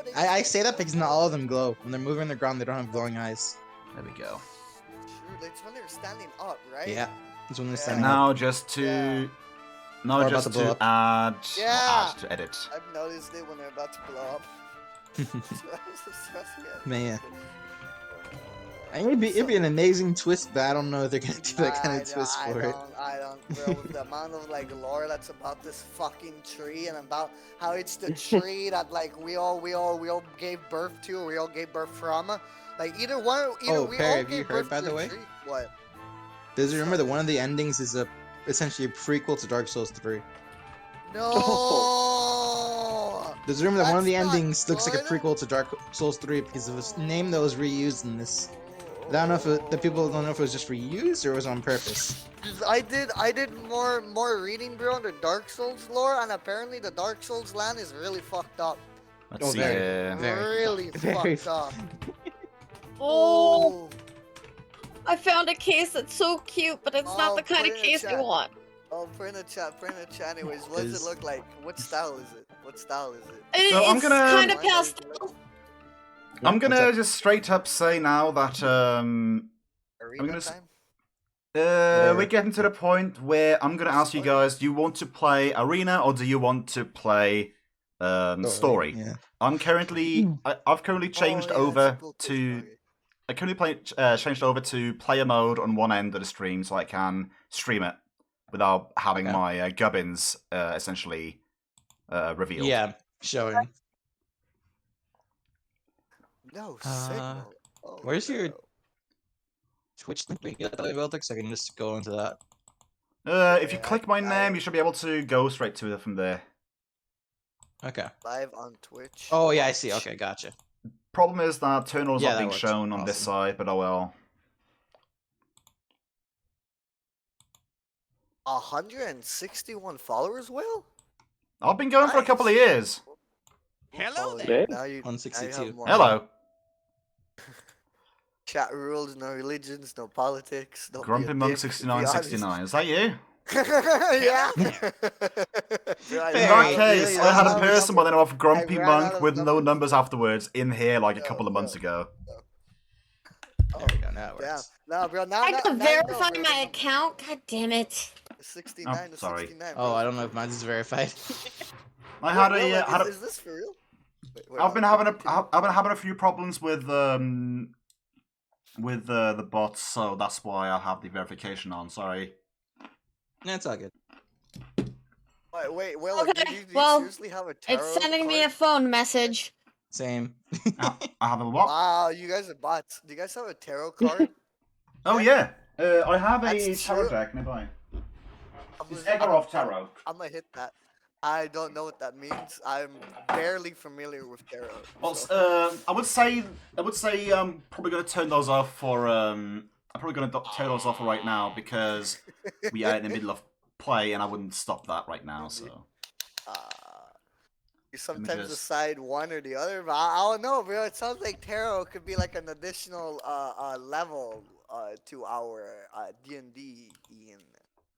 glow. I say that because not all of them glow. When they're moving on the ground, they don't have glowing eyes. There we go. True, it's when they're standing up, right? Yeah. It's when they're Yeah. standing Now up. just to... Yeah. Now Or just about to blow to up. add... Yeah. Not add, to edit. I've noticed it when they're about to blow up. Man. It'd be an amazing twist, but I don't know if they're gonna do that kind of twist for it. I don't, bro. With the amount of like lore that's about this fucking tree and about how it's the tree that like we all gave birth to, or we all gave birth from. Like either one, either we Perry, all have you gave heard, birth by to the a way? tree. What? Does you remember that one of the endings is essentially a prequel to Dark Souls 3? No. Does you remember that one of the That's not endings looks like a good. prequel to Dark Souls 3 because of a name that was reused in this? I don't know if the people don't know if it was just reused or it was on purpose. I did more reading, bro, on the Dark Souls lore, and apparently the Dark Souls land is really fucked up. Let's Oh, see very, here. Really very fucked up. Oh, I found a case that's so cute, but it's not Oh, the kind put of it in case I chat. want. Oh, print a chat. Anyways, what does it look like? What style is it? What style is it? So I'm It's gonna- kind of pastel. I'm What's gonna up? just straight up say now that Arena gonna time? we're getting to the point where I'm gonna ask you guys: do you want to play arena or do you want to play story? Yeah. I've currently changed Oh, yeah, over that's a cool to story. I currently changed over to player mode on one end of the stream so I can stream it without having Okay. my gubbins essentially revealed. Yeah, showing. No signal. Oh, Where's your no. Twitch link? We got Whaleduck, so I can just go into that. If you Yeah, click my name, you should be able to go straight to it from there. Okay. Live on Twitch? Oh yeah, I see. Okay, gotcha. Problem is that Eternal's Yeah, not that being works. shown on this Awesome. side, but oh well. 161 followers, Will? I've been going for a couple of Nice. years. Hello Oh, there. Now you, now you 162. have more. Hello. Chat rules, no religions, no politics. Don't Grumpy be a Monk dick, be 6969. Is that you? yeah. In Very that good. case, I had a person by the name of Grumpy ran out Monk of with no numbers. numbers afterwards in here like a No, couple of months no. ago. There we go. Now it Damn. works. No, bro. Now, I now, can now you know, verify bro, my account. God damn it. 69 Oh, to sorry. 69. Oh, bro. I don't know if mine's is verified. I had Wait, a, wait, had a is this for real? Wait, I've been no, having continue. I've been having a few problems with the bots, so that's why I have the verification on. Sorry. Yeah, it's all good. Wait, Will, Okay, do you well, seriously have a tarot It's sending me a card? phone message. Same. I have a what? Wow, you guys are bots. Do you guys have a tarot card? Oh yeah, I have a That's tarot true. deck nearby. I'm It's gonna- Egorov Tarot. I'm gonna hit that. I don't know what that means. I'm barely familiar with tarot. Well, so- I would say I'm probably gonna turn those off for I'm probably gonna turn those off right now because we are in the middle of play and I wouldn't stop that right now. So You sometimes just- decide one or the other, but I don't know, bro. It sounds like tarot could be like an additional level to our D&D. Ian.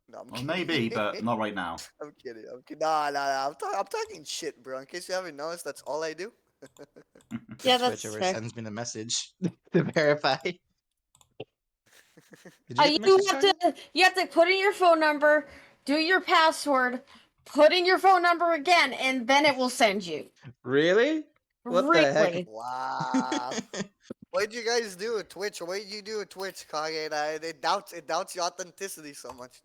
No, I'm well, kidding. maybe, but not right now. I'm kidding. Nah. I'm talking shit, bro. In case you haven't noticed, that's all I do. Yeah, that's Whichever fair. sends me the message to verify. Did you get the You message, have Tanya? you have to put in your phone number, do your password, put in your phone number again, and then it will send you. Really? What the heck? Really? Wow. What did you guys do at Twitch? What did you do at Twitch, Kage? It doubts your authenticity so much.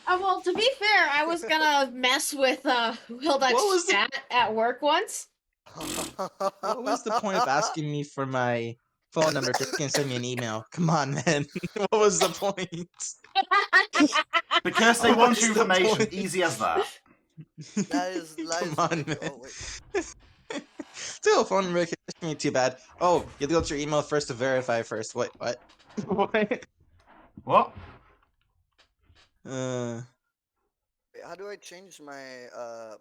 Well, to be fair, I was gonna mess with What was Whaleduck's the- chat at work once. What was the point of asking me for my phone number if you can send me an email? Come on, man. What was the point? Because they What want was your the information, point? easy as that. That is Come on, ridiculous. man. Oh, wait. Still, phone number ain't too bad. Oh, you have to go to your email first to verify first. What? What? What? Uh, Wait, how do I change my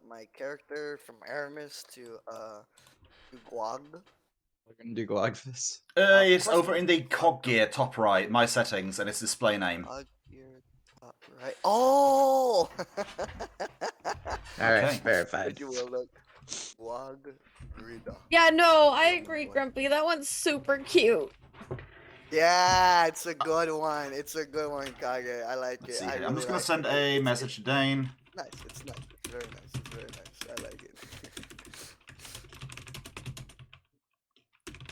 my character from Aramis to Guag? we're gonna do Glogfus. It's over in the cog gear top right, my settings, and its display name. Here, top right. Oh! All right, Okay. verified. Thank you, Will. Look. 𝓮𝓺𝓷𝓛𝓲𝓷𝓽. Yeah, no, I agree, Grumpy. That one's super cute. Yeah, it's a good one. It's a good one, Kage. I like Let's it. see I here. really I'm just gonna like send it. a It's message to Dane. nice. It's nice. It's very nice. It's very nice. I like it.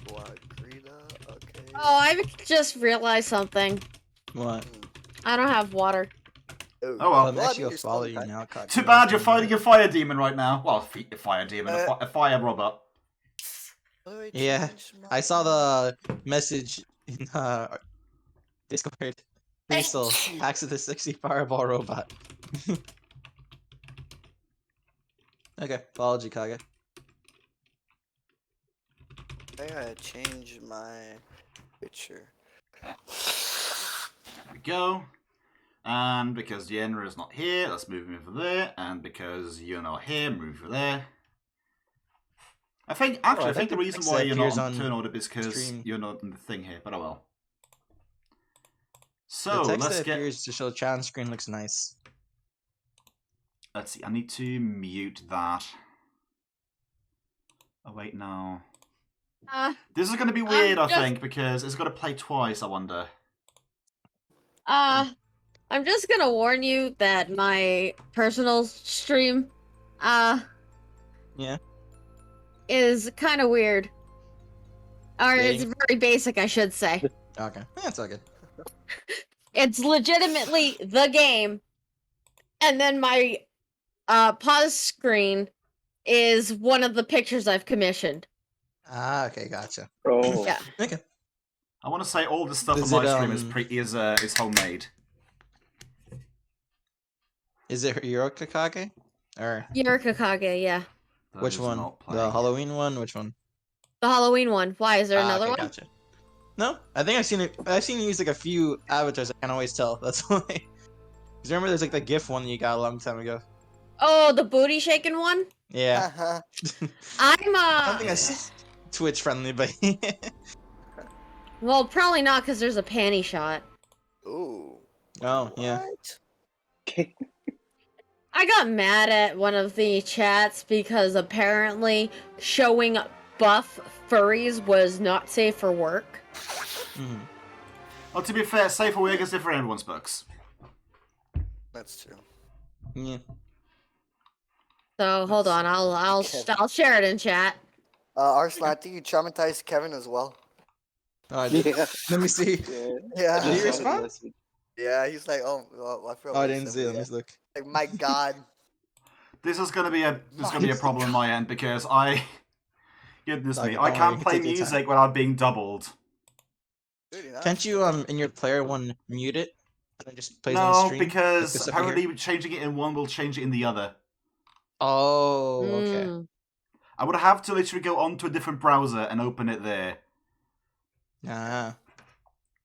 𝓮𝓺𝓷𝓛𝓲𝓷𝓽. Okay. Oh, I just realized something. What? I don't have water. Oh Well, well. I'm Well, I actually mean, gonna you're still follow in you time. now, Kage. Too bad you're fighting a fire demon right now. Well, a fire demon, a fire robot. How do I Yeah, change my- I saw the message in Discord. Crystal, hacks of the 60 fireball robot. Okay, followed you, Kage. I gotta change my picture. There we go. And because Yenra is not here, let's move him over there. And because you're not here, move over there. I think actually, Oh, I I think the think reason it why you're not appears on on turn order is because stream. you're not in the thing here. But oh well. The So text let's that get. appears to show challenge screen looks nice. Let's see. I need to mute that. Oh wait, no. This is going to be weird, I just- think, because it's got to play twice. I wonder. I'm just gonna warn you that my personal stream, Yeah. is kind of weird. Or it's Dating? very basic, I should say. Okay, that's all good. It's legitimately the game, and then my pause screen is one of the pictures I've commissioned. Ah, okay, gotcha. Oh. Yeah. Okay. I want to say all the stuff Is on my it, stream is homemade. Is it Hiroka Kage? Or Yurikakage, yeah. That which is one? not The playing. Halloween one? Which one? The Halloween one. Why? Is there another okay, one? Gotcha. No, I think I've seen it. I've seen you use like a few avatars. I can't always tell. That's why. 'Cause remember, there's like the GIF one you got a long time ago. Oh, the booty shaking one? Yeah. I'm, I don't think that's Twitch friendly, but well, probably not, because there's a panty shot. Ooh. oh yeah. What? I got mad at one of the chats because apparently showing buff furries was not safe for work. Mhm. Well, to be fair, safe for work is different in everyone's books. That's true. Yeah. So hold on, I'll share it in chat. Arslan, I think you traumatized Kevin as well. Oh, I did. Yeah. Let me see. Yeah. Did he respond? Yeah, he's like, oh, well, I forgot Oh, I what he didn't said, see it. but Let me look. yeah. Like, my God. This is gonna be a problem on my end because goodness Okay, me, don't I worry, can't you can play take your time. music without being doubled. Dude, you're Can't you in your player one mute it and it just plays on No, stream? because Like this up here? apparently changing it in one will change it in the other. Oh, okay. Mm. I would have to literally go onto a different browser and open it there. Ah.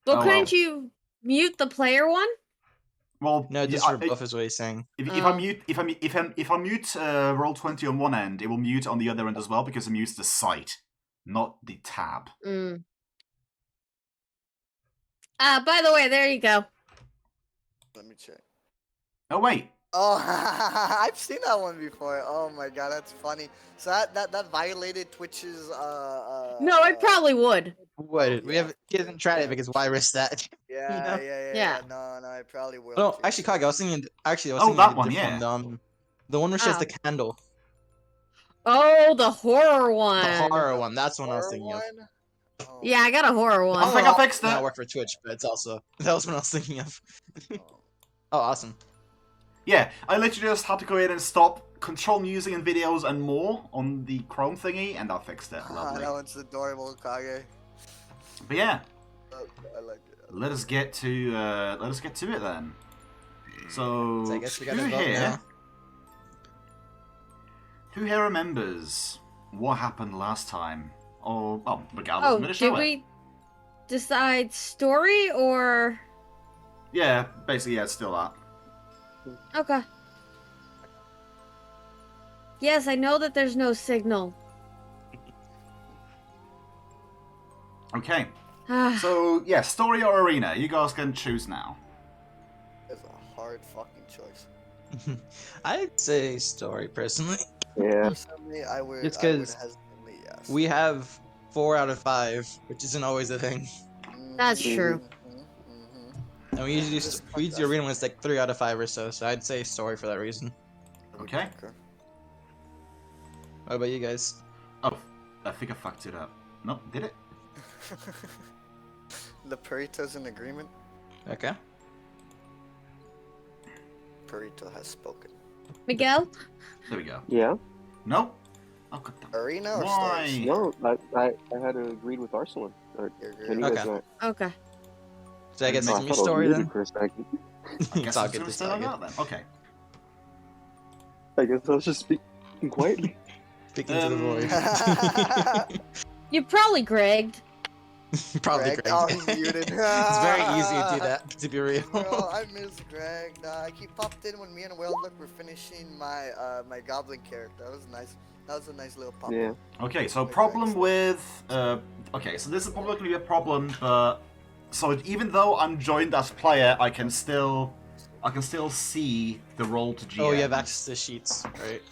Well, Oh, couldn't well. you mute the player one? Well, No, just yeah, for buff is what he's saying. if Oh. I mute Roll20 on one end, it will mute on the other end as well because it mutes the site, not the tab. Mm. By the way, there you go. Let me check. Oh wait, Oh, I've seen that one before. Oh my God, that's funny. So that violated Twitch's No, I probably would. What? We yeah. haven't tried it because why risk that? Yeah, know? yeah. No, I probably will. No, too. actually, Kage, I was thinking. Actually, I was Oh, thinking that of a one, different yeah. one. The one where she has Oh. the candle. Oh, the horror one. The horror one. That's the one I was Horror thinking of. one? Oh. Yeah, I got a horror I one. think I fixed Not it. work for Twitch, but it's also that was what I was thinking of. Oh. Oh, awesome. Yeah, I literally just had to go in and stop control music and videos and more on the Chrome thingy, and I fixed it. Lovely. That one's adorable, Kage. But yeah, I like it. let us get to it then. So, So I guess we gotta who vote here? now. Who here remembers what happened last time? Or regardless, I'm Oh, gonna show did it. we decide story or? Yeah, basically, yeah, it's still that. Okay. Yes, I know that there's no signal. Okay, Ah, so yeah, story or arena? You guys can choose now. That's a hard fucking choice. I'd say story personally. Yeah. Personally, I would It's I would 'cause hesitantly yes. We have 4 out of 5, which isn't always a thing. That's Mhm. true. And we usually Just we fuck do us. arena when it's like 3 out of 5 or so. So I'd say sorry for that reason. Okay. What about you guys? Oh, I think I fucked it up. Nope, did it? The Purito's in agreement. Okay. Purito has spoken. Miguel? There we go. Yeah. No? Oh, god damn. Arena or Why? stories? No, I had agreed with Arsenal. Or You're can you good. guys Okay. not? Okay. So I guess Oh, Oh, it's I me thought I was story muted then. for a second. I guess It's all I'm good. gonna It's stay all like good. that then. Okay. I guess I was just speaking quietly. Speaking to the void. You probably Gregged. Probably Greg, Greg. oh, he's muted. It's very easy to do that, to be real. Bro, I miss Greg. He popped in when me and Whaleduck were finishing my my goblin character. That was nice. That was a nice little pop. Yeah. Okay, so Like problem Greg with... okay, so this is probably going to be a problem, but... So even though I'm joined as player, I can still see the role to GM. Oh, you have access to sheets, right?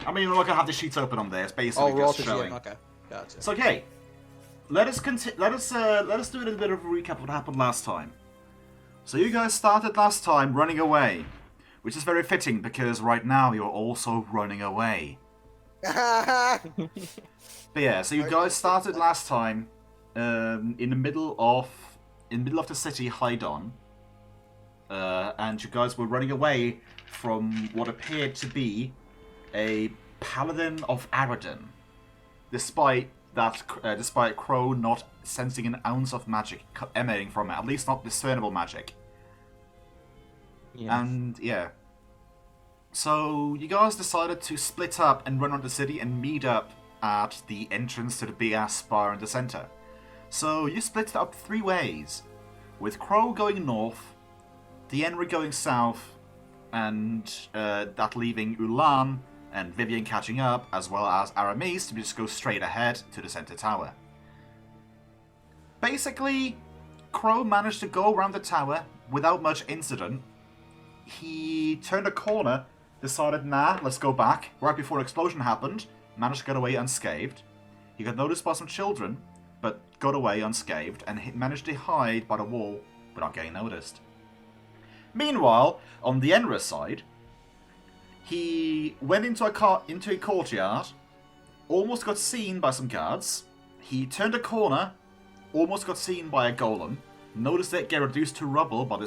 I mean, I'm not going to have the sheets open on there. It's basically Oh, roll just to showing. GM. Okay, gotcha. It's okay. Let us do a little bit of a recap of what happened last time. So you guys started last time running away, which is very fitting because right now you're also running away. But yeah, so you guys started last time in the middle of the city Hydon, and you guys were running away from what appeared to be a paladin of Aradon, despite Crow not sensing an ounce of magic emanating from it, at least not discernible magic. Yeah. And yeah. So you guys decided to split up and run around the city and meet up at the entrance to the big ass spire in the center. So you split it up 3 ways, with Crow going north, 𝓮𝓵𝓷𝓾𝓲 going south, and that leaving 𝓚𝓚 and Vivian catching up, as well as Aramis to just go straight ahead to the center tower. Basically, Crow managed to go around the tower without much incident. He turned a corner, decided, nah, let's go back, right before an explosion happened, managed to get away unscathed. He got noticed by some children, but got away unscathed, and he managed to hide by the wall without getting noticed. Meanwhile, on the 𝓮𝓵𝓷 side, he went into a courtyard, almost got seen by some guards. He turned a corner, almost got seen by a golem. Noticed it get reduced to rubble by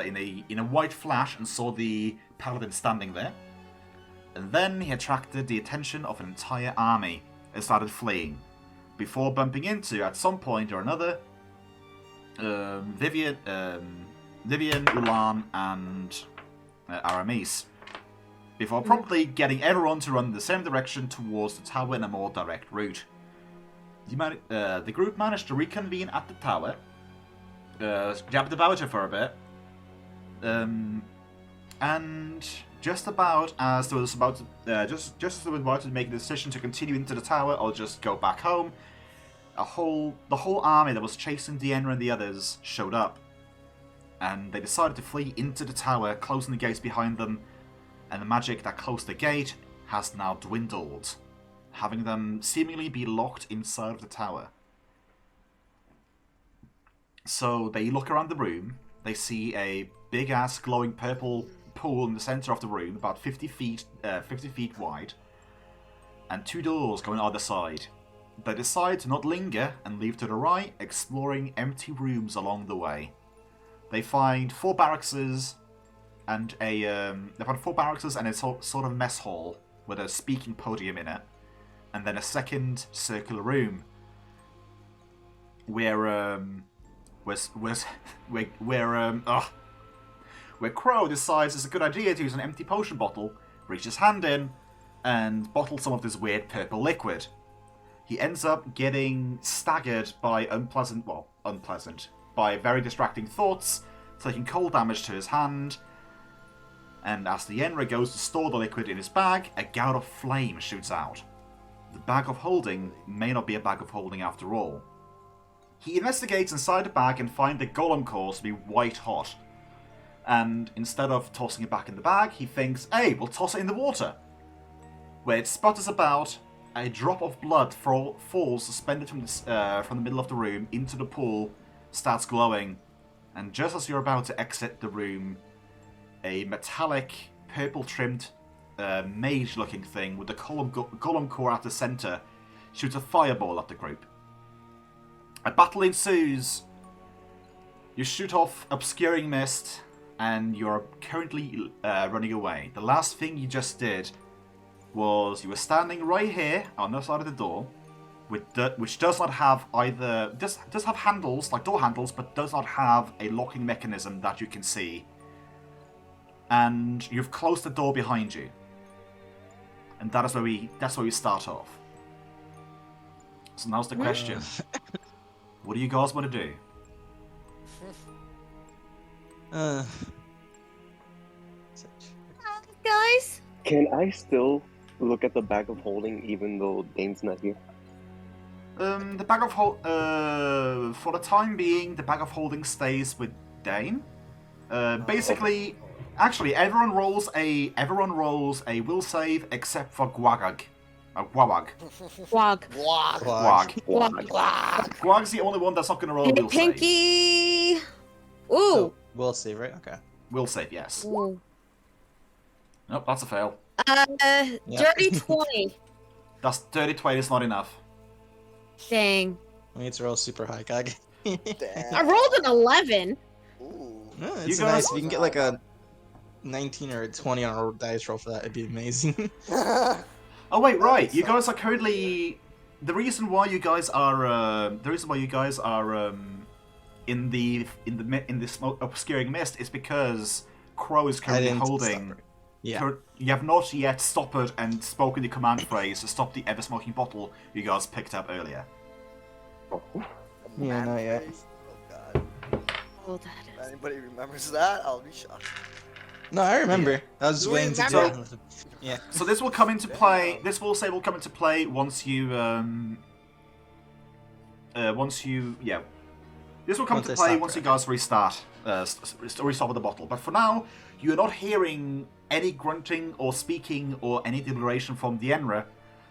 in a white flash, and saw the paladin standing there. And then he attracted the attention of an entire army and started fleeing, before bumping into, at some point or another, Vivian, 𝓚𝓚, and Aramis, before promptly getting everyone to run in the same direction towards the tower in a more direct route. The group managed to reconvene at the tower, jabbed about it for a bit, and just as they was about to, just as they were about to make the decision to continue into the tower or just go back home, the whole army that was chasing 𝓮𝓵𝓷 and the others showed up, and they decided to flee into the tower, closing the gates behind them, and the magic that closed the gate has now dwindled, having them seemingly be locked inside of the tower. So they look around the room, they see a big-ass glowing purple pool in the center of the room, about 50 feet wide, and 2 doors going either side. They decide to not linger and leave to the right, exploring empty rooms along the way. They find 4 barracks and a sort of mess hall with a speaking podium in it, and then a second circular room where Crow decides it's a good idea to use an empty potion bottle, reach his hand in, and bottle some of this weird purple liquid. He ends up getting staggered by by very distracting thoughts, taking cold damage to his hand, and as the 𝓮𝓵𝓷 goes to store the liquid in his bag, a gout of flame shoots out. The bag of holding may not be a bag of holding after all. He investigates inside the bag and finds the golem cores to be white hot. And instead of tossing it back in the bag, he thinks, hey, we'll toss it in the water. where it sputters about. A drop of blood falls suspended from the middle of the room into the pool, starts glowing, and just as you're about to exit the room, a metallic, purple-trimmed, mage-looking thing with the golem core at the center shoots a fireball at the group. A battle ensues. You shoot off obscuring mist, and you're currently running away. The last thing you just did was you were standing right here on the side of the door, which does not have either does have handles like door handles, but does not have a locking mechanism that you can see. And you've closed the door behind you, and that's where we start off. So now's the question: what do you guys want to do? Guys? Can I still look at the bag of holding even though Dane's not here? The bag of for the time being, the bag of holding stays with Dane. Basically, actually, everyone rolls a will save except for Gwagag. Gwag. Wog. Gwag's the only one that's not going to roll a will save. Pinky! Ooh! Oh, will save, right? Okay. Will save, yes. Ooh. Nope, that's a fail. Dirty 20. That's dirty 20 is not enough. Dang. We need to roll super high, Kage. Damn. I rolled an 11. Ooh. No, You it's guys- nice. If you can get like a 19 or a 20 on a dice roll for that, it'd be amazing. Oh wait, right. You guys are currently the reason why you guys are in this obscuring mist is because Crow is currently holding. Yeah. You have not yet stopped and spoken the command phrase to stop the ever-smoking bottle you guys picked up earlier. Yeah, not yet. Oh god. Oh, that If is. anybody remembers that, I'll be shocked. No, I remember. Yeah. I was just You waiting to remember? do. Yeah. So this will come into play. This will come into play once you yeah. This will come Once into I play stop once you it. guys restart with the bottle. But for now, you're not hearing any grunting or speaking or any deliberation from 𝓮𝓵,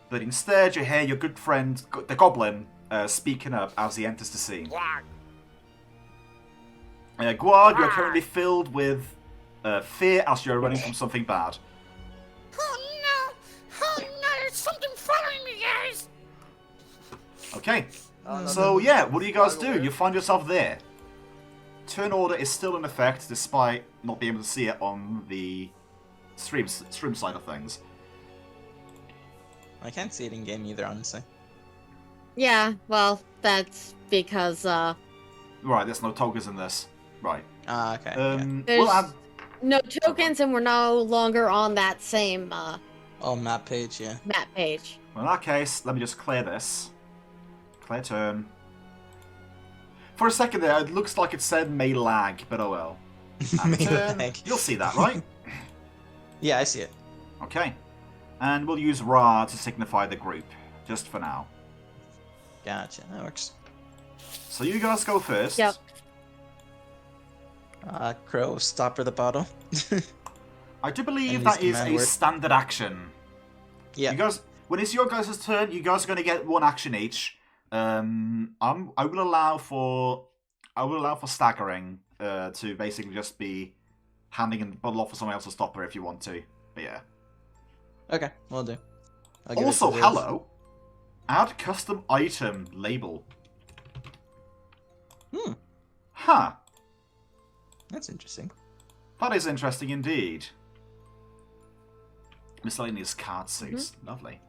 but instead you hear your good friend, the goblin, speaking up as he enters the scene. Gwag, you're currently filled with fear as you're running from something bad. Oh no, there's something following me, guys. Okay, Oh, no, so no, yeah, no, what do you guys do? aware. You find yourself there. Turn order is still in effect, despite not being able to see it on the stream side of things. I can't see it in game either, honestly. Yeah, well, that's because, Right, there's no tokens in this. Right. Ah, okay. There's We'll add. no tokens and we're no longer on that same, Oh, map page, yeah. map page. Well, in that case, let me just clear this. Clear turn. For a second there, it looks like it said may lag, but oh well. Add May turn. lag. You'll see that, right? Yeah, I see it. Okay. And we'll use Ra to signify the group, just for now. Gotcha. That works. So you guys go first. Yep. Crow, stopper the bottle. I do believe And that use is command a word. standard action. Yeah. You guys, when it's your guys' turn, you guys are going to get one action each. I will allow for staggering to basically just be handing the bottle off for someone else to stop her if you want to. But yeah. Okay, will do. I'll give it Also, to Liv. hello. Add custom item label. Huh. That's interesting. That is interesting indeed. Miscellaneous card suits. Lovely.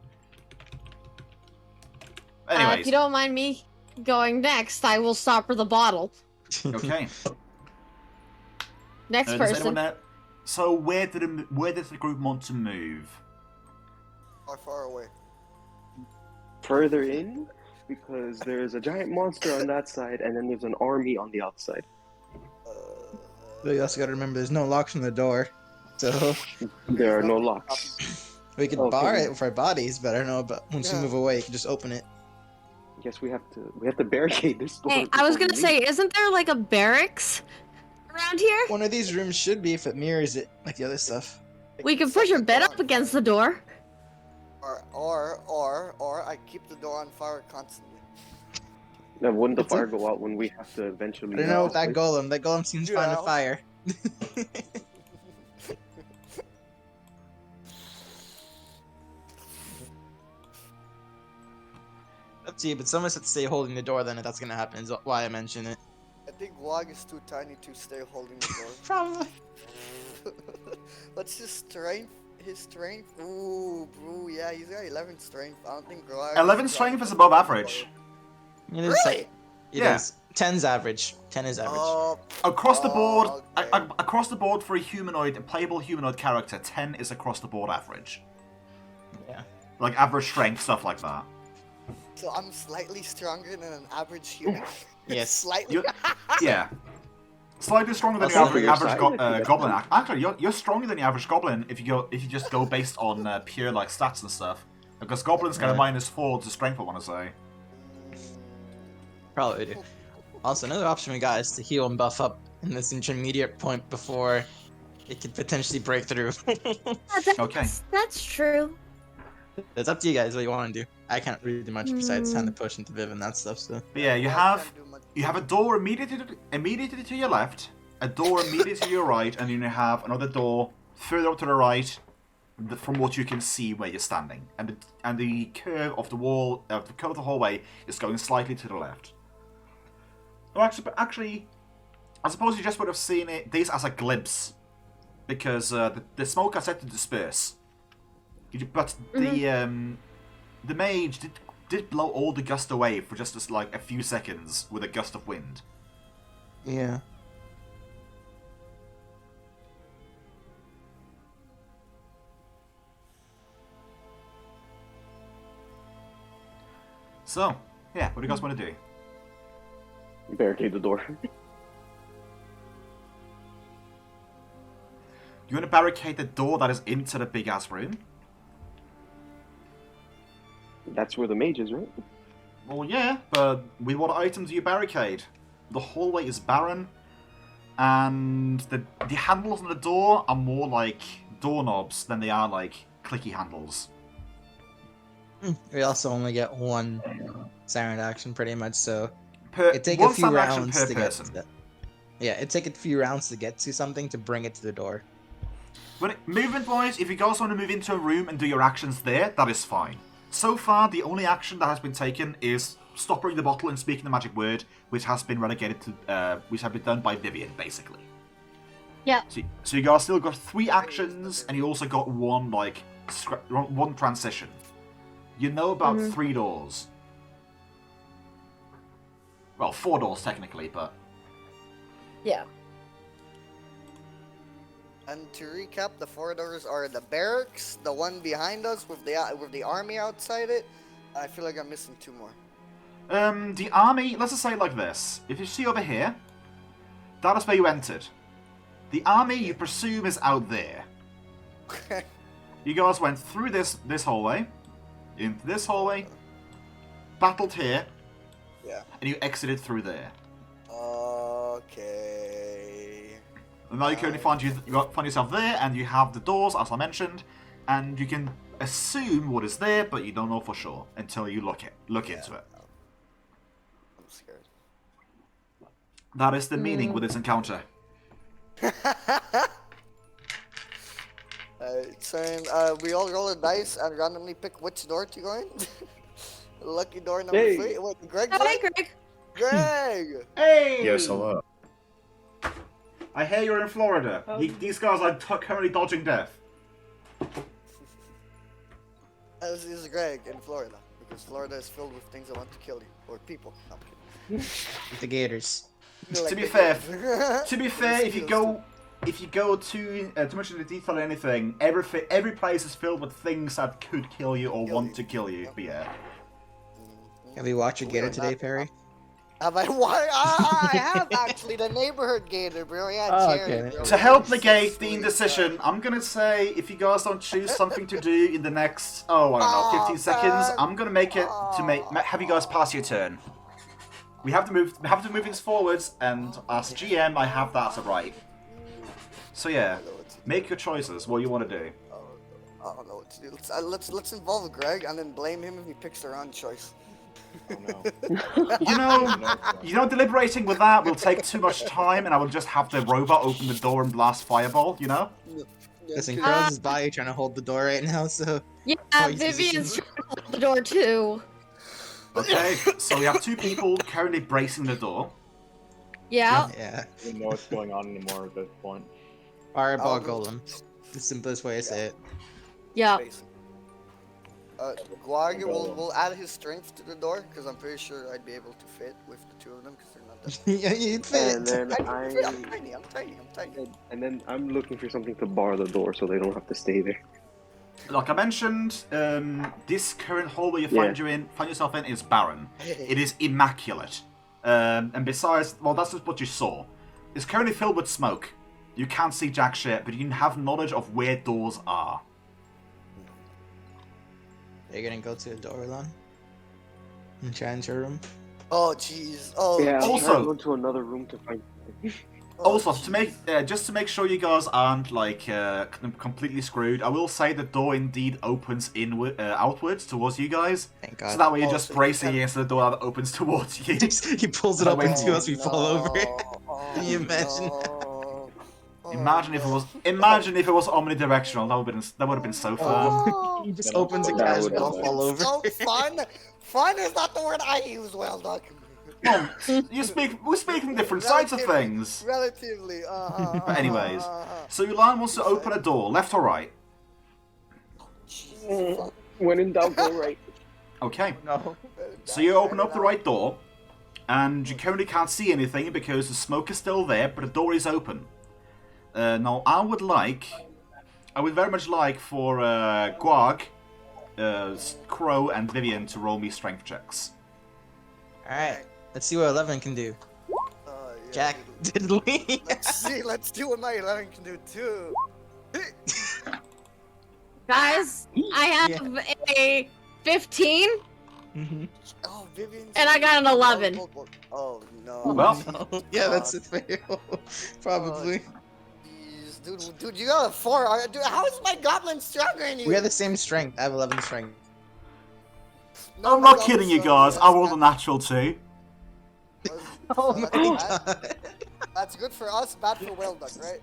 Anyways. If you don't mind me going next, I will stopper the bottle. Okay. Next Does person. anyone know? So where did the group want to move? How far away? Further in, because there's a giant monster on that side, and then there's an army on the outside. But you also gotta remember there's no locks on the door. So There are no locks. we could Okay. bar it with our bodies, but I don't know about once you Yeah. move away you can just open it. I guess we have to barricade this door. Hey, I was before gonna we say, leave. isn't there like a barracks around here? One of these rooms should be if it mirrors it, like the other stuff. We could push your bed up against the door. Or I keep the door on fire constantly. Now, wouldn't the It's like- fire go out when we have to eventually? I don't know leave with this that place? golem. That golem seems fine with Yeah. fire. Up to you, but someone has to stay holding the door then if that's gonna happen, is why I mention it. I think Wog is too tiny to stay holding the door. Probably. What's his strength? His strength? Ooh, bro, yeah, he's got 11 strength. I don't think Grog. 11 strength is above average. It is Really? like- It Yeah. is. 10's average. 10 is average. Oh, Across the board, okay. across the board for a humanoid, a playable humanoid character, 10 is across the board average. Yeah. Like average strength, stuff like that. so I'm slightly stronger than an average human. Yes. Slightly. You- Yeah. Slightly stronger than Also, your for your average size, go- I think that's goblin. fine. Actually, you're stronger than the average goblin if you just go based on pure like stats and stuff. Because goblins get a Right. -4 to strength, I want to say. Probably do. Also, another option we got is to heal and buff up in this intermediate point before it could potentially break through. Okay. That's true. It's up to you guys what you want to do. I can't really do much besides hand the push into Viv and that stuff, so. But yeah, you Wog have can't do much. a door immediately to your left, a door immediately to your right, and then you have another door further up to the right, from what you can see where you're standing. And the curve of the wall, the curve of the hallway is going slightly to the left. Oh, actually, I suppose you just would have seen this as a glimpse, because the smoke has set to disperse. But the mage did blow all the gust away for just like a few seconds with a gust of wind. Yeah. So, yeah, what do you guys want to do? Barricade the door. You want to barricade the door that is into the big ass room? That's where the mage is, right? Well, yeah, but with what items do you barricade? The hallway is barren, and the handles on the door are more like doorknobs than they are like clicky handles. We also only get one siren action pretty much, so Per, it'd take one a few sound action rounds per to person. get to that. Yeah, it'd take a few rounds to get to something to bring it to the door. But movement-wise, if you guys want to move into a room and do your actions there, that is fine. So far, the only action that has been taken is stopping the bottle and speaking the magic word, which has been relegated to, which have been done by Vivian, basically. Yeah. So you guys still got 3 actions, and you also got one one transition. You know about 3 doors. Well, 4 doors technically, but Yeah. And to recap, the 4 doors are the barracks, the one behind us with the army outside it. I feel like I'm missing 2 more. the army. Let's just say it like this: if you see over here, that is where you entered. The army you presume is out there. You guys went through this hallway, into this hallway, battled here, Yeah. and you exited through there. Okay. And now you currently find yourself there, and you have the doors, as I mentioned, and you can assume what is there, but you don't know for sure until you look into it. I'm scared. That is the meaning with this encounter. Saying we all roll a dice and randomly pick which door to go in. Lucky door number Hey. 3. What, Greg? Hi, Greg. Greg! Hey! Yes, hello. I hear you're in Florida. These guys are currently dodging death. This is Greg in Florida because Florida is filled with things that want to kill you or people. No, I'm kidding. The gators. To be fair, if you go too much into detail or anything, every place is filled with things that could kill you or want to kill you. But yeah. Have you watched your We gator are today, not- Perry? Have I? Why? I have actually the neighborhood gator, bro. Yeah, Oh, Jerry, okay. bro. To help He's so negate the sweet, indecision, I'm gonna say if you guys don't choose something to do in the next, I don't know, Aw, 15 seconds, man. I'm gonna make it to have you guys pass your turn. We have to move things forwards, and as GM, I have that as a right. So yeah, make your choices. What you want to do? I don't know what to do. Let's involve Greg and then blame him if he picks the wrong choice. Oh no. You know, deliberating with that will take too much time, and I will just have the robot open the door and blast fireball. You know. Listen, Carl's is by trying to hold the door right now, so... Yeah, Oh, he's Vivian's positioned. trying to hold the door too. Okay, so we have 2 people currently bracing the door. Yeah. Yeah. I don't know what's going on anymore at this point. Fireball golem. The simplest way to say it. Yeah. Guag will add his strength to the door because I'm pretty sure I'd be able to fit with the 2 of them because they're not that. Yeah, you'd fit. And then I'm tiny. and then I'm looking for something to bar the door so they don't have to stay there. Like I mentioned, this current hallway you find yourself in is barren. It is immaculate. And besides, well, that's just what you saw. It's currently filled with smoke. You can't see jack shit, but you can have knowledge of where doors are. Are you gonna go to the door, Lon? And try into your room? Oh jeez. Oh. Yeah, I'm Also- trying to go to another room to find. Also, to make just to make sure you guys aren't like completely screwed, I will say the door indeed opens outwards towards you guys. Thank God. So that way you're Oh, just so you bracing can- against the door that opens towards you. He pulls it That up way- into us, we fall over it. Oh, Can you imagine? no. Imagine if it was omnidirectional. That would have been so fun. Oh, He just Then opens it that casual, would- I'll fall over. so fun. Fun is not the word I use, Whaleduck. Well, we're speaking different sides of things. Relatively. But anyways, so Ulan wants to open a door, left or right? When in doubt, go right. Okay. No. So you open up the right door, and you currently can't see anything because the smoke is still there, but the door is open. Now, I would very much like for Guag, Crow, and Vivian to roll me strength checks. Alright, let's see what 11 can do. Yeah, Jack, dude. diddly. Let's see what my 11 can do too. Guys, I have a 15 Mhm. Oh, Vivian. and I got an 11. Oh no. Well, No. Yeah, that's a fail. Probably. Jeez, dude, you got a 4. Dude, how is my goblin stronger than you? We have the same strength. I have 11 strength. No, I'm my not goblin's kidding you stronger. guys. I rolled a natural 2. Oh my That's- god. That's good for us, bad for Whaleduck, right?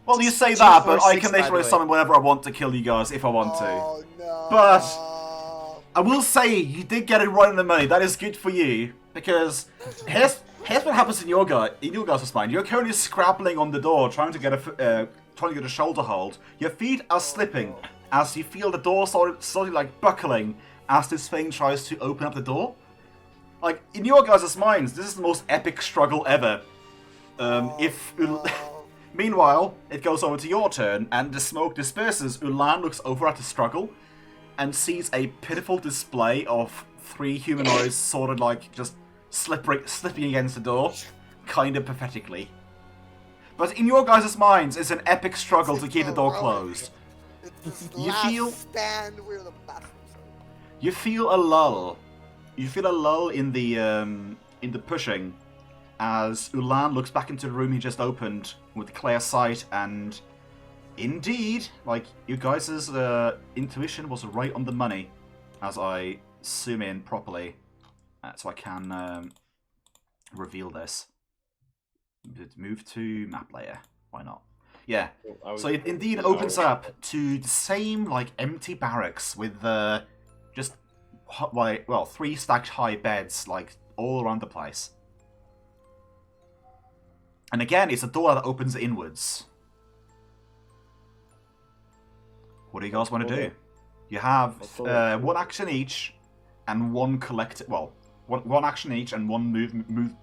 Well, you say Two, that, four, but I six, can by the literally way. summon whenever I want to kill you guys if I want to. Oh no. But- I will say you did get it right on the money. That is good for you because here's what happens in your guys' mind. You're currently scrabbling on the door, trying to get a shoulder hold. Your feet are slipping as you feel the door slowly like buckling as this thing tries to open up the door. Like in your guys' minds, this is the most epic struggle ever. Meanwhile, it goes over to your turn, and the smoke disperses. Ulan looks over at the struggle and sees a pitiful display of 3 humanoids sort of like just slipping against the door, kind of pathetically. But in your guys' minds, it's an epic struggle to keep the door closed. It's the You last feel- stand. We're the bathrooms. You feel a lull. You feel a lull in the pushing as Ulan looks back into the room he just opened with clear sight, and indeed, like, you guys' intuition was right on the money as I zoom in properly so I can reveal this. Move to map layer. Why not? Yeah. So it indeed opens up to the same, like, empty barracks with just, 3 stacked high beds, like, all around the place. And again, it's a door that opens inwards. What do you guys want to do? You have 1 action each and 1 collective. Well, one action each and 1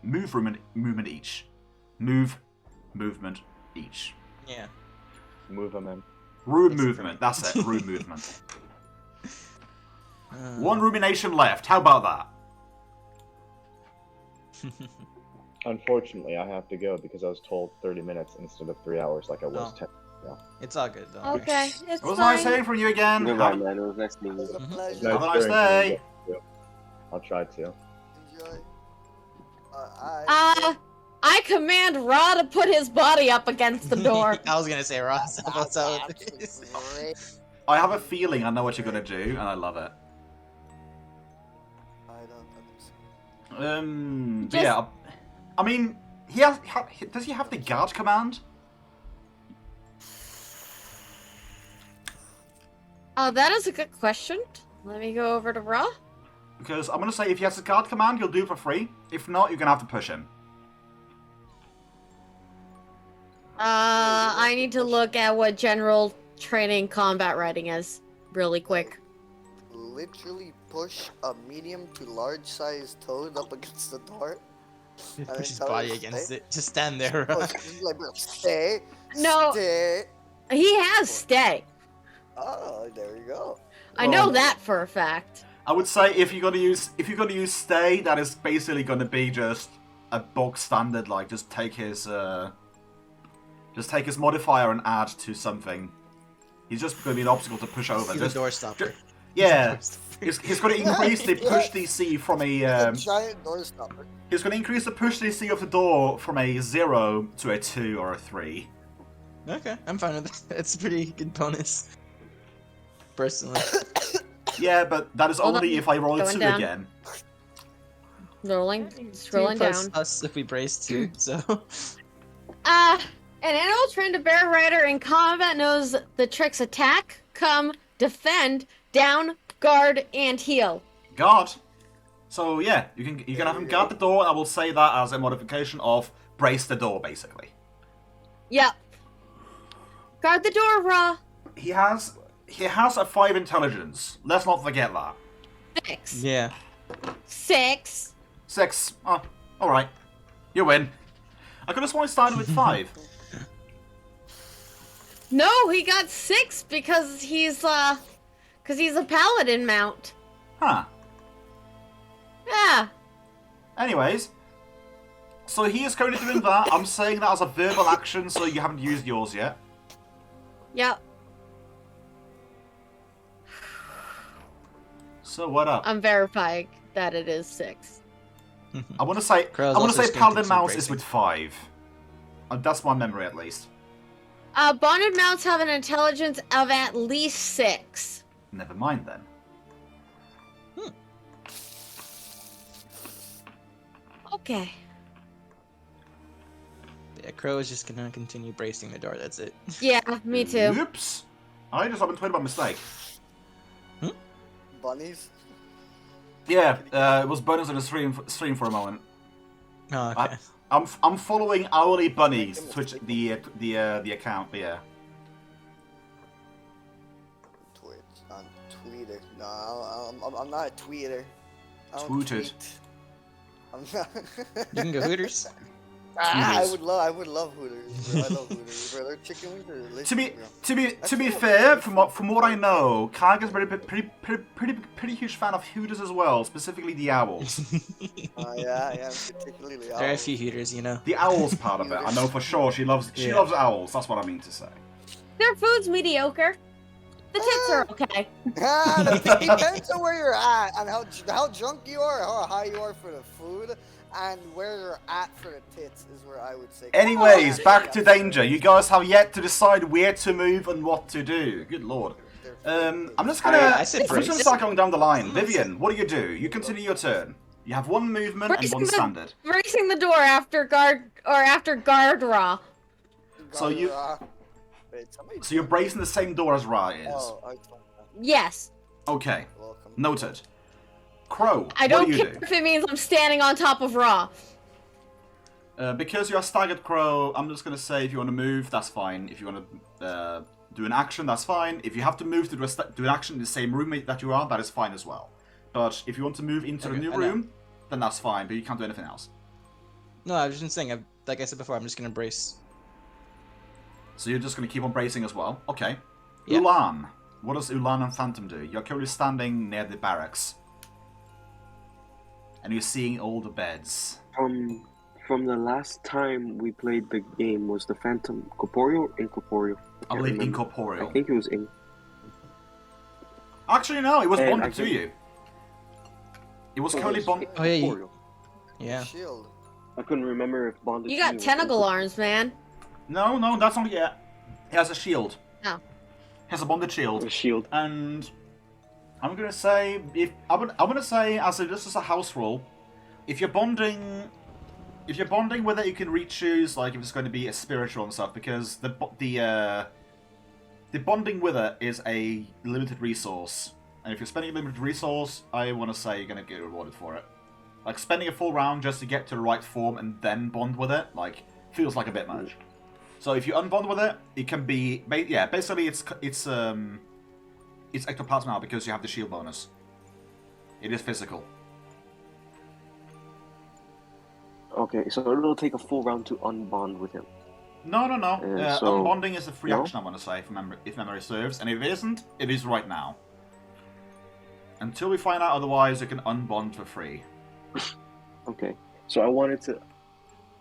movement each. Movement each. Yeah. Move them in. Room movement. That's it. Room movement. 1 rumination left. How about that? Unfortunately, I have to go because I was told 30 minutes instead of 3 hours like I was Oh. 10. It's all good, though. Okay, it's It was fine. nice hearing from you again. Goodbye, Have, man. It was nice meeting It was you. a pleasure. Have a nice hearing from day. you. I'll try to. Enjoy. I command Ra to put his body up against the door. I was gonna say Ross. How about That's that? actually great. I have a feeling I know what you're gonna do, and I love it. I don't understand. But yeah. I mean, does he have the guard command? Oh, that is a good question. Let me go over to Raw. Because I'm gonna say if he has the guard command, you'll do it for free. If not, you're gonna have to push him. I need to look at what general training combat writing is really quick. Literally push a medium to large size toad up against the door. And then Push his tell body it to against stay. it. Just stand there. Oh, it's just like, bro, stay. No. Stay. He has stay. Oh, there you go. I know Oh. that for a fact. I would say if you're gonna use stay, that is basically gonna be just a bog standard. Like just take his modifier and add to something. He's just gonna be an obstacle to push over. He's a Just, door stopper. yeah, he's gonna increase the push DC from It's a. a giant door stopper. He's gonna increase the push DC of the door from a 0 to a 2 or a 3. Okay, I'm fine with that. It's a pretty good bonus. Personally. Yeah, but that is Hold only on, if I roll a going 2 down. again. Scrolling 2 plus down. us if we brace 2, so... An animal trained to bear rider in combat knows the tricks attack, come, defend, down, guard, and heal. Guard. So yeah, you can have him guard the door, and I will say that as a modification of brace the door, basically. Yep. Guard the door, Raw. He has a 5 intelligence. Let's not forget that. 6. Yeah. 6. 6. Oh, all right. You win. I could have sworn he started with 5. No, he got 6 because he's a paladin mount. Huh. Yeah. Anyways, so he is currently doing that. I'm saying that as a verbal action, so you haven't used yours yet. Yep. So what up? I'm verifying that it is 6. I want to say Crow's I want to also say just gonna Paladin continue Mouse is bracing. with 5. That's my memory at least. Bonded mounts have an intelligence of at least 6. Never mind then. Okay. Yeah, Crow is just gonna continue bracing the door, that's it. Yeah, me too. Oops. I just happened to by mistake. Bunnies. Yeah, it was bonus on the stream for a moment. Oh, okay. I'm following Hourly Bunnies Twitch the account, but yeah. Twitch on Twitter. No, I'm not a tweeter. I don't Tweeted. tweet. I'm not. You can go Hooters. I Hooters. would love Hooters. Bro. I love Hooters. Bro, their chicken wings are delicious. To be fair, from what I know, Kaga's pretty huge fan of Hooters as well, specifically the owls. Yeah, particularly the There are a owls. few Hooters, you know. The owls part of it, I know for sure. She loves Yeah. owls. That's what I mean to say. Their food's mediocre. The tits are okay. It depends on where you're at and how drunk you are, how high you are for the food, and where you're at for the tits is where I would say. Anyways, back to danger. You guys have yet to decide where to move and what to do. Good lord. I'm just gonna. I said I'm just gonna brace. start going down the line. Vivian, what do? You continue your turn. You have 1 movement and 1 standard. Bracing the door after guard raw. So you- Wait, somebody. So you're bracing the same door as Ra is. Oh, Yes. Okay, welcome. noted. Crow, I don't what do you care if it means I'm standing on top of Raw. Because you're a staggered Crow, I'm just gonna say if you want to move, that's fine. If you want to do an action, that's fine. If you have to move to do an action in the same room that you are, that is fine as well. But if you want to move into the Okay, new I know. room, then that's fine. But you can't do anything else. No, I was just saying, like I said before, I'm just gonna brace. So you're just gonna keep on bracing as well. Okay. Yeah. Ulan. What does Ulan and Phantom do? You're currently standing near the barracks. And you're seeing all the beds. From the last time we played the game, was the Phantom corporeal or incorporeal? I can't believe remember. incorporeal. I think it was in. Actually, no, it was And bonded I to think- you. It was Oh, currently it's bonded. Oh, yeah, you- incorporeal. Yeah. Shield. I couldn't remember if bonded. You to got was tentacle incorporeal. arms, man. No, that's not yet. He has a shield. Oh. has a bonded shield. A shield. And I'm gonna say I'm gonna say just as a house rule, if you're bonding with it, you can re-choose like if it's going to be a spiritual and stuff, because the bonding with it is a limited resource, and if you're spending a limited resource, I want to say you're going to get rewarded for it. Like spending a full round just to get to the right form and then bond with it, like feels like a bit much. So if you unbond with it, it can be basically it's ectoplasm now because you have the shield bonus. It is physical. Okay, so it'll take a full round to unbond with him. No. So- Unbonding is a free No? action, I want to say, if memory serves. And if it isn't, it is right now. Until we find out otherwise, you can unbond for free. Okay, so I wanted to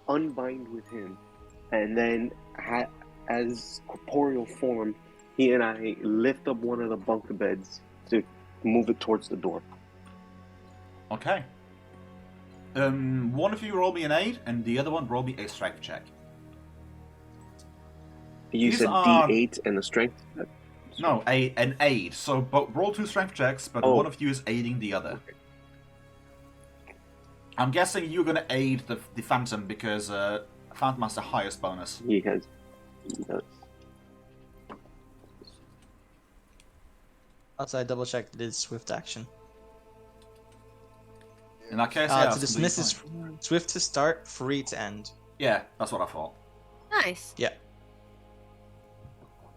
unbind with him, and then as corporeal form, he and I lift up one of the bunk beds to move it towards the door. Okay. One of you roll me an aid, and the other one roll me a strength check. You These said are- D8 and the strength? No, an aid. So roll 2 strength checks, but Oh. one of you is aiding the other. I'm guessing you're going to aid the Phantom because Phantom has the highest bonus. He does. Outside, double check that it's swift action. In that case, yeah, To that's dismiss is completely swift to start, free to end. fine. Yeah, that's what I thought. Nice. Yeah.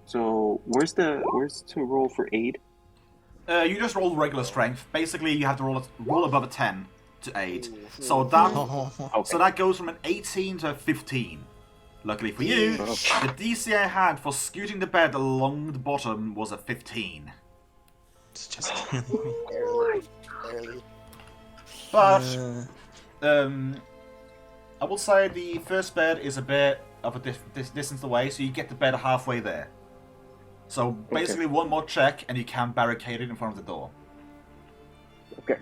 So where's to roll for aid? You just roll regular strength. Basically, you have to roll above a 10 to aid. So that goes from an 18 to a 15. Luckily for you, the DC I had for scooting the bed along the bottom was a 15. It's just Barely. But I will say the first bed is a bit of a distance away, so you get the bed halfway there. So basically, one more check, and you can barricade it in front of the door. Okay.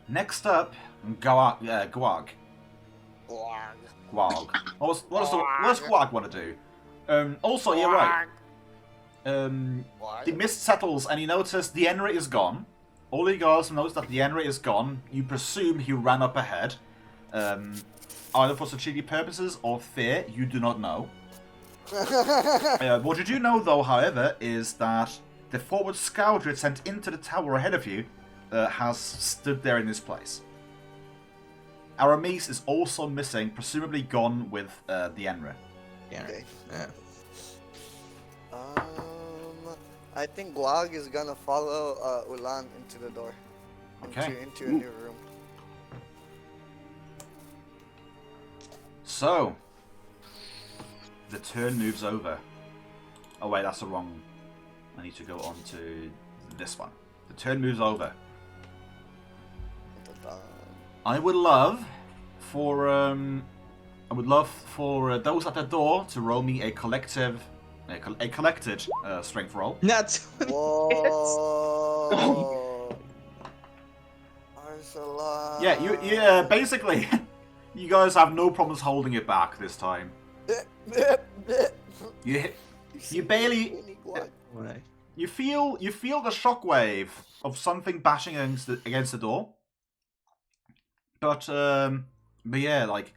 Next up, Gwag. Blag. Gwag. What does Gwag want to do? Also, you're right. The mist settles, and you notice the 𝓮𝓵 is gone. All you guys notice that the 𝓮𝓵 is gone. You presume he ran up ahead, either for strategic purposes or fear. You do not know. What you do know, though, however, is that the forward scout you had sent into the tower ahead of you has stood there in this place. Aramis is also missing, presumably gone with the 𝓮𝓵. yeah. Okay. Yeah. I think Guag is gonna follow Ulan into the door. Okay. Into a new room. So, the turn moves over. Oh wait, that's the wrong. I need to go on to this one. The turn moves over. I would love for those at the door to roll me a collected strength roll. Not Whoa. Arsalan. Yeah, basically, you guys have no problems holding it back this time. You barely. You feel the shockwave of something bashing against the door. But yeah, like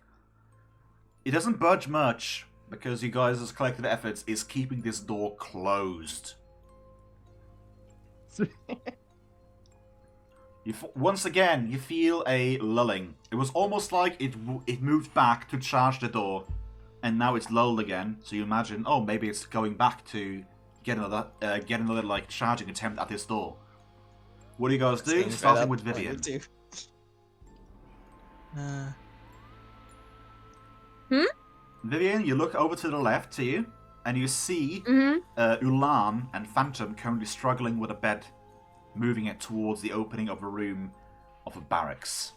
it doesn't budge much because you guys' collective efforts is keeping this door closed. Once again, you feel a lulling. It was almost like it moved back to charge the door, and now it's lulled again. So you imagine, oh, maybe it's going back to get another like charging attempt at this door. What do you guys do? Starting with Vivian. Vivian, you look over to the left to you, and you see Ulan and Phantom currently struggling with a bed, moving it towards the opening of a room of a barracks.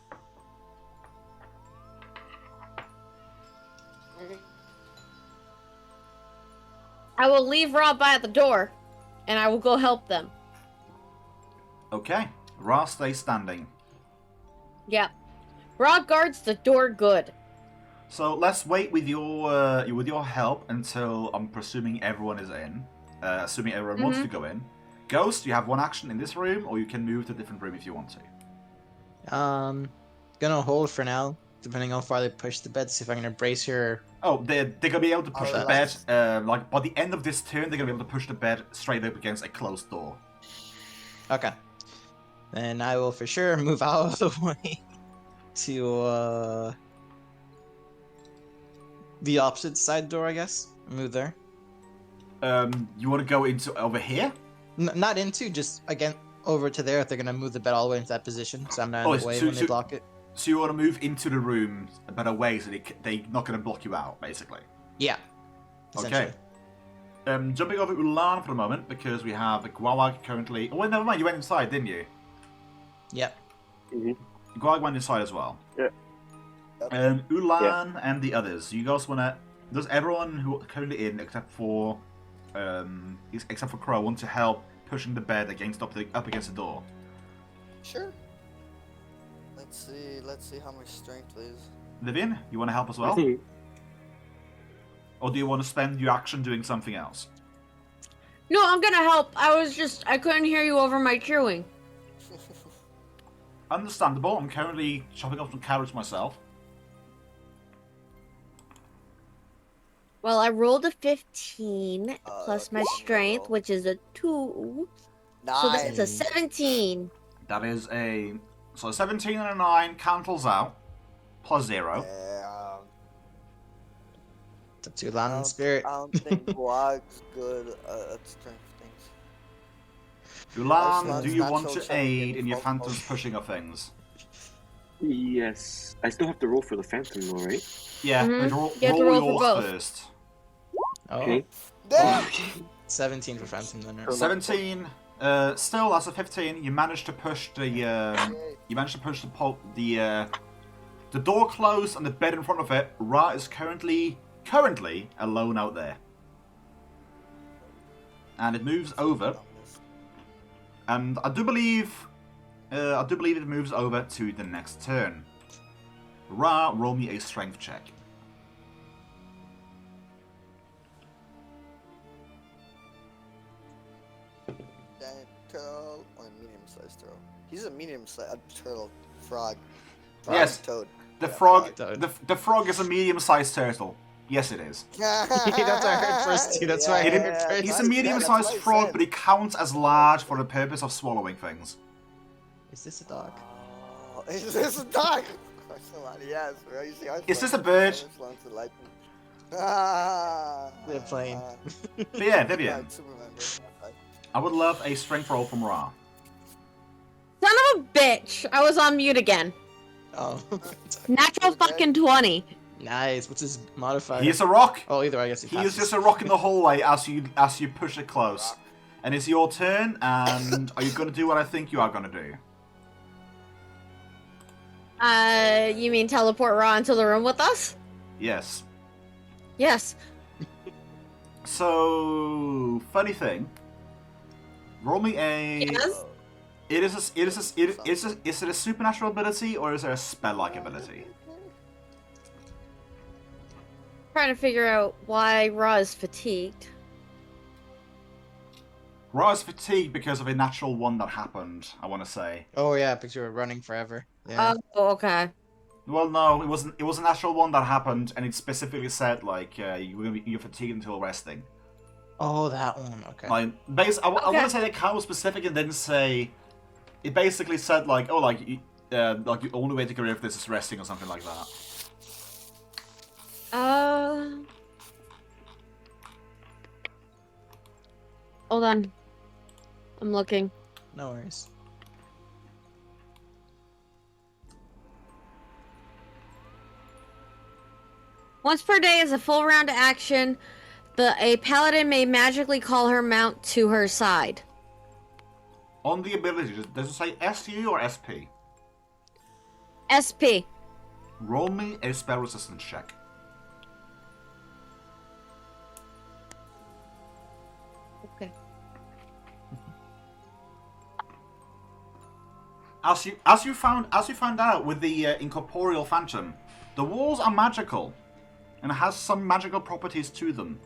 I will leave Rob by at the door, and I will go help them. Okay, Ra stays standing. Yep. Rob guards the door good. So let's wait with your help until I'm presuming everyone is in. Assuming everyone wants to go in. Ghost, you have one action in this room, or you can move to a different room if you want to. Gonna hold for now, depending on how far they push the bed. See if I can embrace her. Oh, they're gonna be able to push the bed. Alright. Like by the end of this turn, they're gonna be able to push the bed straight up against a closed door. Okay. Then I will for sure move out of the way to the opposite side door, I guess. Move there. You want to go into over here? Not into, just again over to there if they're gonna move the bed all the way into that position, so I'm not in the way when they block it. So you want to move into the room a better way, so they're not gonna block you out, basically. Yeah. Okay. Jumping over Ulan for a moment because we have a Gwawag currently. Oh wait, never mind. You went inside, didn't you? Yep. Gwawag went inside as well. Yeah. Ulan and the others. You guys wanna? Does everyone who are currently in, except for Crow, want to help pushing the bed up against the door? Sure. Let's see how much strength is. Vivian, you want to help as well? I think Or do you want to spend your action doing something else? No, I'm gonna help. I couldn't hear you over my chewing. Understandable. I'm currently chopping up some carrots myself. Well, I rolled a 15 plus my strength, roll. which is a 2. Nice. So that's a 17. That is a 17 and a 9 cancels out, plus 0. Yeah, It's up to Ulan and Spirit. I don't think Guag's good at strength things. Ulan, do you Natural want to check aid against in your both phantom's motions. pushing of things? yes. I still have to roll for the phantom, though, right? Yeah, Mhm. but roll You have to roll for yours both. first. Oh, Okay. Damn! 17 for Phantom then. Right? 17. Still, as a 15, you managed to push the the door closed and the bed in front of it. Ra is currently alone out there, and it moves over. And I do believe it moves over to the next turn. Ra, roll me a strength check. Giant turtle or a medium-sized turtle? He's a medium-sized turtle. Frog. Yes. Toad. The Yeah, frog, Toad. the frog is a medium-sized turtle. Yes, it is. That's what I heard first too. That's why I It- heard first. He's a that's medium-sized what I frog, said. but he counts as large for the purpose of swallowing things. Is this a dog? Oh, is this a dog? Yes, bro. You see our Is this a slums- bird? our slums are like- Ah, They're playing. But yeah, Vivian, Right, Superman, bro. I would love a strength roll from Ra. Son of a bitch! I was on mute again. Oh. Natural fucking 20. Nice. What's his modifier? He's a rock. Oh, either I guess he He is passes. just a rock in the hallway as you push it close. And it's your turn, and are you going to do what I think you are going to do? You mean teleport Raw into the room with us? Yes. Yes. So, funny thing. Roll me a... Yes? Is it a supernatural ability, or is it a spell-like ability? Trying to figure out why Raw is fatigued. Ra is fatigued because of a natural one that happened, I want to say. Oh yeah, because you were running forever. Yeah. Oh, okay. Well, no, it wasn't. It was a natural one that happened, and it specifically said like you're fatigued until resting. Oh, that one. Okay. Like, I want Okay. to say that kind of specific, and didn't say. It basically said like, oh, like the only way to get rid of this is resting or something like that. Hold on. I'm looking. No worries. Once per day is a full round action. A paladin may magically call her mount to her side. On the ability, does it say SU or SP? SP. Roll me a spell resistance check. Okay. As you found out with the incorporeal phantom, The walls are magical, and has some magical properties to them.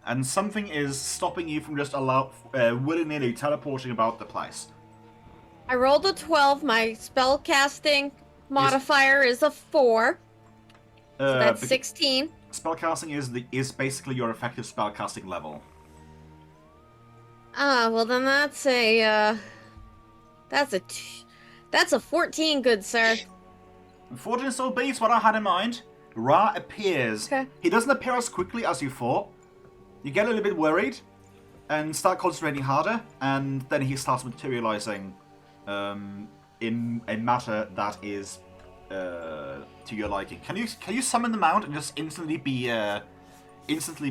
And something is stopping you from just willy-nilly teleporting about the place. I rolled a 12. My spell casting modifier is a 4. So that's 16. Spellcasting is basically your effective spellcasting level. Well then that's a 14, good sir. 14 still beats what I had in mind. Ra appears. Okay. He doesn't appear as quickly as you thought. You get a little bit worried and start concentrating harder, and then he starts materializing in a matter that is to your liking. Can you summon the mount and just instantly be essentially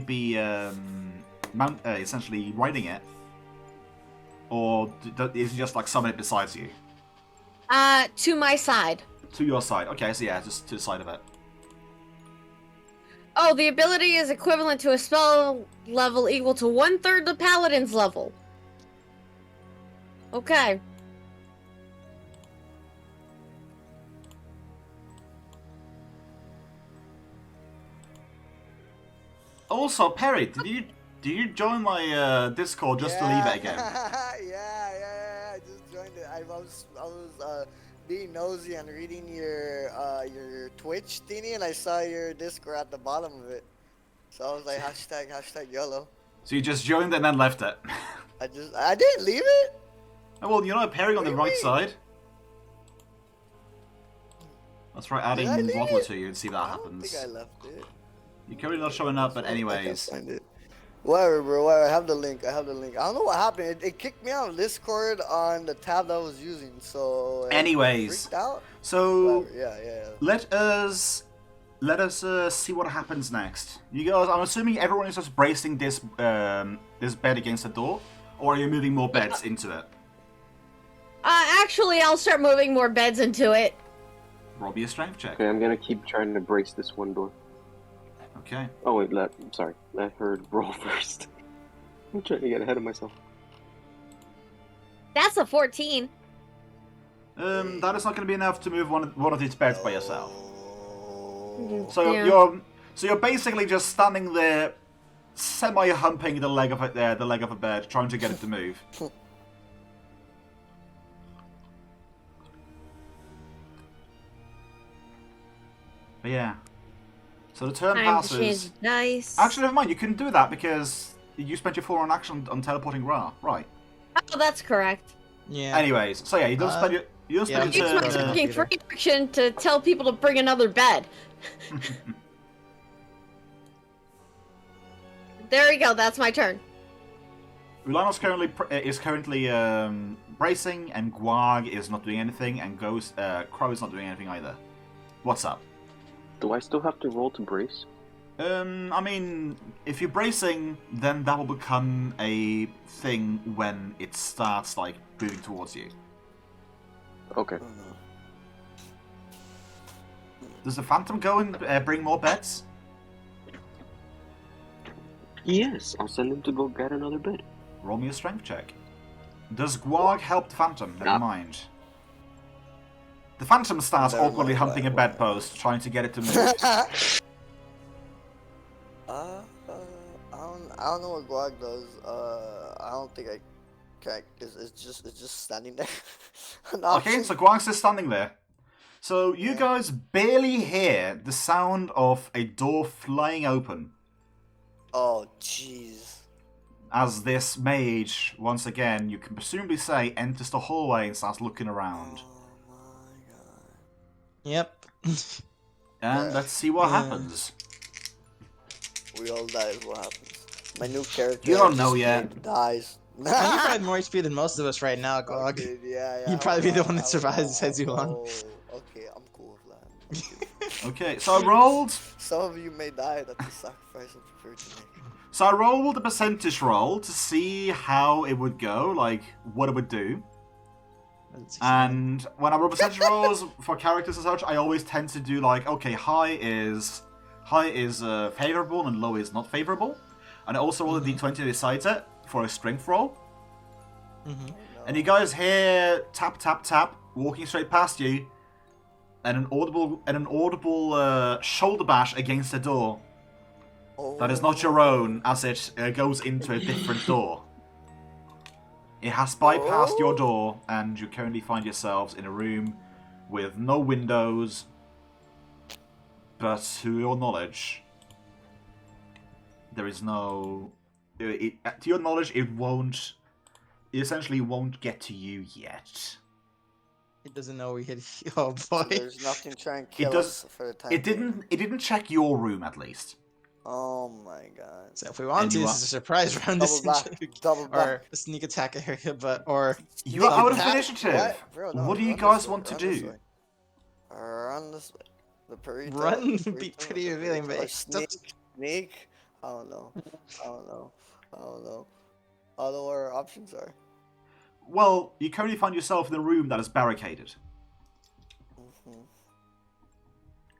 riding it, or is it just like summon it beside you? To my side. To your side. Okay, so yeah, just to the side of it. Oh, the ability is equivalent to a spell level equal to 1/3 the paladin's level. Okay. Also, Perry, did you join my Discord just to leave it again? yeah. I just joined it. I was being nosy and reading your Twitch thingy, and I saw your Discord at the bottom of it. So I was like, hashtag YOLO. So you just joined it and then left it? I didn't leave it. Oh, well, you know, Perry on the right Wait. side. Let's try adding Did I leave Waddler it? to you and see if that happens. I don't think I left it. You're currently not showing up, but I can't anyways. find it. Whatever, bro. Whatever. I have the link. I don't know what happened. It kicked me out of Discord on the tab that I was using. So. Anyways. Freaked out. So. Whatever. Yeah. Let us see what happens next. You guys, I'm assuming everyone is just bracing this bed against the door, or are you moving more beds into it? Actually, I'll start moving more beds into it. Roll me a strength check. Okay, I'm gonna keep trying to brace this one door. Okay. Oh wait, I'm sorry. Let her roll first. I'm trying to get ahead of myself. That's a 14. That is not going to be enough to move one of these beds by yourself. So Yeah. you're basically just standing there, semi-humping the leg of a bed, trying to get it to move. But yeah. So the turn Time to change passes. the dice. Actually, never mind. You couldn't do that because you spent your 4 on action on teleporting Ra. Right. Oh, that's correct. Yeah. Anyways, so yeah, you don't spend your yeah, turn. It's my uh, fucking free action to tell people to bring another bed. There you go. That's my turn. Ulano's currently bracing, and Guag is not doing anything, and Crow is not doing anything either. What's up? Do I still have to roll to brace? I mean, if you're bracing, then that will become a thing when it starts, like, moving towards you. Okay. Does the Phantom go and bring more beds? Yes, I'll send him to go get another bed. Roll me a strength check. Does Guag help the Phantom? Never mind. The Phantom starts Never awkwardly mind, humping a whatever. bedpost, trying to get it to move. I don't know what Guag does. I don't think I can. It's just standing there. Okay, so Guag's just standing there. So you guys barely hear the sound of a door flying open Oh jeez. as this mage, once again, you can presumably say, enters the hallway and starts looking around. Oh my god. Yep. And let's see what Yeah. happens. We all die is what happens. My new character. You don't I know just yet. named Dies. You probably have more HP than most of us right now, Gog. Dude, yeah. You'd probably be the one that I survives will. as you on. Oh, okay, I'm cool with that. Okay, so I rolled. Some of you may die. That's a sacrifice I'm prepared to make. So I rolled a percentage roll to see how it would go, like what it would do. And when I roll percentage rolls for characters and such, I always tend to do like, okay, high is favorable and low is not favorable. And I also roll a d20 besides it for a strength roll. Mm-hmm. And you guys hear tap, tap, tap, walking straight past you. and an audible shoulder bash against a door that is not your own, as it goes into a different door. It has bypassed your door, and you currently find yourselves in a room with no windows, but to your knowledge, there is no... to your knowledge, it essentially won't get to you yet. It doesn't know we hit. Oh boy. So there's nothing trying to kill does- us for the time It being. didn't check your room, at least. Oh my god. So if we want And to, you this is a surprise round, Double back. essentially. Double back. Or a sneak attack area, or You are out of Attack? initiative. What? Bro, no, What do you run guys this way, want to run this do? way. Run this way. The burrito. Run the be burrito, pretty the revealing, burrito, but or it sneak. does- Sneak. I don't know. I don't know. I don't know. I don't know what our options are. Well, you currently find yourself in a room that is barricaded. Mhm.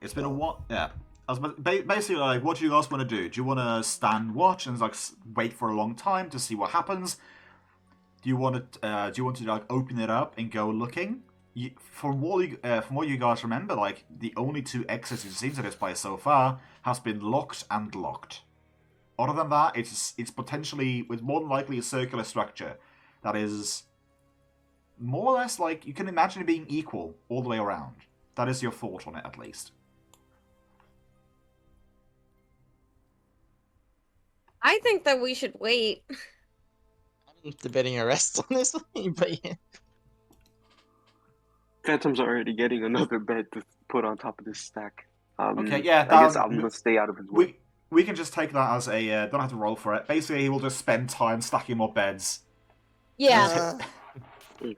It's been a while. Yeah. I was basically like, what do you guys want to do? Do you want to stand watch and like wait for a long time to see what happens? Do you want to like open it up and go looking? From what you guys remember, like the only two exits you've seen to this place so far has been locked and locked. Other than that, it's potentially, with more than likely, a circular structure that is more or less like you can imagine it being equal all the way around. That is your thought on it, at least. I think that we should wait. I'm debating arrest, honestly, but yeah. Phantom's already getting another bed to put on top of this stack. Okay, yeah, I guess I'm gonna stay out of his way. We can just take that as a don't have to roll for it. Basically, he will just spend time stacking more beds. Yeah, Okay.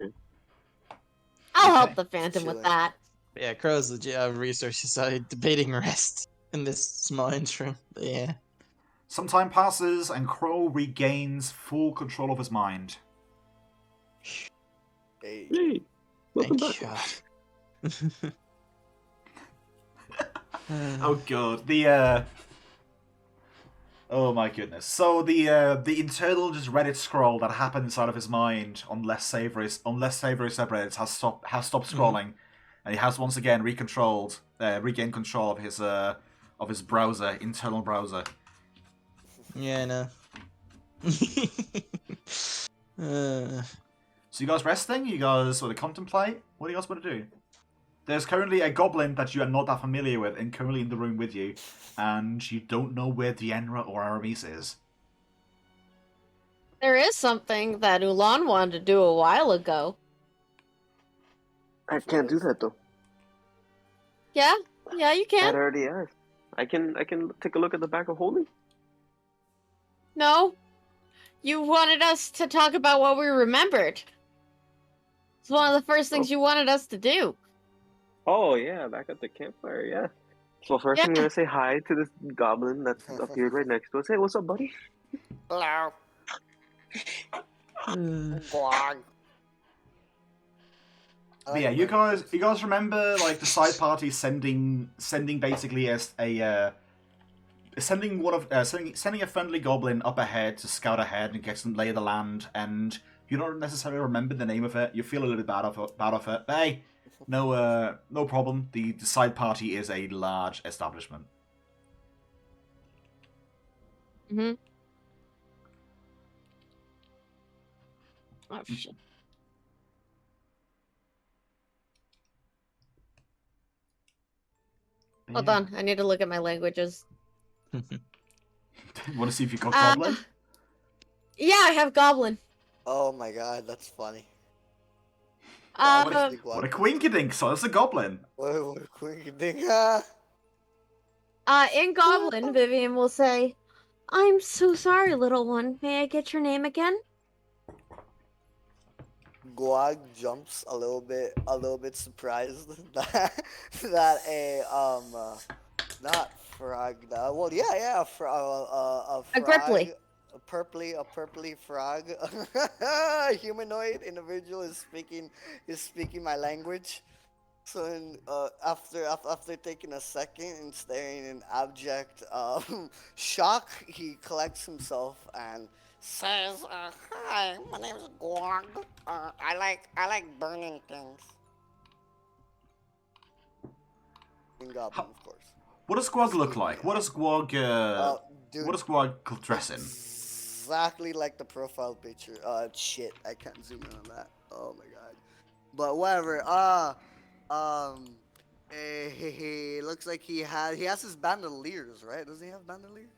I'll okay. help the Phantom with Chilling. that. But yeah, Crow's legit out of resources, so debating arrest in this small interim. But yeah. Some time passes, and Crow regains full control of his mind. Hey. Hey, welcome Thank back. God. Oh god, oh my goodness. So the internal just Reddit scroll that happened inside of his mind on less savory subreddits has stopped scrolling, and he has once again regained control of his browser, internal browser. Yeah, I know. So you guys resting? You guys sort of contemplate? What do you guys want to do? There's currently a goblin that you are not that familiar with and currently in the room with you, and you don't know where 𝓮𝓵𝓷 or Aramis is. There is something that Ulan wanted to do a while ago. I can't do that though. Yeah, you I can. already asked. I can take a look at the back of holding. No, you wanted us to talk about what we remembered. It's one of the first things you wanted us to do. Oh yeah, back at the campfire, yeah. So first I'm Yeah. gonna say hi to this goblin that's appeared right next to us. Hey, what's up, buddy? Hello. Uh, Guag. But yeah, you guys remember like the side party sending basically sending a friendly goblin up ahead to scout ahead and get some lay of the land, and you don't necessarily remember the name of it. You feel a little bit bad of it. But hey, no problem. The side party is a large establishment. Mm-hmm. Oh shit. Hold on, I need to look at my languages. Want to see if you got Uh, goblin? Yeah, I have Goblin. Oh my god, that's funny. what Uh, What a quinkydink! So it's a goblin. What a quick thing. in Goblin, Vivian will say, "I'm so sorry, little one. May I get your name again?" Guag jumps a little bit surprised that not frog. Well, yeah, a frog. A gripply. A purpley frog. Humanoid individual is speaking my language. So after taking a second and staring in abject shock, he collects himself and Says, hi, my name's Guag. I like burning things. goblin, of course. What does Squog look like? What does Squog, Dude, what does Squog dress in? exactly like the profile picture. Shit, I can't zoom in on that. Oh my god. But whatever. Looks like he has his bandoliers, right? Doesn't he have bandoliers?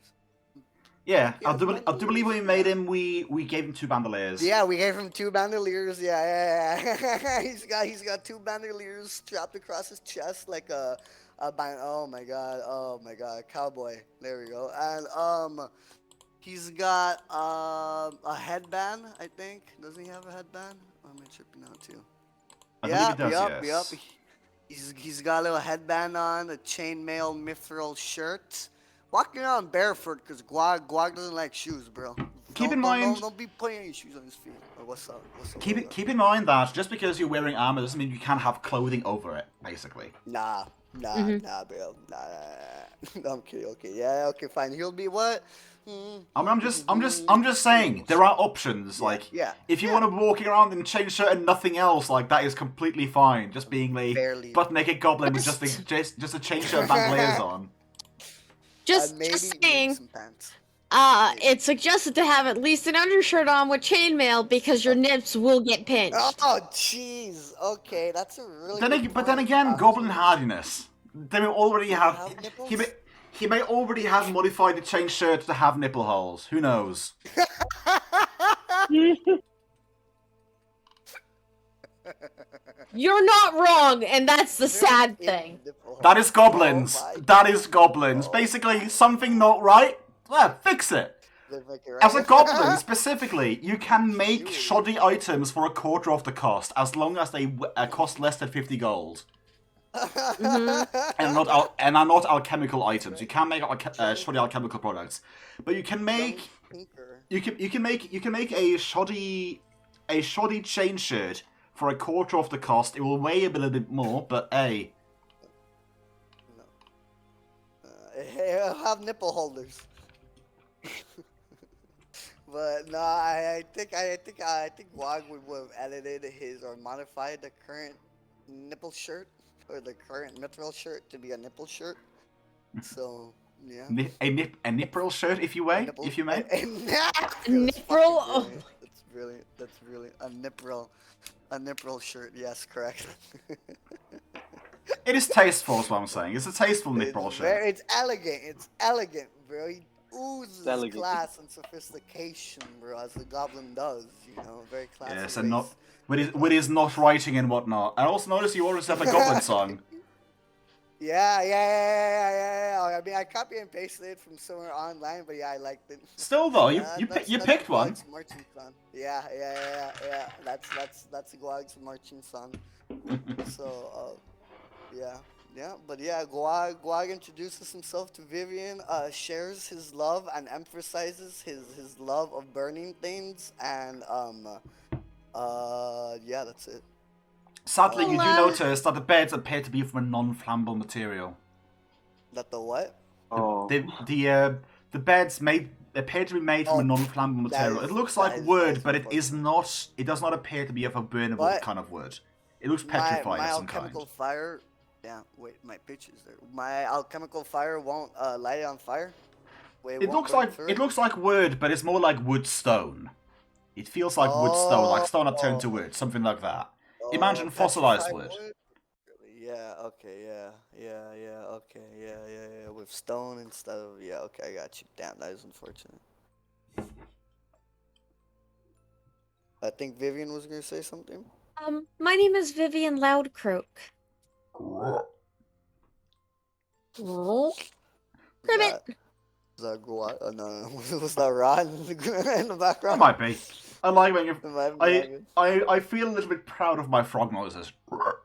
Yeah, He I has do believe when we bandoliers, made yeah. him, we gave him 2 bandoliers. Yeah, we gave him 2 bandoliers. Yeah. he's got 2 bandoliers strapped across his chest like a band. Oh my god, cowboy. There we go. And he's got a headband, I think. Doesn't he have a headband? Or am I tripping out too? I believe he does, yes. Yep. He's got a little headband on, a chainmail mithril shirt. Walking around barefoot because Guag doesn't like shoes, bro. Keep in mind- Don't be putting any shoes on his feet. Oh, what's up? Keep in mind that just because you're wearing armor doesn't mean you can't have clothing over it, basically. Nah, bro. Nah. I'm kidding. Okay, yeah, okay, fine. He'll be what? I'm just saying there are options. Like, if you want to walking around in chain shirt and nothing else, like that is completely fine. Just being a butt naked goblin with just a chain shirt and bandoliers on. Just saying. Some pants. It's suggested to have at least an undershirt on with chainmail because your nips will get pinched. Oh, jeez. Okay, that's a really. But then again, goblin hardiness. They may already have. He may already have modified the chain shirt to have nipple holes. Who knows? You're not wrong, and that's the sad thing. That is goblins. Oh That is goblins. Basically, something not right. Yeah, fix it. As a goblin, specifically, you can make shoddy items for a quarter of the cost, as long as they cost less than 50 gold. and are not alchemical items. You can make shoddy alchemical products, but you can make a shoddy chain shirt for a quarter of the cost. It will weigh a little bit more, but hey. I'll have nipple holders. But no, I think Wog would have edited his or modified the current nipple shirt or the current mithril shirt to be a nipple shirt. So yeah, A nipple shirt, if you may. Nipple. Oh. That's really a nipple shirt. Yes, correct. It is tasteful, is what I'm saying. It's a tasteful nipple shirt. It's elegant, bro. He oozes Elegant. class and sophistication, bro, as the goblin does. You know, very classy. Yes, and not with his not writing and whatnot. I also noticed you always have a goblin song. Yeah. I mean, I copy and pasted it from somewhere online, but yeah, I liked it. Still though, you picked one. Guag's marching song. Yeah. That's Guag's marching song. So, but yeah, Guag introduces himself to Vivian, shares his love and emphasizes his love of burning things, and yeah, that's it. Sadly, you do notice that the beds appear to be from a non-flammable material. That the what? Oh. The beds appear to be made from a non-flammable material. It looks like wood, but it is not. It does not appear to be of a burnable kind of wood. It looks petrified of some kind. My alchemical fire. Yeah, wait, my picture's there. My alchemical fire won't light it on fire. Wait, it looks like wood, but it's more like wood stone. It feels like wood stone, like stone that turned to wood, something like that. Imagine fossilized wood. Yeah. Okay. Yeah. Okay. Yeah. With stone instead of Okay, I got you. Damn, that is unfortunate. I think Vivian was gonna say something. My name is Vivian 𝓲𝓲𝓷𝓮'𝓼 Ribbit. Is that Guat? No. Was that Rod in the background? It might be. I like when you. I feel a little bit proud of my frog noises.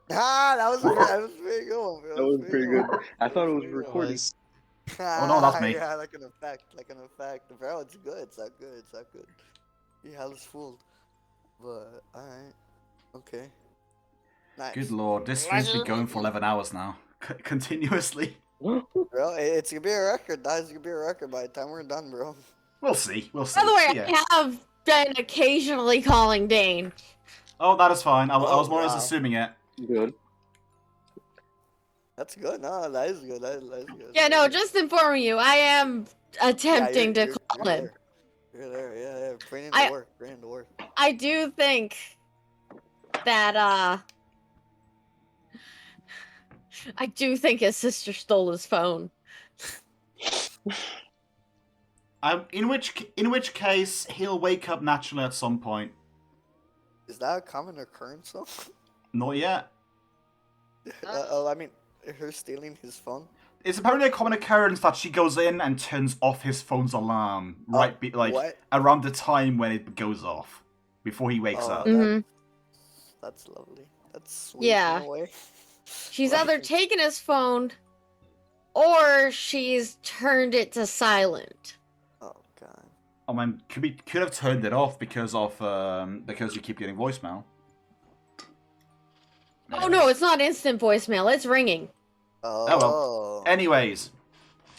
That was pretty good one, bro. That was pretty good. I thought it was recording. Oh no, that's me. Yeah, like an effect. Bro, it's good. It's not good. Yeah, I was fooled. But alright. Okay. Nice. Good lord, this stream's been going for 11 hours now. Continuously. Bro, it's gonna be a record. That is gonna be a record by the time we're done, bro. We'll see. By the way, I have been occasionally calling Dane. Oh, that is fine. I was more or less assuming it. Good. That's good. No, that is good. That is good. Yeah, no, just informing you, I am attempting to call him. There. You're there. Yeah. Bring in I- the work. Bring in the work. I do think that I do think his sister stole his phone. In which case he'll wake up naturally at some point. Is that a common occurrence though? Not yet. I mean, her stealing his phone. It's apparently a common occurrence that she goes in and turns off his phone's alarm what? around the time when it goes off, before he wakes up. Mhm. That's lovely. That's sweet. Yeah. In a way. She's Like- either taken his phone or she's turned it to silent. Oh god. I mean, could have turned it off because you keep getting voicemail. Oh no, it's not instant voicemail, it's ringing. Oh. Anyways,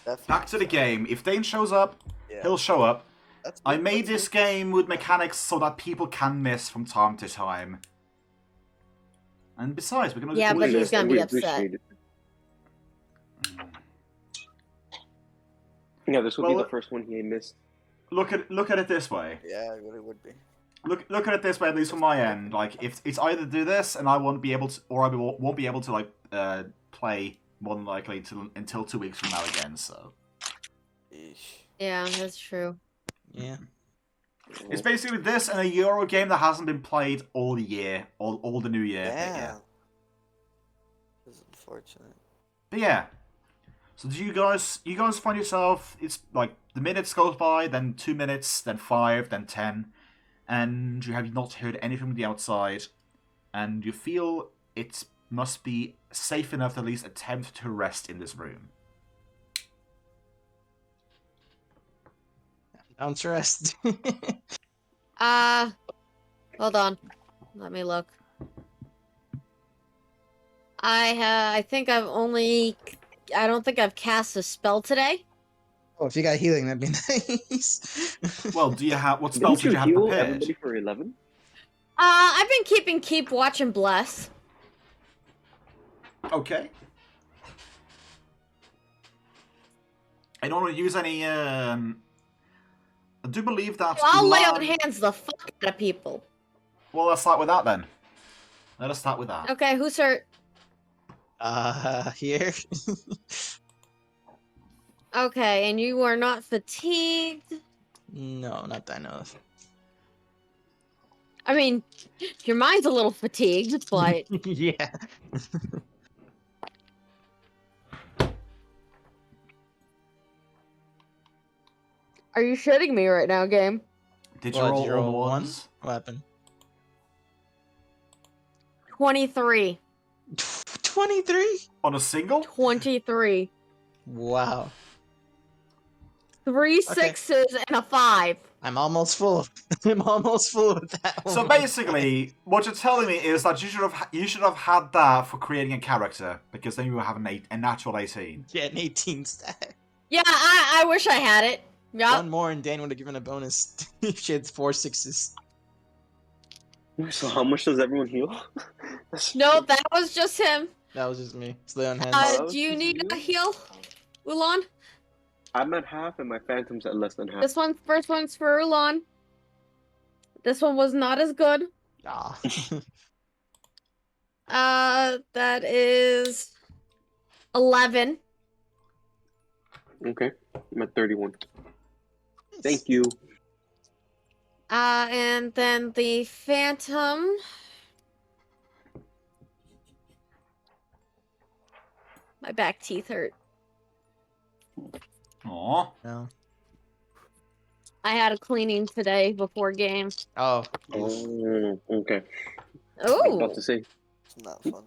That back to the makes game. If Dane shows up, Yeah. he'll show up. That's I good, made that's this good. game with mechanics so that people can miss from time to time. And besides, we're gonna Yeah, but he's gonna be We upset. appreciate it. Yeah, this will be Well, the first one he missed. look at it this way. Yeah, it really would be. Look at it this way, at least from my end. Like, if it's either do this and I won't be able to, or I won't be able to play more than likely until 2 weeks from now again. So Eesh. Yeah, that's true. Yeah. it's basically this and a Euro game that hasn't been played all the year, all the new year. Yeah. It's unfortunate. But yeah. So do you guys find yourself, it's like the minutes goes by, then 2 minutes, then 5, then 10, and you have not heard anything from the outside, and you feel it must be safe enough to at least attempt to rest in this room. Don't rest. Hold on. Let me look. I don't think I've cast a spell today. Oh, if you got healing, that'd be nice. Well, do you have what spells Didn't did you have heal prepared? everybody for 11? I've been keep watch and bless. Okay. I don't want to use any. I do believe that. I'll lay on Ulan- hands the fuck out of people. Well, let's start with that then. Let us start with that. Okay, who's hurt? Here. Okay, and you are not fatigued. No, not that I know of. I mean, your mind's a little fatigued, but Yeah. are you shitting me right now, game? Did you What, roll did you all roll the one? ones? What happened? 23. 23? On a single? 23. Wow. 3 Okay. 6s and a 5. I'm almost full. I'm almost full with that one. So basically, what you're telling me is that you should have had that for creating a character, because then you would have a natural 18. Yeah, an 18 stat. Yeah, I wish I had it. Yup. One more and Dan would have given a bonus if she had 4 6s. So how much does everyone heal? No, that was just him. That was just me. Stay on hands. Do you need a heal, Ulan? I'm at half and my phantom's at less than half. This first one's for Ulan. This one was not as good. Ah. That is 11. Okay, I'm at 31. Thank you. And then the Phantom. My back teeth hurt. Aww. No. I had a cleaning today before game. Oh. Oh, okay. I was about Oh, to say. It's not fun.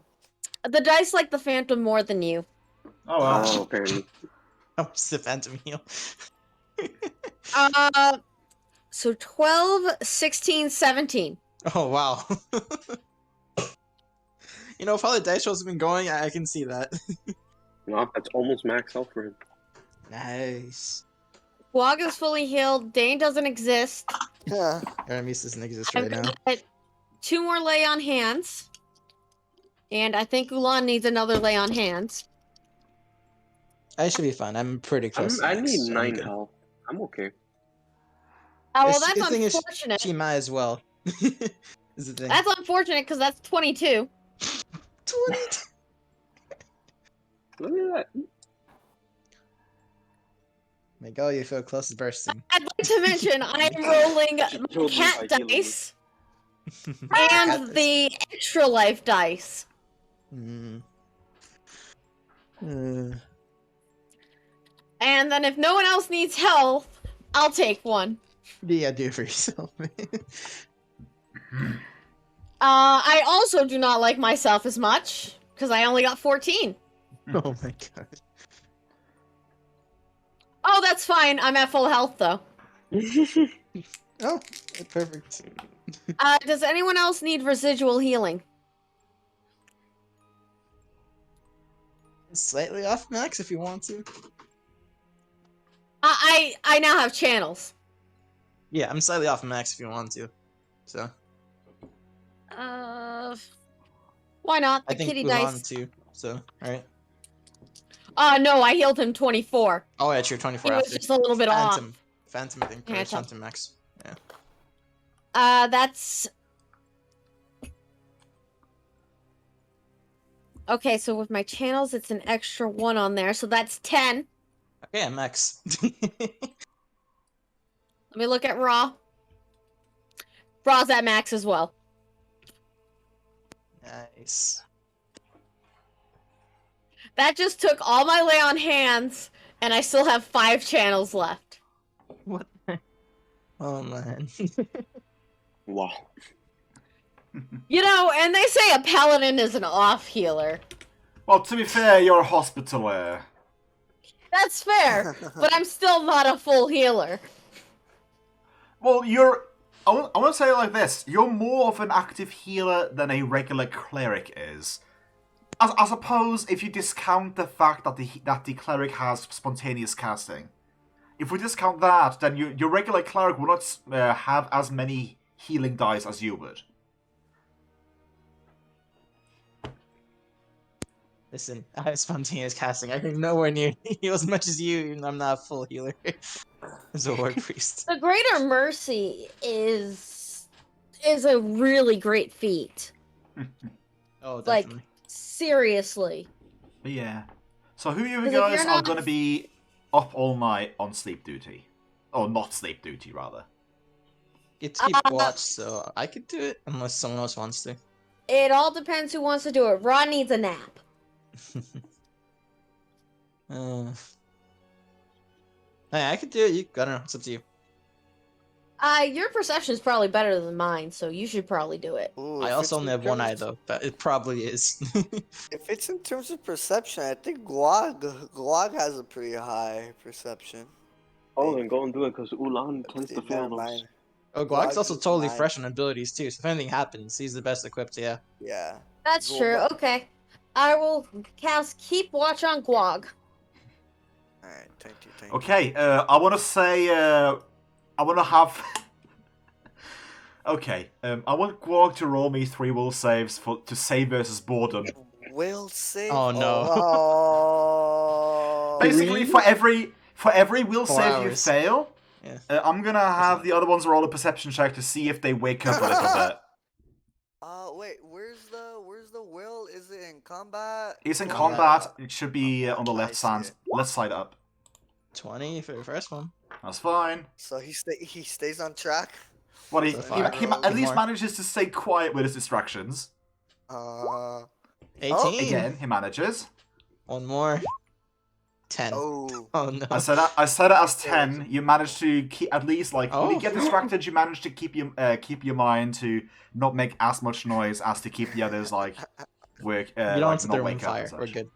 the dice like the Phantom more than you. Oh well. Oh, apparently. How much is the phantom heal? So 12, 16, 17. Oh, wow. You know, if all the dice rolls have been going, I can see that. No, that's almost max out for him. Nice. Wog is fully healed. Dane doesn't exist. Yeah. Aramis doesn't exist I've right now. got 2 more lay on hands. And I think Ulan needs another lay on hands. I should be fine. I'm pretty close to I max. need so I'm 9 good. health. I'm okay. Oh, well, The that's thing is, unfortunate. she might as well. Is the thing. That's unfortunate because that's 22. 20. Look at that. My God, you feel close to bursting. I'd like to mention I'm rolling killed me cat by killing me. dice and the extra life dice. Mm. And then if no one else needs health, I'll take one. Yeah, do it for yourself. I also do not like myself as much because I only got 14. Oh my God. Oh, that's fine. I'm at full health though. Oh, perfect. Does anyone else need residual healing? Slightly off max if you want to. I now have channels. Yeah, I'm slightly off max if you want to. So Why not? I The think kitty we're on dice. too. So alright. No, I healed him 24. Oh yeah, you're 24 He was after. just a little bit off. Phantom, I think. Or Phantom. Phantom max. Yeah. That's... Okay, so with my channels, it's an extra 1 on there, so that's 10. Okay, I'm max. Let me look at Raw. Raw's at max as well. Nice. That just took all my lay on hands, and I still have 5 channels left. What? Oh man. Wow. You know, and they say a paladin is an off healer. Well, to be fair, you're a hospitaler. That's fair, but I'm still not a full healer. Well, I want to say it like this. You're more of an active healer than a regular cleric is. I suppose if you discount the fact that the cleric has spontaneous casting. If we discount that, then your regular cleric will not have as many healing dice as you would. Listen, I have spontaneous casting. I can nowhere near heal as much as you, even though I'm not a full healer. As a ward priest. The Greater Mercy is a really great feat. Oh, Like, definitely. seriously. But yeah. So who of you 'Cause if guys you're are not- going to be up all night on sleep duty? Or not sleep duty, rather. It's keep watch, so I could do it unless someone else wants to. It all depends who wants to do it. Rod needs a nap. Hey, I could do it. I don't know. It's up to you. Your perception is probably better than mine, so you should probably do it. Ooh, I if also it's only in have one eye terms- though, but it probably is. If it's in terms of perception, I think Guag has a pretty high perception. Oh, then go and do it because Ulan tends to Never fail those. mind. Oh, Glock's also is totally mine. fresh on abilities too, so if anything happens, he's the best equipped, yeah. Yeah. That's Go true. back. Okay. I will cast Keep Watch on Guag. Alright, thank you. Okay, I want to say, I want to have... Okay, I want Gwog to roll me 3 will saves to save versus boredom. Will save? Oh, no. Oh. Basically, for every will 4 save hours. you fail, Yeah. I'm gonna have the other ones roll a perception check to see if they wake up a little bit. Wait, where's the will? Is it in combat? It's in Yeah. combat. It should be on the I left see side, it. left side up. 20 for the first one. That's fine. So he stays on track. What he So far. at least More. manages to stay quiet with his distractions. 18. Again, he manages. One more. 10. Oh. Oh no. I said it as 10. You managed to keep at least when Oh. you get distracted, you manage to keep your mind to not make as much noise as to keep the others work. You don't like, want to not throw him wake in up fire. and such. We're good.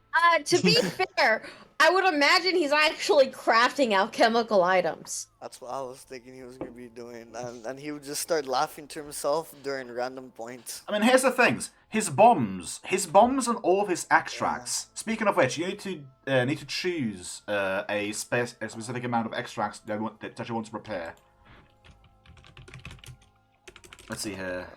To be fair, I would imagine he's actually crafting alchemical items. That's what I was thinking he was gonna be doing, and he would just start laughing to himself during random points. I mean, here's the things: his bombs, and all of his extracts. Speaking of which, you need to choose a specific amount of extracts that you want to prepare. Let's see here.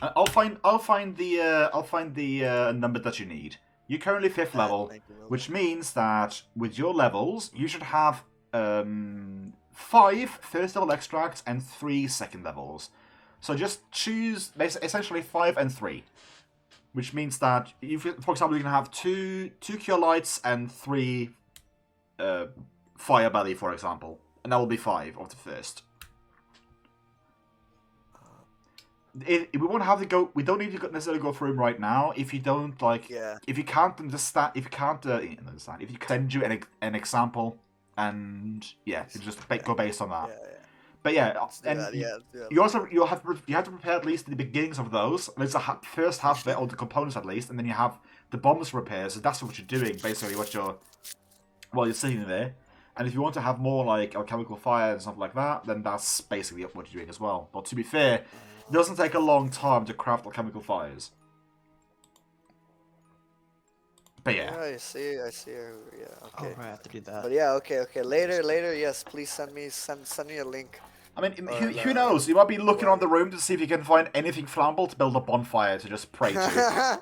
I'll find the number that you need. You're currently 5th level, which means that with your levels, you should have 5 first level extracts and 3 second levels. So just choose essentially 5 and 3. Which means that, if, for example, you can have two Cure Lights and 3 Fire Belly, for example. And that will be 5 of the first. We won't have to go. We don't need to necessarily go through them right now. If you don't like, if you can't understand, if you can't understand, if you can send you an example, and yeah, you just go based on that. But yeah, and you have to prepare at least the beginnings of those. There's the first half of it, all the components at least, and then you have the bombs repairs. So that's what you're doing basically. While you're sitting there. And if you want to have more like alchemical fire and stuff like that, then that's basically what you're doing as well. But to be fair, it doesn't take a long time to craft alchemical fires. But yeah. I see. Yeah, okay. Oh, I have to do that. But yeah, okay. Later, yes, please send me a link. I mean, who knows? You might be looking around the room to see if you can find anything flammable to build a bonfire to just pray to.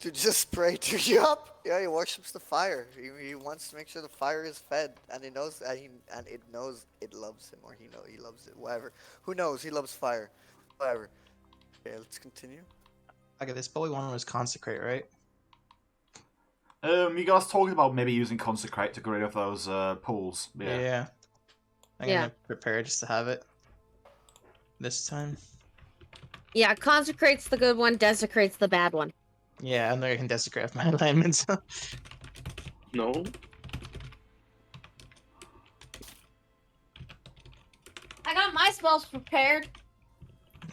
To just pray to you up. Yeah, he worships the fire. He wants to make sure the fire is fed, and he knows that it knows it loves him, or he loves it. Whatever. Who knows? He loves fire. Whatever. Okay, let's continue. Okay, this bully one was consecrate, right? You guys talking about maybe using consecrate to get rid of those pools? Yeah. I'm gonna prepare just to have it this time. Yeah, consecrate's the good one, desecrate's the bad one. Yeah, I know I can desecrate my alignments. No. I got my spells prepared.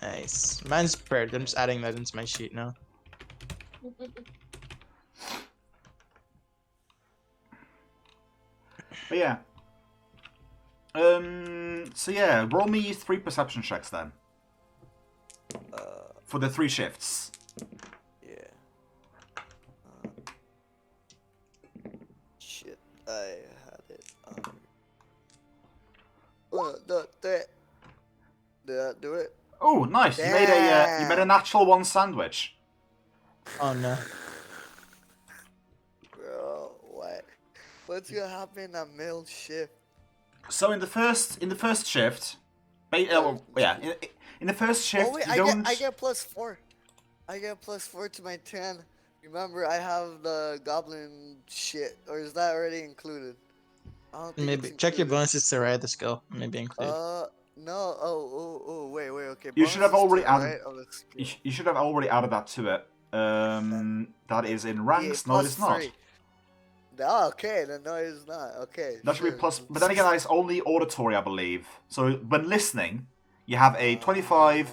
Nice. Mine's prepared. I'm just adding that into my sheet now. But yeah. So yeah, roll me 3 perception checks then. For the 3 shifts. Shit, I had it. Did I do it? Oh, nice! You made a natural 1 sandwich. Oh no. Bro, what? What's gonna happen in that middle shift? So in the first shift, in the first shift, oh wait, I get +4. I get +4 to my 10. Remember, I have the goblin shit, or is that already included? I don't think Maybe it's check your included. bonuses to ride the skill. Maybe include. No. Oh, wait. Okay. You should have already added. added. You should have already added that to it. That is in ranks. No, it's not. Oh, okay, then no, it's not. Okay. That should be plus. But then again, that's only auditory, I believe. So when listening, you have a 25,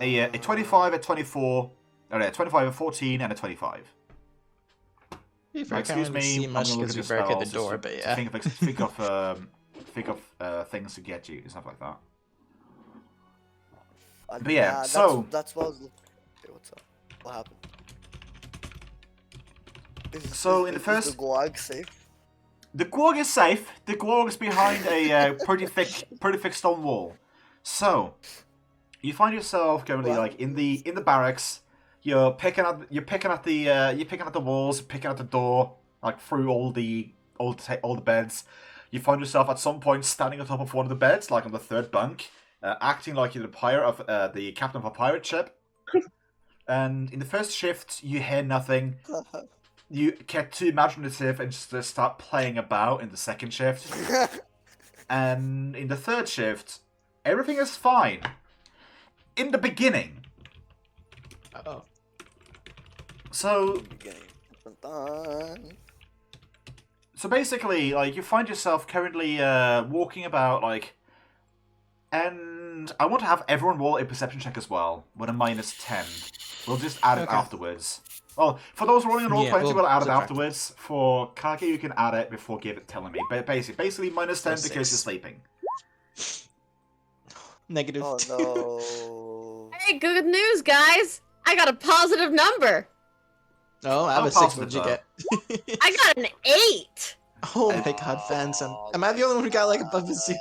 a 25, a 24, a 25, a 14, and a 25 Excuse me, see much because we barricade the door, but yeah. Think of things to get you and stuff like that. But yeah, so that's what I was looking. Okay, what's up? What happened? So in the first, is the guag safe? The guag is safe. The guag is behind a pretty thick stone wall. So you find yourself currently like in the barracks. You're picking at the walls, picking at the door, like through all the beds. You find yourself at some point standing on top of one of the beds, like on the 3rd bunk, acting like you're the captain of a pirate ship. And in the first shift, you hear nothing. You get too imaginative and just start playing about in the 2nd shift. And in the 3rd shift, everything is fine. In the beginning. Uh-oh. So basically, like, you find yourself currently walking about, like, and I want to have everyone roll a perception check as well, with a -10. We'll just add it afterwards. Well, for those rolling on Roll20, we'll add it afterwards. For Kage, you can add it before telling me. But basically -10 because you're sleeping. Negative. Oh no. Hey, good news, guys! I got a positive number. Oh, I have a 6. What'd you get? I got an 8. Oh my god, Phantom. Am I the only one who got like above a 0?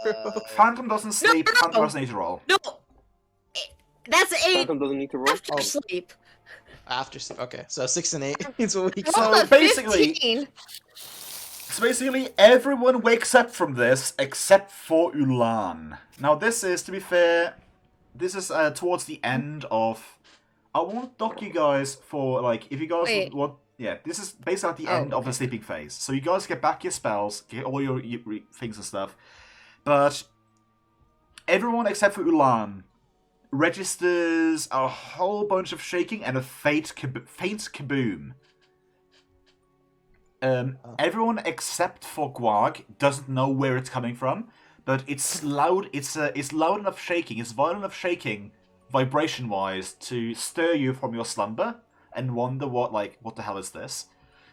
Phantom doesn't sleep. Phantom doesn't need to roll. No. That's 8 Phantom doesn't need to roll. after sleep. After okay, so 6 and 8 is what we So got. Rolled a basically- 15. So basically, everyone wakes up from this except for 𝓲𝓛. Now, this is, to be fair, this is towards the end of. I won't dock you guys for like if you guys Wait. want. Yeah, this is basically at the Oh, end of the okay. sleeping phase. So you guys get back your spells, get all your things and stuff, but everyone except for 𝓲𝓛 registers a whole bunch of shaking and a faint kaboom. Everyone except for 𝓲𝓾 doesn't know where it's coming from, but it's loud. It's loud enough shaking. It's violent enough shaking, vibration-wise, to stir you from your slumber and wonder what the hell is this?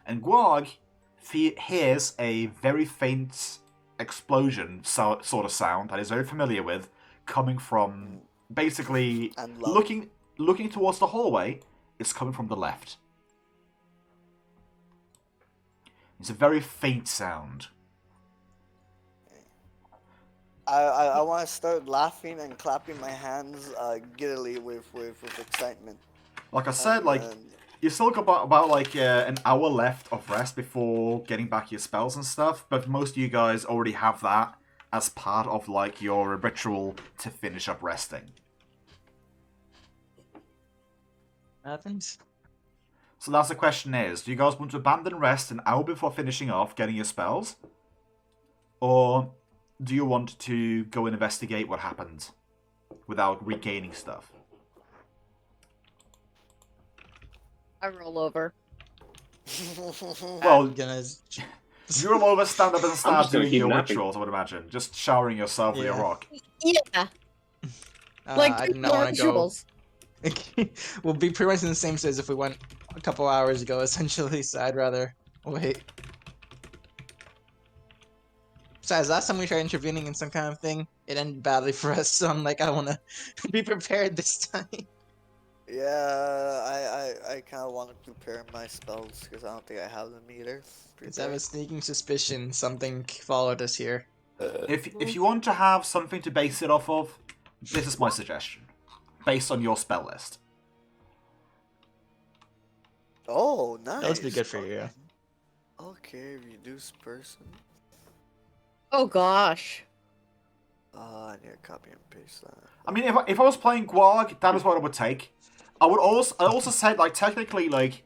And 𝓲𝓾 hears a very faint explosion sort of sound that he's very familiar with, coming from basically And low. looking towards the hallway. It's coming from the left. It's a very faint sound. I want to start laughing and clapping my hands giddily with excitement. Like I said, And you still got about like an hour left of rest before getting back your spells and stuff, but most of you guys already have that as part of like your ritual to finish up resting. Happens. So that's the question is, do you guys want to abandon rest an hour before finishing off getting your spells? Or do you want to go and investigate what happened without regaining stuff? I roll over. Well, Gonna you're all over, stand up and start just gonna doing keep your napping. rituals, I would imagine. Just showering yourself with your Yeah. rock. Yeah, like I did doing not want to go. rituals. We'll be pretty much in the same state as if we went a couple hours ago, essentially. So I'd rather wait. Besides, last time we tried intervening in some kind of thing, it ended badly for us. So I'm like, I want to be prepared this time. yeah, I kind of want to prepare my spells because I don't think I have them either. Because I have a sneaking suspicion something followed us here. If you want to have something to base it off of, this is my suggestion. Based on your spell list. Oh, nice. That would be good for you. Yeah. Okay, reduce person. Oh gosh. I need to copy and paste that. I mean, if I was playing 𝓲𝓾, that is what I would take. I also said, like, technically, like,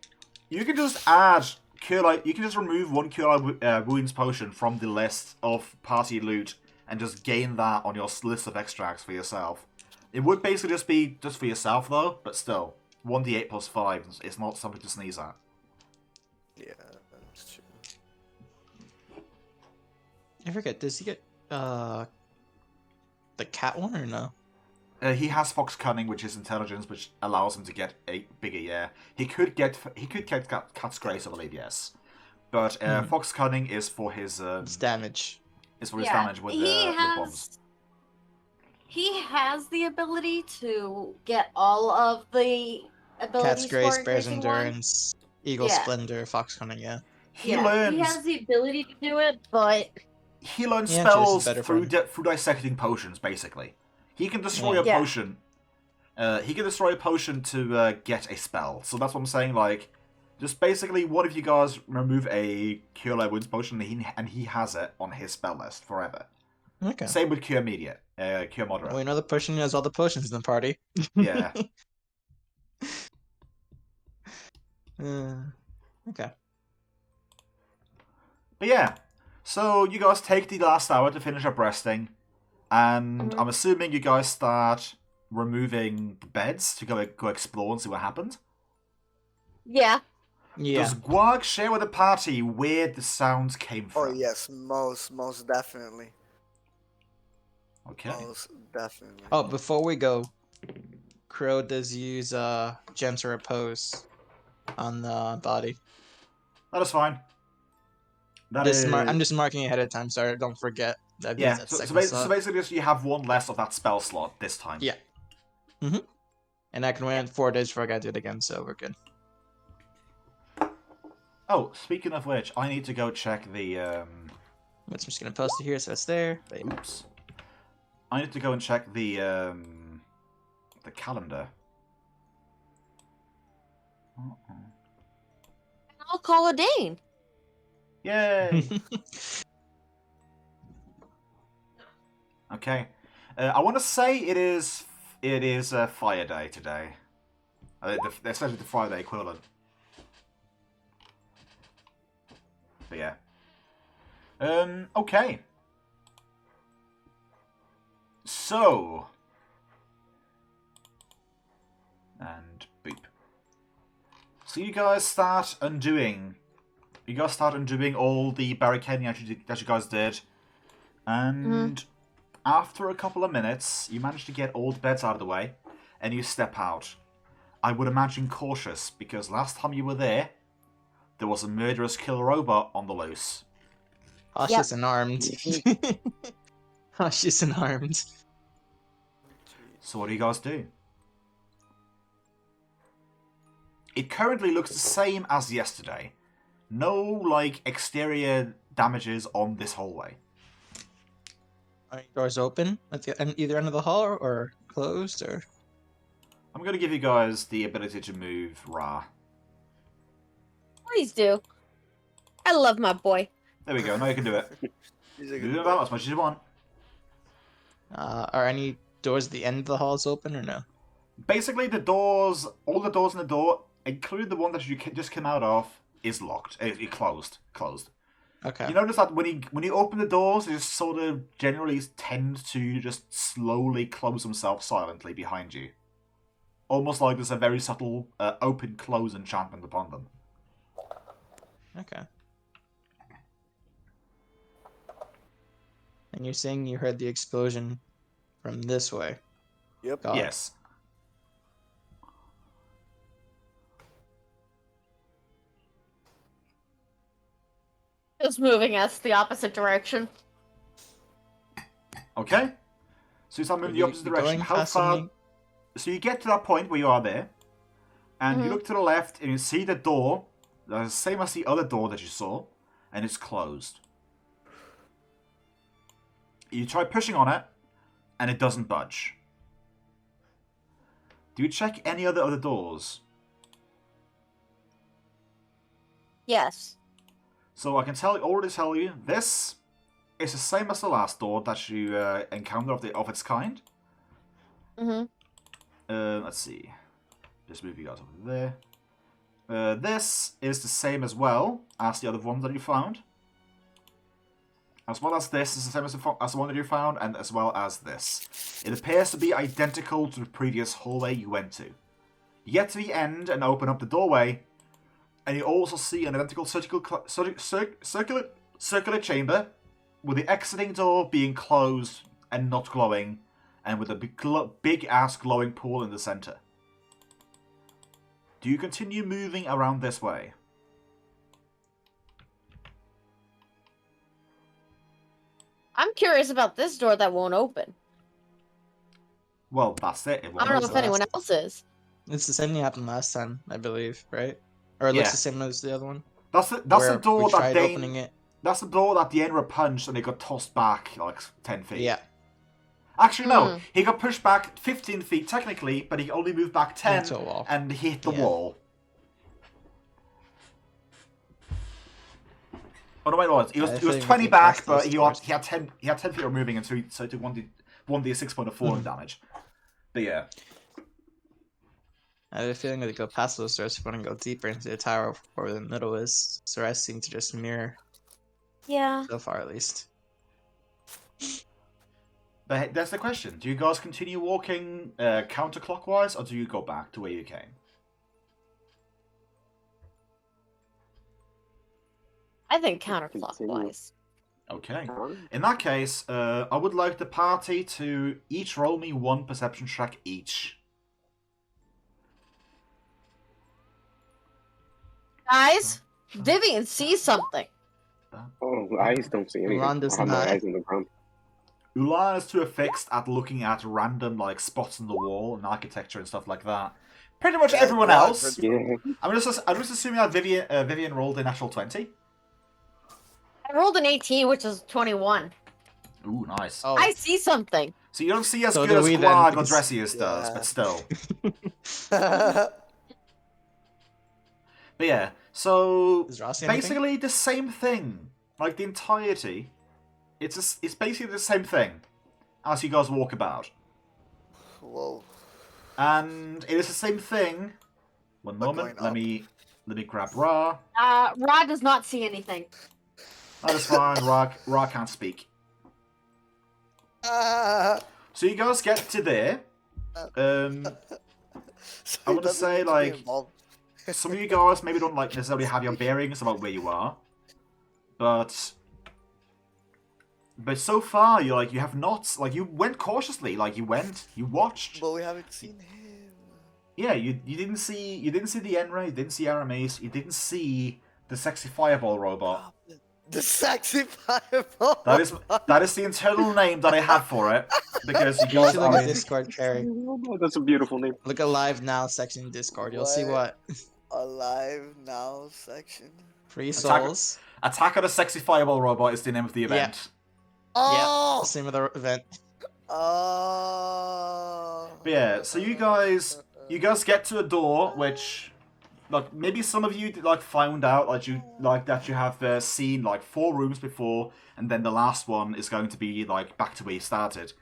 you can just add you can just remove one Cure Light Wounds potion from the list of party loot and just gain that on your list of extracts for yourself. It would basically just be just for yourself, though, but still. 1d8 plus 5 is not something to sneeze at. Yeah, that's true. I forget, does he get the cat one or no? He has Fox Cunning, which is intelligence, which allows him to get a bigger. Yeah, he could get Cat's Grace, I believe. Yes, but Fox Cunning is for his It's damage. is for his damage with bombs. He has the ability to get all of the abilities Cat's Grace, for Bear's increasing one. Endurance, Eagle Yeah. Splendor, Fox Cunning, yeah. He learns. He has the ability to do it, but He learns Yeah, actually, this is spells better for through dissecting potions. Basically, he can destroy a Yeah. potion. He can destroy a potion to get a spell. So that's what I'm saying. Like, just basically, one of you guys remove a Cure Light Wounds potion, and he has it on his spell list forever. Okay. Same with Cure Mediate, Cure Moderate. Well, another person has all the potions in the party. Yeah. Okay. But yeah, so you guys take the last hour to finish up resting, and I'm assuming you guys start removing the beds to go explore and see what happened. Yeah. Yeah. Does 𝓲𝓾 share with the party where the sounds came Oh from? yes, most definitely. Okay. Most definitely. Oh, before we go, Crow does use Gems of Repose on the body. That is fine. That Just is... I'm just marking ahead of time, so I don't forget that. Yeah, that so second basically slot. just you have one less of that spell slot this time. Yeah. And I can wait 4 days before I gotta do it again, so we're good. Oh, speaking of which, I need to go check the... I'm just gonna post it here, so it's there. Oops. I need to go and check the calendar. I'll call a Dane. Yay! Okay. I want to say it is Fire Day today. Especially the Friday equivalent. But yeah. Okay. So. And beep. So you guys start undoing. All the barricading that you guys did. And after a couple of minutes, you manage to get all the beds out of the way. And you step out. I would imagine cautious, because last time you were there was a murderous killer robot on the loose. Cautious and armed. Cautious and armed. So what do you guys do? It currently looks the same as yesterday. No, like, exterior damages on this hallway. Are doors open at either end of the hall or closed, or? I'm going to give you guys the ability to move Ra. Please do. I love my boy. There we go, now you can do it. He's a Do good about as much as you want. Are any doors at the end of the halls open or no? Basically, all the doors in the door, including the one that you just came out of, is locked. It closed. Okay. You notice that when you open the doors, they just sort of generally tend to just slowly close themselves silently behind you. Almost like there's a very subtle open-close enchantment upon them. Okay. And you're saying you heard the explosion from this way? Yep. Got it. Yes. Just moving us the opposite direction. Okay. So you start moving the opposite direction. How far? So you get to that point where you are there, and you look to the left, and you see the door. That's the same as the other door that you saw, and it's closed. You try pushing on it, and it doesn't budge. Do you check any other doors? Yes. So I can already tell you, this is the same as the last door that you encountered of its kind. Let's see. Just move you guys over there. This is the same as well as the other one that you found. As well as this is the same as the one that you found, and as well as this. It appears to be identical to the previous hallway you went to. You get to the end and open up the doorway, and you also see an identical circular chamber, with the exiting door being closed and not glowing, and with a big-ass glowing pool in the center. Do you continue moving around this way? I'm curious about this door that won't open. Well, that's it. I don't know if anyone else is. It's the same thing happened last time, I believe, right? Or it looks the same as the other one. That's the door that opening it. That's the door that the 𝓮𝓼 punched and it got tossed back like 10 feet. Yeah. Actually, no. He got pushed back 15 feet technically, but he only moved back 10 into a wall. And hit the wall. Oh no, wait, he was 20 back, but he had 10 feet of moving, and so he took 1d6 point of falling damage. But yeah. I have a feeling that they go past those doors if we want to go deeper into the tower where the middle is. So the rest seem to just mirror. Yeah. So far, at least. But that's the question. Do you guys continue walking counterclockwise, or do you go back to where you came? I think counterclockwise. Okay. In that case, I would like the party to each roll me one perception check each. Guys, Vivian sees something. Oh, eyes don't see anything. Ulan does I have my not. eyes on the ground. Ulan is too affixed at looking at random like spots on the wall and architecture and stuff like that. Pretty much everyone else. Yeah. I'm just assuming that Vivian rolled a natural 20. I rolled an 18, which is 21. Ooh, nice. Oh. I see something. So you don't see as So good do as we then, Quag or because- Dressius does, but still. But yeah, so Does Ross say anything? basically the same thing. Like the entirety, it's basically the same thing as you guys walk about. Whoa. And it is the same thing. One But moment, going let me grab Ra. Ra does not see anything. That is fine. Ra can't speak. Ah. So you guys get to there. So I he want to doesn't say, need to be like, involved. some of you guys maybe don't like necessarily have your bearings about where you are, but so far you have not, like, you went cautiously, like you watched. But we haven't seen him. Yeah, you didn't see the 𝓮𝓵𝓷, you didn't see Aramis, you didn't see the sexy fireball robot. The sexy fireball. That is the internal name that I have for it, because you You guys should look are at in. Discord, Carrie. That's a beautiful name. Look at live now section in Discord. You'll see what. Alive now section. Free Attack- souls. Attack of the Sexy Fireball Robot is the name of the event. Oh. Yeah, same with the event. Oh. But yeah, so you guys get to a door which, like, maybe some of you found out that you have seen like 4 rooms before, and then the last one is going to be like back to where you started.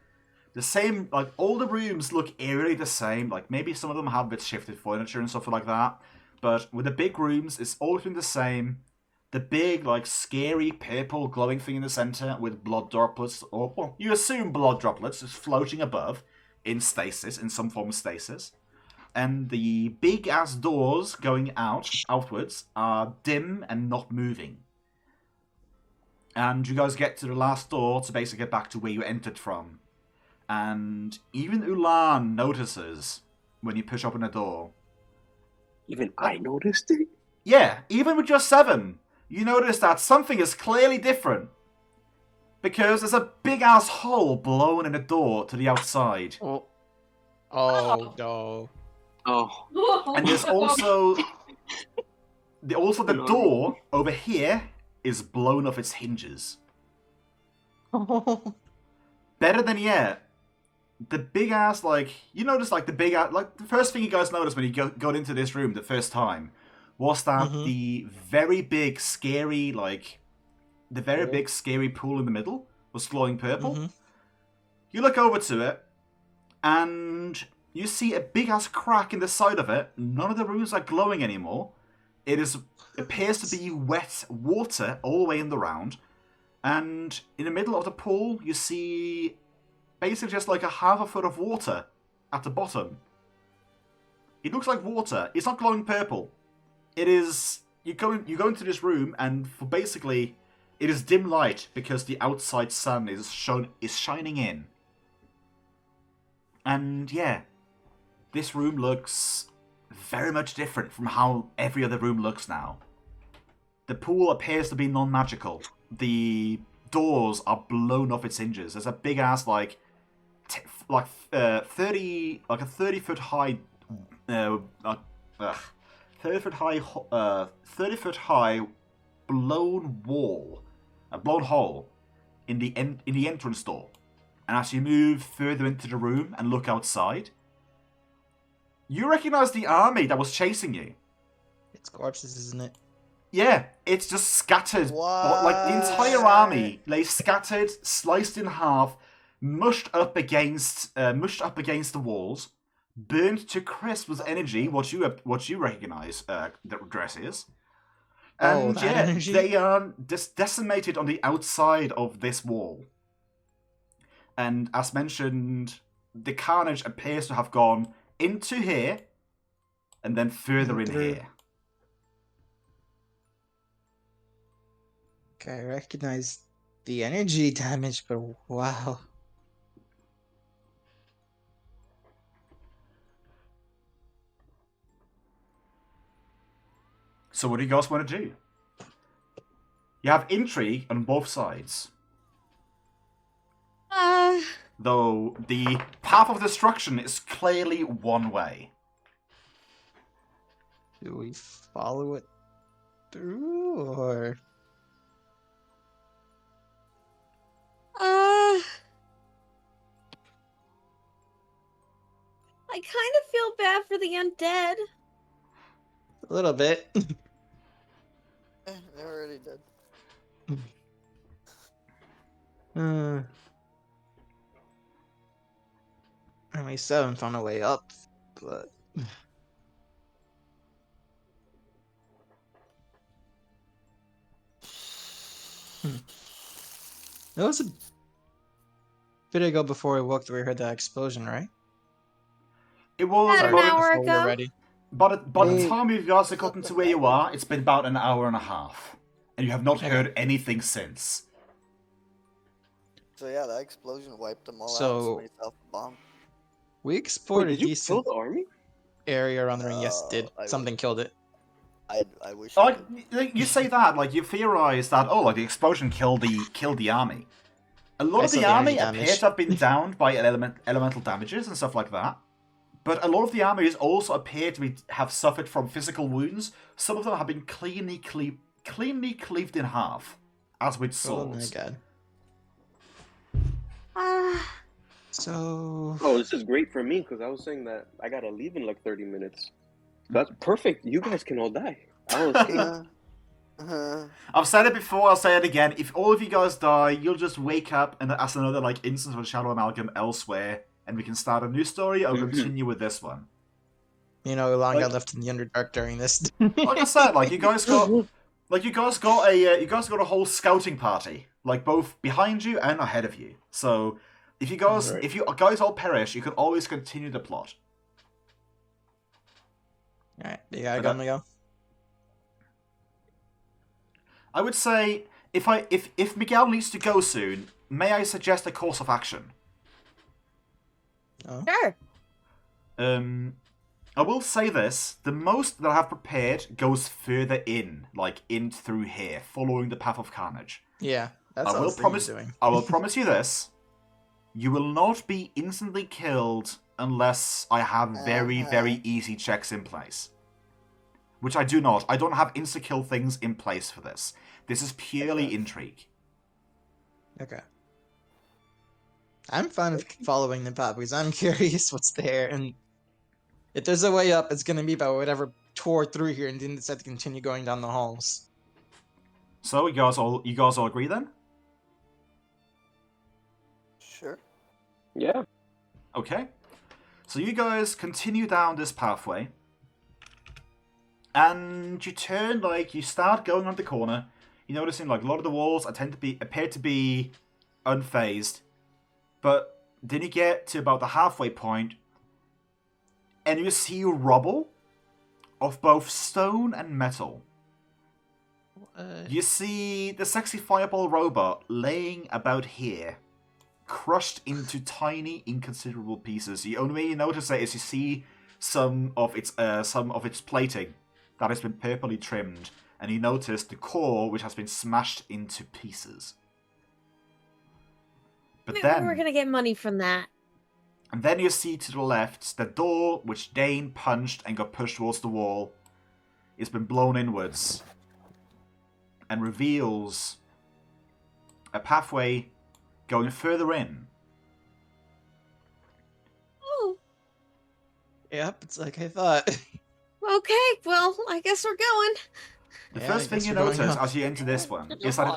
The same, like, all the rooms look eerily the same. Like, maybe some of them have a bit shifted furniture and stuff like that, but with the big rooms, it's all been the same. The big, like, scary purple glowing thing in the center with blood droplets, or, well, you assume blood droplets, is floating above in stasis, in some form of stasis. And the big-ass doors going outwards, are dim and not moving. And you guys get to the last door to basically get back to where you entered from. And even 𝓓𝓪𝓷𝓮 notices when you push open the door. Even I noticed it? Yeah, even with your 7, you notice that something is clearly different. Because there's a big-ass hole blown in the door to the outside. Oh no. Oh. And there's also... the door over here is blown off its hinges. Better than yet, the big-ass, like... You notice, like, the big-ass... Like, the first thing you guys noticed when you got into this room the first time was that the very big, scary, like... The very big, scary pool in the middle was glowing purple. You look over to it, and you see a big-ass crack in the side of it. None of the rooms are glowing anymore. It appears to be wet water all the way in the round. And in the middle of the pool, you see basically just like a half a foot of water at the bottom. It looks like water. It's not glowing purple. It is... You go into this room, and for basically... It is dim light because the outside sun is shining in. And yeah, this room looks very much different from how every other room looks now. The pool appears to be non-magical. The doors are blown off its hinges. There's a big ass 30 foot high 30 foot high blown wall, a blown hole in the entrance door. And as you move further into the room and look outside, you recognize the army that was chasing you. It's corpses, isn't it? Yeah, it's just scattered. Like, the entire army lay scattered, sliced in half, mushed up against the walls, burned to crisp with energy. What you recognize the dress is. And energy? they are decimated on the outside of this wall. And as mentioned, the carnage appears to have gone into here, and then further in here. Okay, I recognize the energy damage, but wow. So what do you guys want to do? You have intrigue on both sides. Though the path of destruction is clearly one way. Do we follow it through, or... I kind of feel bad for the undead. A little bit. They already did. And we still haven't found a way up, but it was a bit ago before we walked we heard that explosion, right? It was About an about hour Before we were ago. ready. by the Hey. time you guys have gotten to where you are, it's been about an hour and a half, and you have not heard anything since. So yeah, that explosion wiped them all out. So- Somebody self bomb. We Wait, explored did a you kill decent the army? area around the ring. Yes, it did. I Something killed it. I wish. I Like did. you say that, like you theorize that, oh, like the explosion killed the army. A lot I of saw the the army energy appears damage. to have been downed by elemental damages and stuff like that. But a lot of the armies also appear to have suffered from physical wounds. Some of them have been cleanly cleaved in half, as with Oh my swords. god. Ah, So Oh, this is great for me because I was saying that I gotta leave in like 30 minutes. That's perfect. You guys can all die. I'll escape. I've said it before, I'll say it again. If all of you guys die, you'll just wake up and ask another like instance of a Shadow Amalgam elsewhere, and we can start a new story or Mhm. continue with this one. you know, long Like- got left in the Underdark during this. Like I said, like you guys got a whole scouting party, like both behind you and ahead of you. So if you guys all perish, you can always continue the plot. Alright, you gotta But go, Miguel. I would say if Miguel needs to go soon, may I suggest a course of action? Oh. sure. I will say this: the most that I have prepared goes further in, like in through here, following the path of carnage. Yeah, that's I what I will was promise. doing. I will promise you this: you will not be instantly killed unless I have very easy checks in place. Which I do not. I don't have insta-kill things in place for this. This is purely intrigue. Okay. I'm fine with following the path because I'm curious what's there, and if there's a way up, it's gonna be by whatever tore through here and didn't decide to continue going down the halls. So you guys all agree then? Sure. Yeah. Okay. So you guys continue down this pathway. And you turn, like, you start going around the corner. You're noticing, like, a lot of the walls appear to be unfazed. But then you get to about the halfway point, and you see rubble of both stone and metal. You see the sexy fireball robot laying about here, crushed into tiny, inconsiderable pieces. The only way you notice it is you see some of its plating that has been purplely trimmed, and you notice the core which has been smashed into pieces. But Maybe then we're gonna get money from that. And then you see to the left, the door which Dane punched and got pushed towards the wall has been blown inwards and reveals a pathway going further in. Oh, Yep, it's like I thought. okay. Well, I guess we're going. The Yeah, first I thing guess you we're going notice up. as you enter this one is that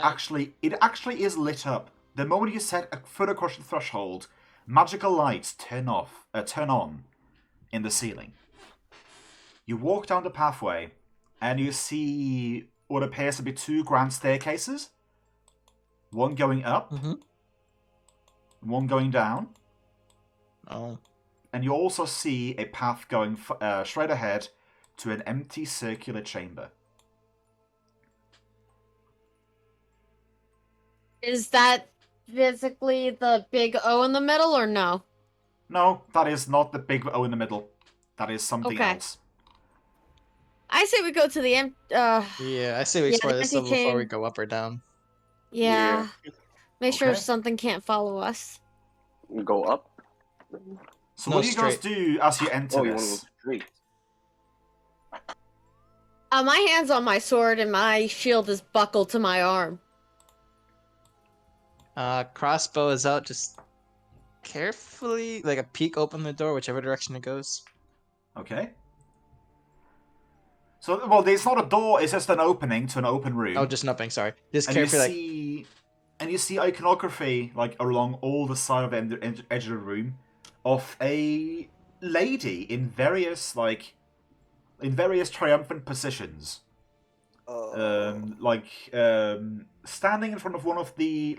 it actually is lit up. The moment you set a foot across the threshold, magical lights turn on in the ceiling. You walk down the pathway, and you see what appears to be two grand staircases. One going up, one going down. Oh. And you also see a path going straight ahead to an empty circular chamber. Is that physically the big O in the middle, or no? No, that is not the big O in the middle. That is something Okay. else. I say we go to the Yeah, I say we Yeah, explore the this empty level before we chamber. go up or down. yeah. Make sure Okay. something can't follow us. Go up. So No, what do you guys straight. do as you enter Oh, you want to go this? straight? My hand's on my sword and my shield is buckled to my arm. Crossbow is out, just carefully, like a peek, open the door, whichever direction it goes. Okay. So, well, it's not a door, it's just an opening to an open room. Oh, just an opening, sorry. Just and you carefully, see, and you see iconography, like, along all the side of the edge of the room of a lady in various triumphant positions. Standing in front of one of the,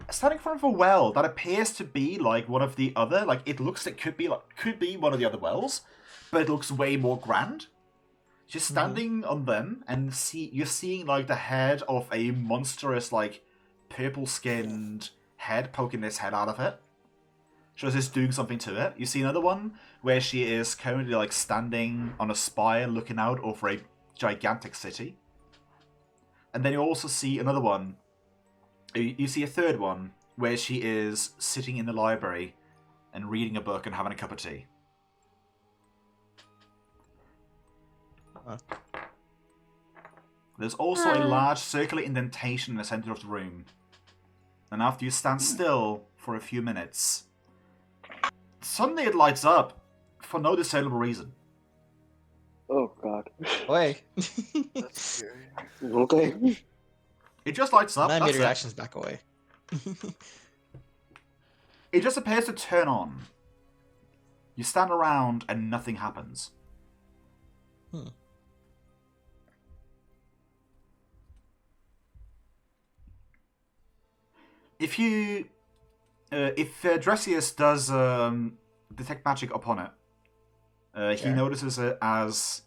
standing in front of a well that appears to be one of the other, it could be one of the other wells, but it looks way more grand. She's standing on them, and you're seeing the head of a monstrous purple-skinned head poking its head out of it. Shows it's doing something to it. You see another one where she is currently standing on a spire looking out over a gigantic city. And then you also see another one. You see a third one where she is sitting in the library and reading a book and having a cup of tea. There's also a large circular indentation in the center of the room. And after you stand still for a few minutes, suddenly it lights up for no discernible reason. Oh god. Wait. That's scary. Okay. It just lights up. I made That's it. reactions back away. It just appears to turn on. You stand around and nothing happens. If Dressius does detect magic upon it, he notices it as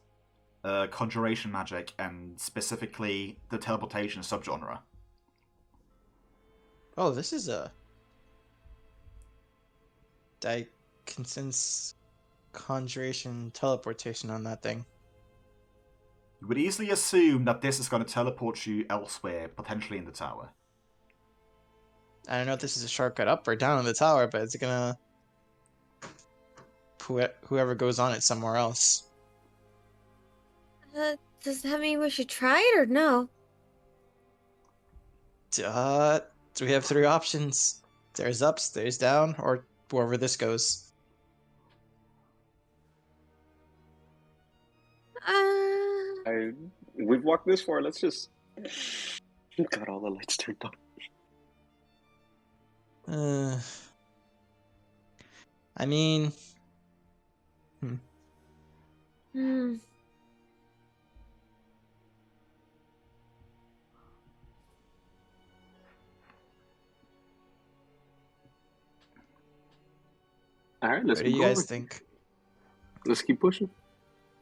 conjuration magic, and specifically the teleportation subgenre. Oh, this is a Dickinson's conjuration teleportation on that thing. You would easily assume that this is going to teleport you elsewhere, potentially in the tower. I don't know if this is a shortcut up or down in the tower, but it's gonna whoever goes on it somewhere else. Does that mean we should try it or no? So we have three options. Stairs up, stairs down, or wherever this goes. We've walked this far. Let's just got all the lights turned on. I mean, All right, let's what do keep you going. guys think? Let's keep pushing.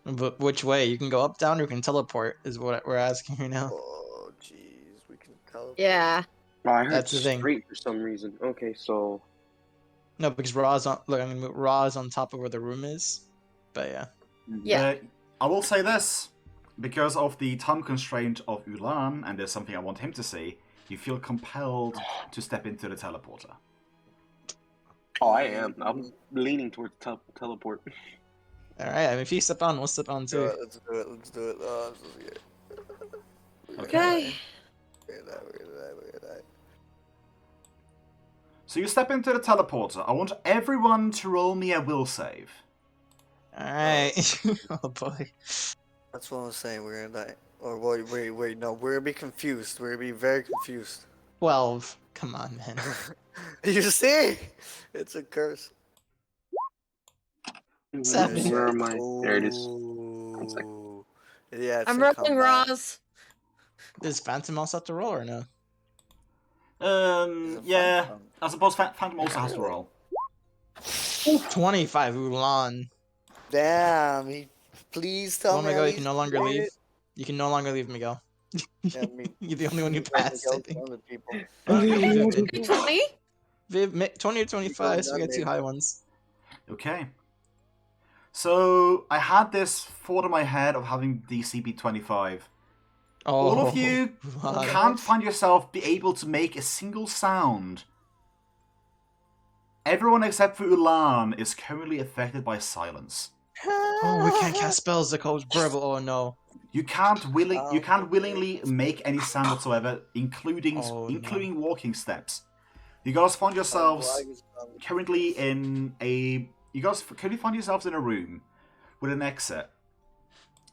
But which way? You can go up, down, or you can teleport, is what we're asking here now. Oh, jeez, we can tell. Yeah. Oh, I heard That's the thing. straight for some reason. Okay, so No, because Ra's on. Look, I mean, Ra's on top of where the room is. But yeah. Yeah. I will say this. Because of the time constraint of Ulan, and there's something I want him to see, you feel compelled to step into the teleporter. oh, I am. I'm leaning towards teleport. All right. I mean, if you step on, we'll step on too. Let's do it. Let's do it. Oh, this is good. Okay. Weird that. So you step into the teleporter. I want everyone to roll me a will save. All right. Oh boy. That's what I was saying. We're gonna die. Or wait. No, we're gonna be confused. We're gonna be very confused. 12. Come on, man. You see? It's a curse. 7. Where am I? There it is. 1 second. Ooh. Yeah, it's I'm a rolling comeback. Roz. Does Phantom also have to roll or no? Yeah. Phantom. I suppose Phantom also has to roll. 25. Ulan. Damn, please tell Oh me. my at god, you least can no longer made leave. it. You can no longer leave, Miguel. Yeah, me. You're the only one who passed, I think. Other people. Viv, 20? Viv, 20 or 25, so we got two high ones. Okay. So I had this thought in my head of having DC be 25. Oh, All of you Ulan. can't find yourself be able to make a single sound. Everyone except for Ulan is currently affected by silence. Oh, we can't cast spells that cause verbal. Oh no. You can't willingly make any sound whatsoever, including walking steps. You guys find yourselves currently in a room with an exit.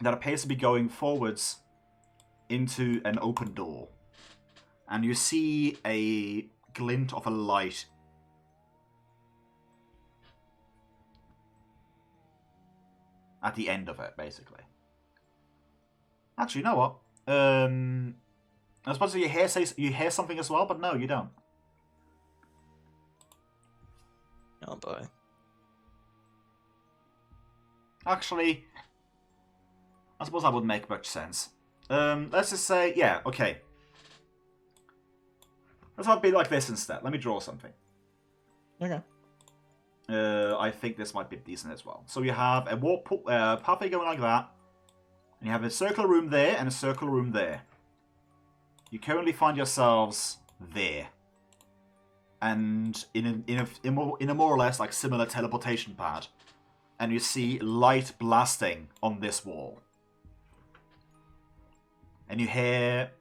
that appears to be going forwards into an open door. And you see a glint of a light at the end of it, basically. Actually, you know what? I suppose you hear something as well, but no, you don't. Oh boy. Actually, I suppose that would make much sense. Let's just say, yeah, okay. Let's have it be like this instead. Let me draw something. Okay. I think this might be decent as well. So you have a pathway going like that, and you have a circular room there and a circular room there. You currently find yourselves there, and in a more or less like similar teleportation pad, and you see light blasting on this wall, and you hear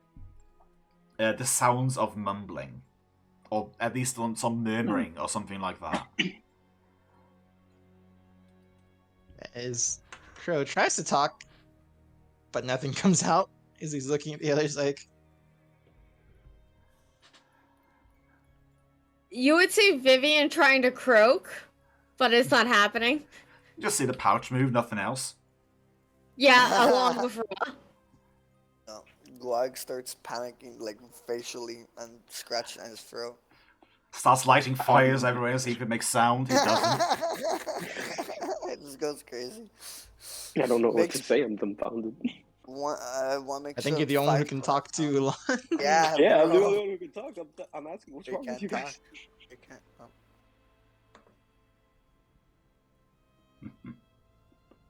the sounds of mumbling, or at least some murmuring or something like that. As Crow tries to talk, but nothing comes out as he's looking at the others like, You would see Vivian trying to croak, but it's not happening. You just see the pouch move, nothing else. Yeah, along with Ra. No, Guag starts panicking, like facially, and scratching at his throat. Starts lighting fires everywhere, see if it makes sound. He doesn't. It just goes crazy. I don't know what Makes- to say. I'm dumbfounded. I think you're the only one who can talk to Elon. Yeah, Yeah, I'm the bro. only one who can talk. I'm asking, what's They wrong with can't you talk. guys? They can't.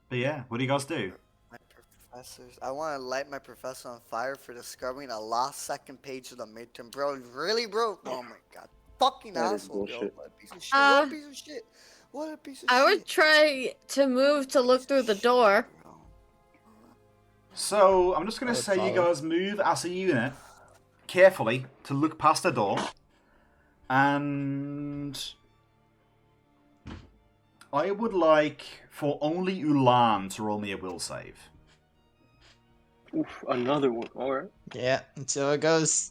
But yeah, what do you guys do? My professors. I want to light my professor on fire for discovering the last second page of the midterm, bro. Really, bro? Oh my god, fucking That is asshole, yo! bullshit. What a piece of shit! What a piece of shit! What a piece of I shit! would try to move to look through the door. So, I'm just going I to would say you follow. guys move as a unit carefully to look past the door. And I would like for only Ulan to roll me a will save. Oof, another one. All right. Yeah, until it goes.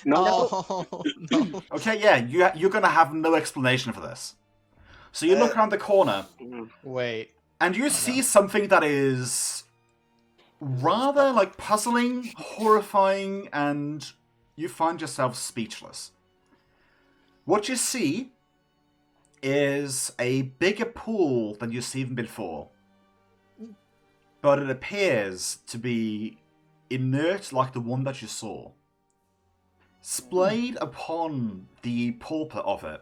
No. Oh, no. Okay, yeah, you're going to have no explanation for this. So you look around the corner, Wait. and you see something that is rather like puzzling, horrifying, and you find yourself speechless. What you see is a bigger pool than you've seen before, but it appears to be inert like the one that you saw. Splayed upon the pulpit of it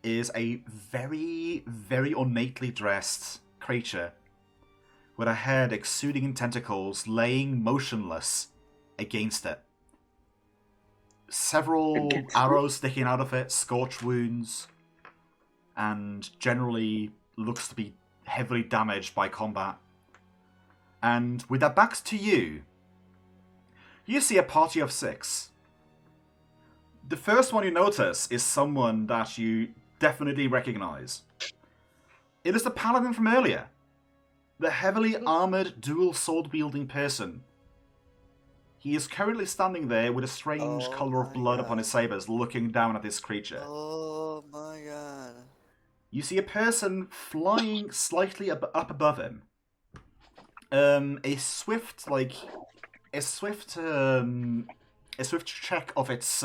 is a very, very ornately dressed creature with a head exuding tentacles laying motionless against it. Several arrows sticking out of it, scorch wounds, and generally looks to be heavily damaged by combat. And with their backs to you, you see a party of 6. The first one you notice is someone that you definitely recognize. It is the paladin from earlier. The heavily armored, dual sword-wielding person. He is currently standing there with a strange Oh color of my blood upon God. his sabers, looking down at this creature. Oh my god. You see a person flying slightly up above him. A swift check of its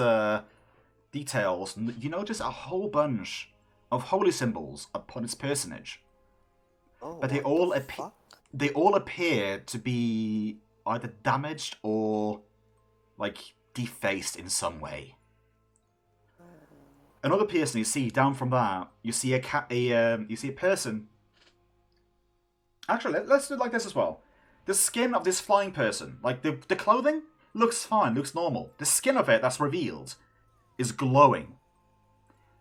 details. You notice a whole bunch of holy symbols upon its personage, Oh, but they what all the fuck? they all appear to be either damaged or like defaced in some way. Another person you see down from that, you see a person. Actually, let's do it like this as well. The skin of this flying person, like the clothing, looks fine, looks normal. The skin of it that's revealed is glowing.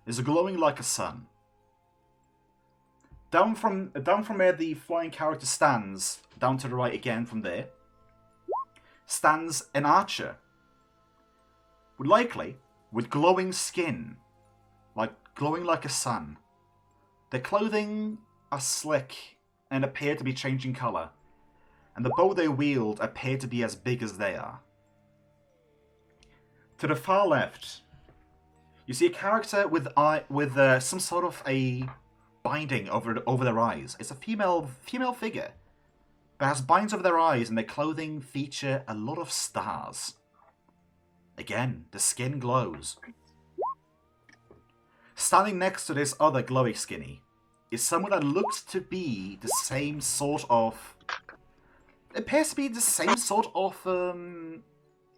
Is glowing like a sun. Down from where the flying character stands, down to the right again from there, stands an archer. Likely with glowing skin, like glowing like a sun. Their clothing are slick and appear to be changing colour. And the bow they wield appear to be as big as they are. To the far left, you see a character with some sort of a binding over their eyes. It's a female figure, but has binds over their eyes, and their clothing feature a lot of stars. Again, the skin glows. Standing next to this other glowy skinny is someone that looks to be the same sort of... appears to be the same sort of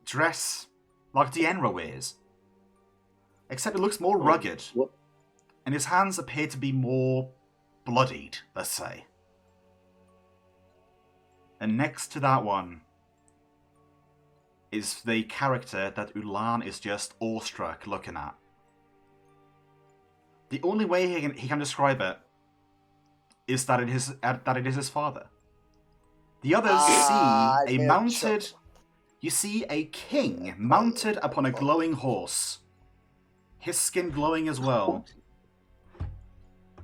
dress like 𝓮𝓵𝓷𝓾 wears. Except it looks more rugged. What? And his hands appear to be more bloodied, let's say. And next to that one is the character that 𝓚𝓪𝓷𝓛 is just awestruck looking at. The only way he can describe it is that it is his father. The others see a mounted... You see a king mounted upon a glowing horse. His skin glowing as well.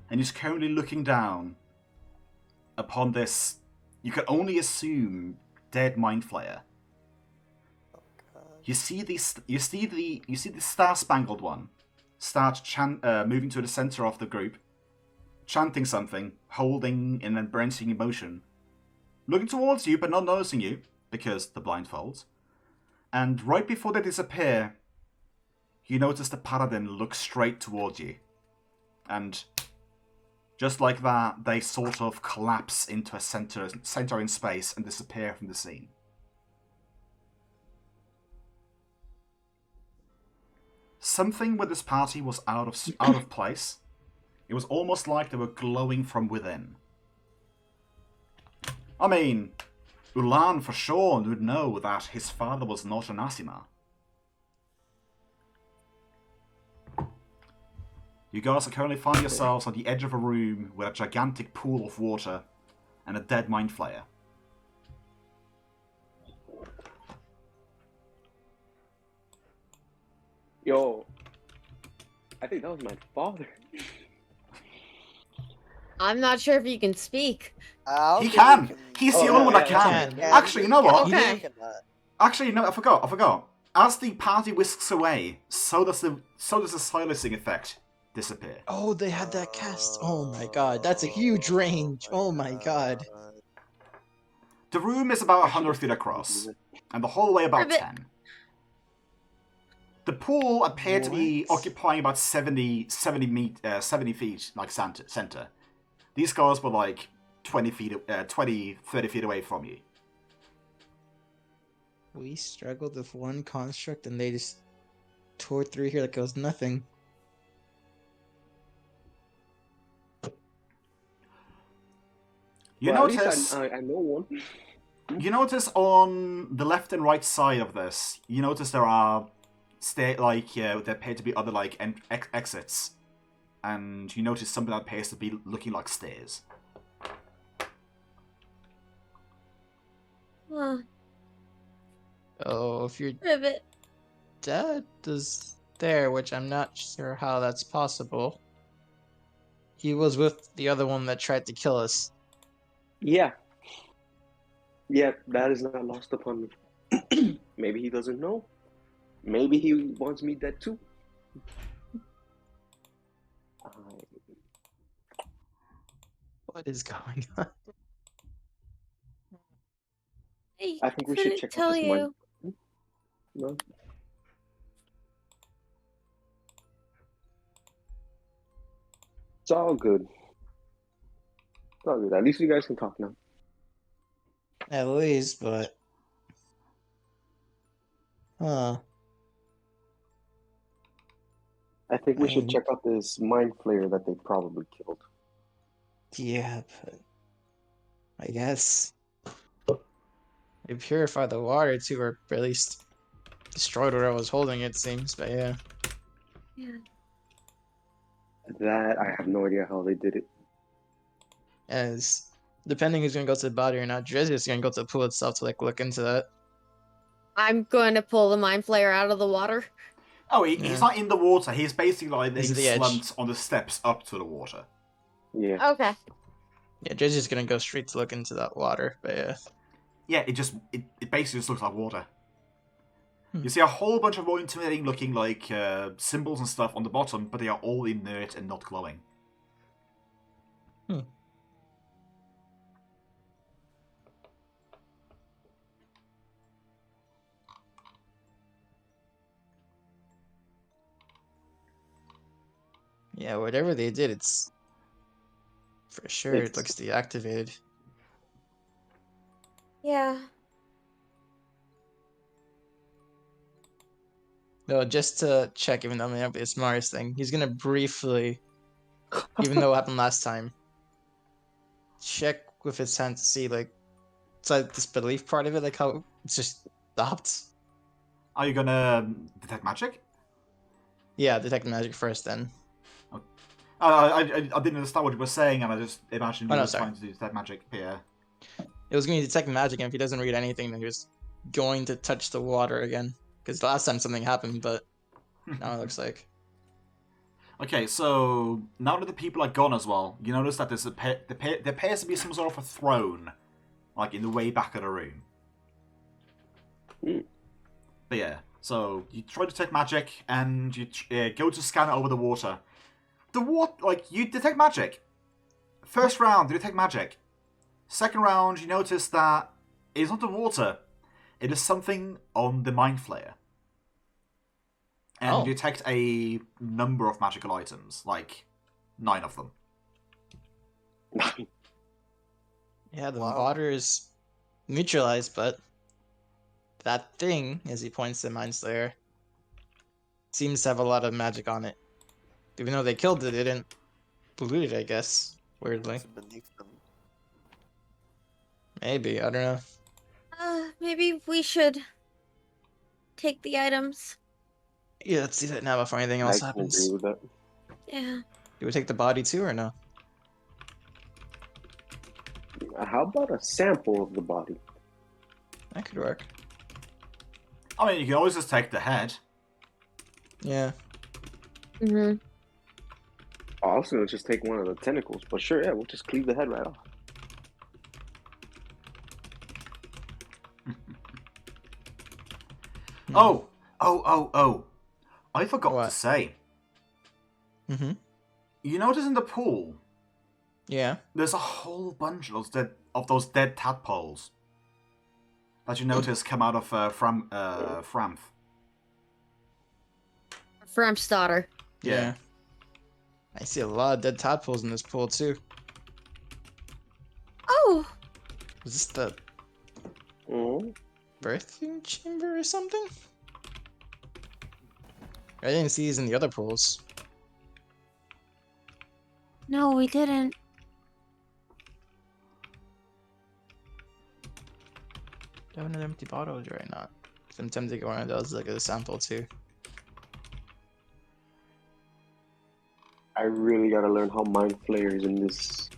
And he's currently looking down upon this, you can only assume, dead mind flayer. You see the star-spangled one start moving to the center of the group, chanting something, holding in an embracing emotion, looking towards you but not noticing you because the blindfolds. And right before they disappear, you notice the paladin look straight towards you, and just like that, they sort of collapse into a center in space and disappear from the scene. Something with this party was out of place. It was almost like they were glowing from within. I mean, 𝓚𝓪𝓛 for sure would know that his father was not an Āsima. You guys are currently finding yourselves on the edge of a room with a gigantic pool of water and a dead mind flayer. Yo, I think that was my father. I'm not sure if you can speak. He can! He's the only one that yeah, can! yeah. Actually, you know what? Okay. Actually, no, I forgot. As the party whisks away, so does the silencing effect disappear. Oh, they had that cast. Oh my god, that's a huge range. Oh my god. The room is about 100 feet across, and the hallway about 10. The pool appeared to be occupying about 70 feet, like center. These guys were like 30 feet away from you. We struggled with one construct and they just tore through here like it was nothing. You Well, notice... I know one. You notice on the left and right side of this, you notice there are there appear to be other exits, and you notice something that appears to be looking like stairs. Oh, if your Ribbit. dad is there, which I'm not sure how that's possible. He was with the other one that tried to kill us. Yeah. Yeah, that is not lost upon me. Maybe he doesn't know. Maybe he wants me dead too. What is going on? I think we should check out this one. No? It's all good. It's all good. At least you guys can talk now. At least, but... Huh. I think we should check out this mind flayer that they probably killed. Yeah, but... I guess... They purified the water too, or at least destroyed what I was holding, it seems, but yeah. Yeah. That, I have no idea how they did it. As depending who's gonna go to the body or not, Drizzy is gonna go to the pool itself to look into that. I'm going to pull the mind flayer out of the water. Oh, he's not in the water. He's basically He's at the edge. slumped on the steps up to the water. Yeah. Okay. Yeah, Jay's just gonna go straight to look into that water, but yeah. Yeah, it basically just looks like water. Hmm. You see a whole bunch of more intimidating looking like symbols and stuff on the bottom, but they are all inert and not glowing. Hmm. Yeah, whatever they did, it's for sure it looks deactivated. Yeah. No, just to check, even though it may not be the smartest thing, he's gonna briefly, even though it happened last time, check with his hand to see like it's like this belief part of it, like how it's just stopped. Are you gonna detect magic? Yeah, detect magic first, then. I didn't understand what you were saying, and I just imagined you Oh, no, were sorry. trying to detect magic. Yeah. It was going to detect magic, and if he doesn't read anything, then he was going to touch the water again. Because last time something happened, but now it looks like. Okay, so now that the people are gone as well, you notice that there appears to be some sort of a throne, like in the way back of the room. Mm. But yeah, so you try to detect magic, and you go to scan it over the water. The water, like, you detect magic. First round, you detect magic. Second round, you notice that it's not the water. It is something on the Mind Flayer. And you detect a number of magical items, like 9 of them. Yeah, the water is neutralized, but that thing, as he points to Mind Slayer, seems to have a lot of magic on it. Even though they killed it, they didn't pollute it, I guess. Weirdly. It's beneath them. Maybe, I don't know. Maybe we should take the items. Yeah, let's do that now before anything else I can happens. agree with that. Yeah. Do we take the body too, or no? How about a sample of the body? That could work. I mean, you can always just take the head. Yeah. Mm-hmm. I was gonna just take one of the tentacles, but sure, yeah, we'll just cleave the head right off. Oh! I forgot What? to say. Mm-hmm. You notice in the pool, Yeah. there's a whole bunch of those dead tadpoles that you notice come out of Framth. Fram's daughter. Yeah. I see a lot of dead tadpoles in this pool too. Oh! Is this the Oh, birthing chamber or something? I didn't see these in the other pools. No, we didn't. Do I have another empty bottle or not? I'm tempted to get one of those like a sample too. I really gotta learn how mind flayers in this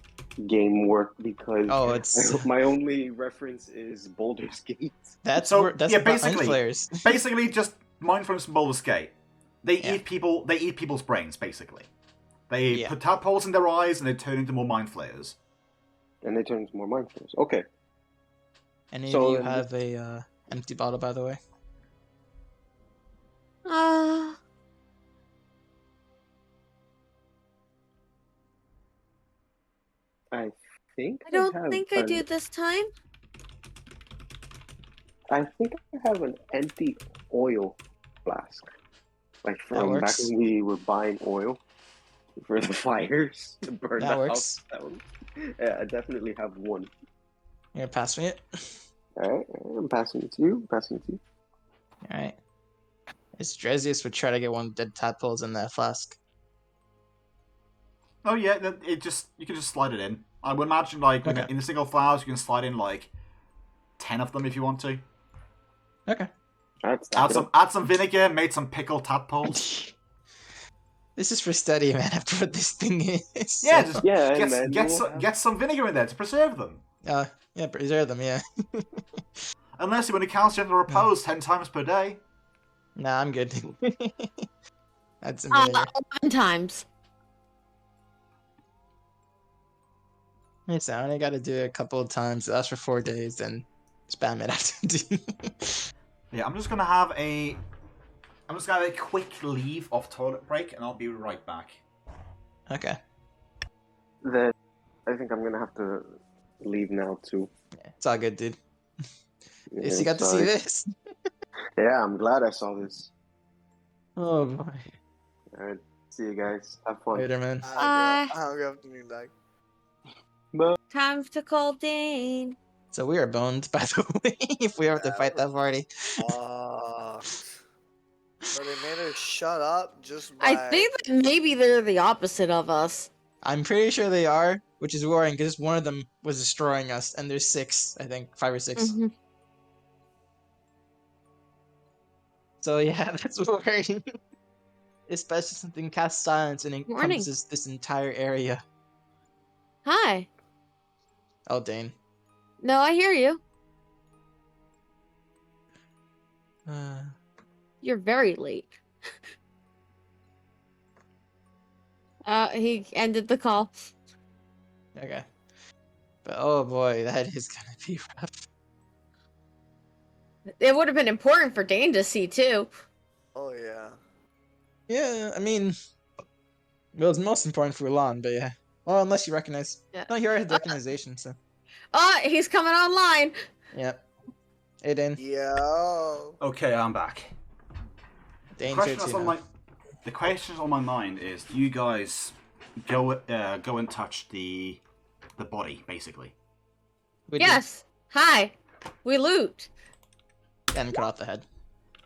game work because It's my only reference is Baldur's Gate. that's So, where that's yeah, the mind basically- flares. Basically, just mind from Baldur's Gate. They eat people. They eat people's brains. Basically, they put tadpoles in their eyes and they turn into more mind flayers. And they turn into more mind flayers. Okay. Any So of you then have a empty bottle, by the way? I think I don't have think I do this time. I think I have an empty oil flask. Like from back when we were buying oil for the fires to burn That the works. house down. Yeah, I definitely have one. You gonna pass me it? Alright, I'm passing it to you. Alright. It's Drezius would try to get one of the dead tadpoles in that flask. Oh yeah, you can just slide it in. I would imagine like in the single flowers you can slide in like 10 of them if you want to. Okay. Add some vinegar, made some pickled tadpoles. This is for study, man. I have to put this thing in. Yeah, get some vinegar in there to preserve them. Yeah, preserve them, yeah. Unless you want to cast gentle repose 10 times per day. Nah, I'm good. Add some vinegar. 11 times. It's I only got to do it a couple of times. It lasts for 4 days, then spam it after. Yeah, I'm just gonna have a quick leave of toilet break, and I'll be right back. Okay. Then I think I'm gonna have to leave now too. Yeah, it's all good, dude. At least Yeah, you got to see sorry. this. Yeah, I'm glad I saw this. Oh boy. Alright, see you guys. Have fun. Later, man. I'm gonna have to be back. Bye. Time to call Dane. So we are boned, by the way, if we have to fight that party. So they made her shut up just by. I think that maybe they're the opposite of us. I'm pretty sure they are, which is worrying because one of them was destroying us, and there's 6, I think, 5 or 6. Mhm. So yeah, that's worrying. Especially something casts silence and encompasses this entire area. Hi. Oh, Dane. No, I hear you. You're very late. He ended the call. Okay. But oh boy, that is gonna be rough. It would have been important for Dane to see too. Oh yeah. Yeah, I mean, well, it's most important for Ulan, but yeah. Well, unless you recognize. Yeah. No, you already had recognition, so. He's coming online. Yep. Hey, Dane. Yo. Okay, I'm back. Dane's here too now. The question on my mind is: do you guys go and touch the body, basically? We do. Yes. Hi. We loot. And cut off the head.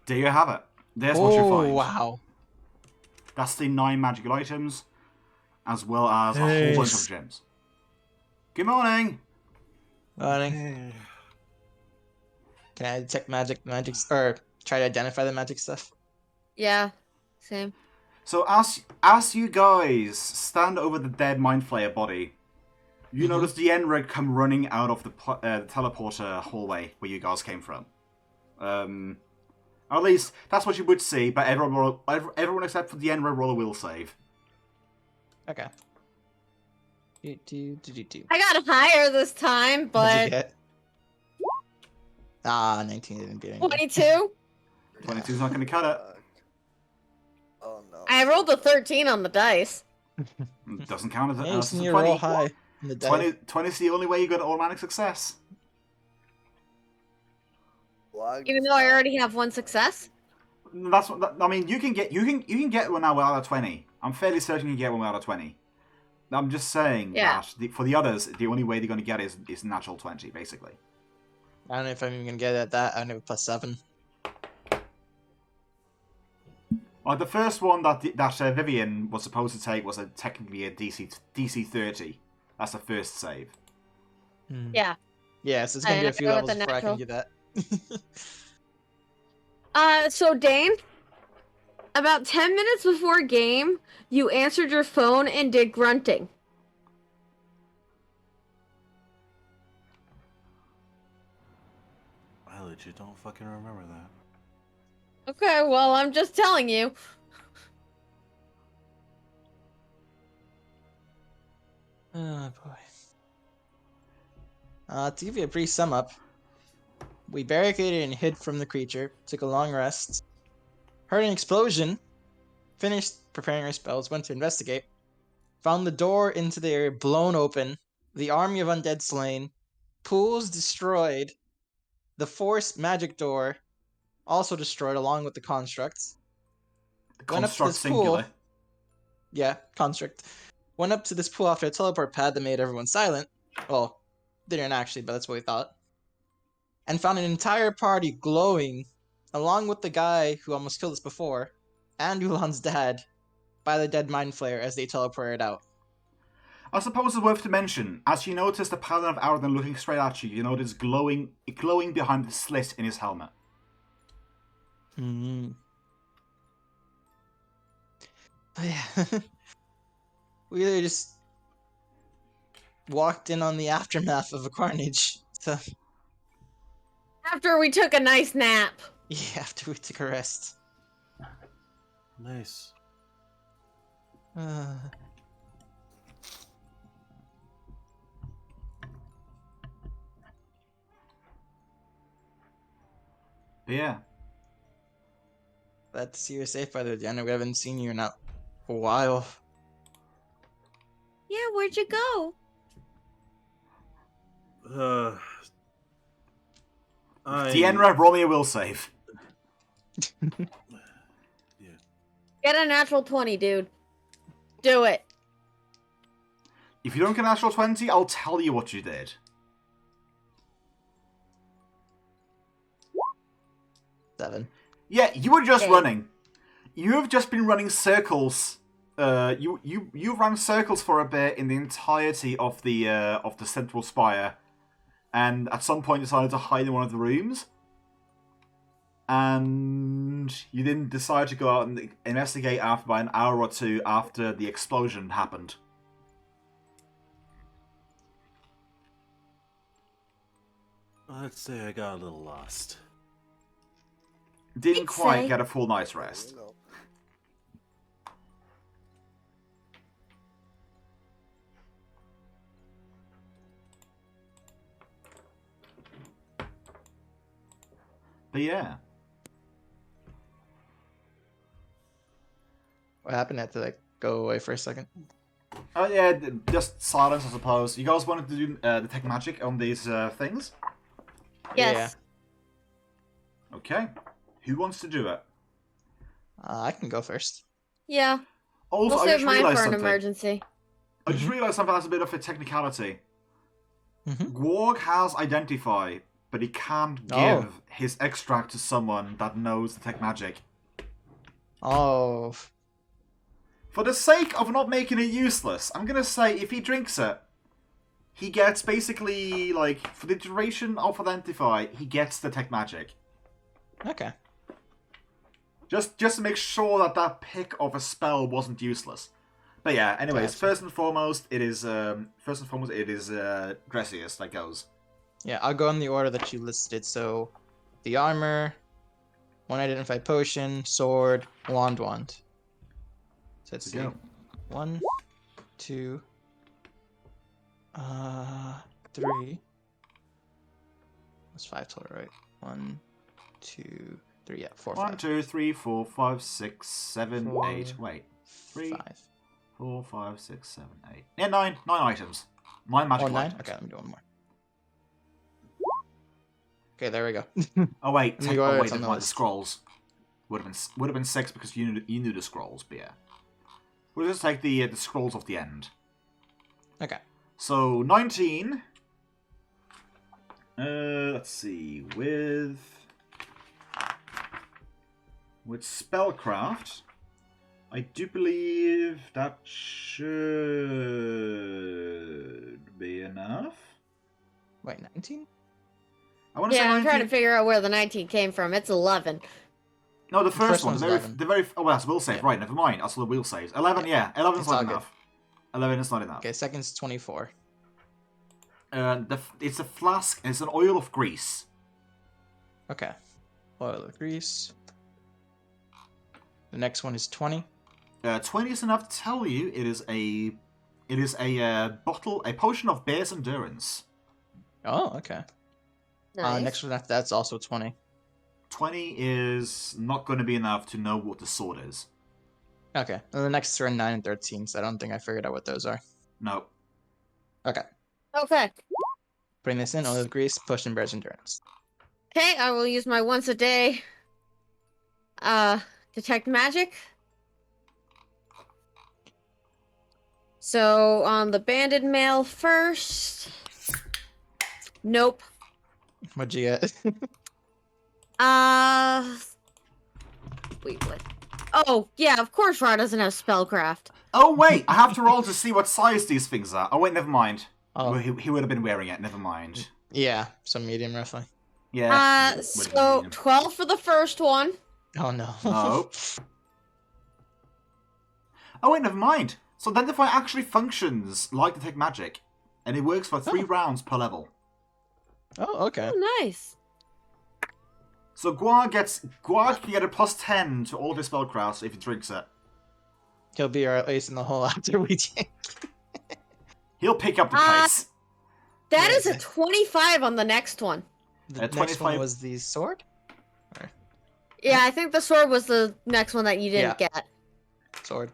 There you have it. There's what you find. Oh, wow. That's the 9 magical items, as well as a whole bunch of gems. Good morning. Morning. Can I detect magic, or try to identify the magic stuff? Yeah. Same. So as you guys stand over the dead Mind Flayer body, you notice the 𝓮𝓵𝓷 come running out of the teleporter hallway where you guys came from. At least that's what you would see, but everyone except for the 𝓮𝓵𝓷 roller will save. Okay. I got higher this time, What'd you but get? Ah, 19 didn't beat anything. 22. 22's not going to cut it. Oh no. I rolled a 13 on the dice. Doesn't count as Hey, you a seen you 20. roll high in the die. 20's the only way you got automatic success. Even though I already have 1 success. That's what I mean. You can get one now without a 20. I'm fairly certain you can get one without a 20. I'm just saying that for the others, the only way they're going to get it is natural 20, basically. I don't know if I'm even gonna get it at that. I don't know, +7. Well, the first one that Vivian was supposed to take was technically a DC 30. That's the first save. Yeah. Yeah, so it's gonna be a few go with levels the before I can natural. do that. So Dane, about 10 minutes before game, you answered your phone and did grunting. I legit don't fucking remember that. Okay, well, I'm just telling you. Oh boy. To give you a brief sum up, we barricaded and hid from the creature, took a long rest, heard an explosion, finished preparing our spells, went to investigate, found the door into the area blown open, the army of undead slain, pools destroyed, the force magic door also destroyed along with the constructs. Went up to Construct this singular. pool. Yeah, construct. Went up to this pool after a teleport pad that made everyone silent. Well, didn't actually, but that's what we thought. And found an entire party glowing, along with the guy who almost killed us before, and Ulan's dad, by the dead Mind Flayer as they teleported out. I suppose it's worth to mention, as you notice the Paladin of Ardun looking straight at you, you notice glowing behind the slit in his helmet. Hmm. Oh, yeah. We really just walked in on the aftermath of a carnage. So After we took a nice nap. yeah, after we took a rest. Nice. But yeah. Glad to see you're safe, by the way, Deanna. We haven't seen you in a while. Yeah, where'd you go? Deanna, roll me a will save. Get a natural 20, dude. Do it. If you don't get a natural 20, I'll tell you what you did. Seven. Yeah, you were just Okay. running. You have just been running circles. You ran circles for a bit in the entirety of the central spire, and at some point decided to hide in one of the rooms. And you didn't decide to go out and investigate after by an hour or two after the explosion happened. Let's say I got a little lost. Didn't I'd quite say. get a full night's rest. But yeah. What happened? I had to like go away for a second. Oh yeah, just silence, I suppose. You guys wanted to do detect magic on these things? Yes. Okay. Who wants to do it? I can go first. Yeah. Also, We'll I save just mine realized for an something. emergency. I just realized something that's a bit of a technicality. Mhm. Gwarg has identify, but he can't give his extract to someone that knows detect magic. Oh. For the sake of not making it useless, I'm gonna say if he drinks it, he gets basically, like, for the duration of identify, he gets detect magic. Okay. Just to make sure that that pick of a spell wasn't useless. But yeah, anyways, Gotcha. first and foremost, it is Dressius that goes. Yeah, I'll go in the order that you listed. So, the armor, one identified potion, sword, wand. So let's see. Go. 1, 2, 3. That's 5 total, right? 1, 2, 3. Yeah, 4, 1, 5. 2, 3, 4, 5, 6, 7, 4, 8. Wait. 3, 5. 4, 5, 6, 7, 8. Yeah, 9 items. 9 magical 9? items. Okay, let me do one more. Okay, there we go. Oh wait, Let me go over wait, it's on never the mind. The list. scrolls would have been 6 because you knew the scrolls. But yeah, we'll just take the scrolls off the end. Okay. So 19. Let's see. With spellcraft, I do believe that should be enough. Wait, 19? I want to say Yeah, I'm 19. trying to figure out where the 19 came from. It's 11. No, the first one. one's The 11. very. Oh, well, that's will save. Yeah. Right, never mind. That's the will saves. 11. Yeah, 11 is It's all not good. enough. 11 is not enough. Okay, second's 24. It's a flask. It's an oil of grease. Okay. Oil of grease. The next one is 20. 20 is enough to tell you it is a bottle, a potion of bear's endurance. Oh, okay. Nice. Next one after that's also 20. 20 is not going to be enough to know what the sword is. Okay. And the next two are 9 and 13, so I don't think I figured out what those are. No. Okay. Okay. Putting this in, oil of grease, potion bear's endurance. Okay, I will use my once a day detect magic. So on the banded male first. Nope. What'd you get? Wait, what? Oh, yeah, of course Ra doesn't have spellcraft. Oh wait, I have to roll to see what size these things are. Oh wait, never mind. Oh. Well, he would have been wearing it. Never mind. Yeah, some medium roughly. Yeah. would have been So medium. 12 for the first one. Oh no. No. Oh wait, never mind. So Identify actually functions like Detect Magic, and it works for 3 rounds per level. Oh, okay. Oh, nice. So Gwarg can get a +10 to all of his spellcrafts if he drinks it. He'll be our ace in the hole after we drink. He'll pick up the pace. That is a 25 on the next one. The next 25 one was the sword? Yeah, I think the sword was the next one that you didn't get. Sword.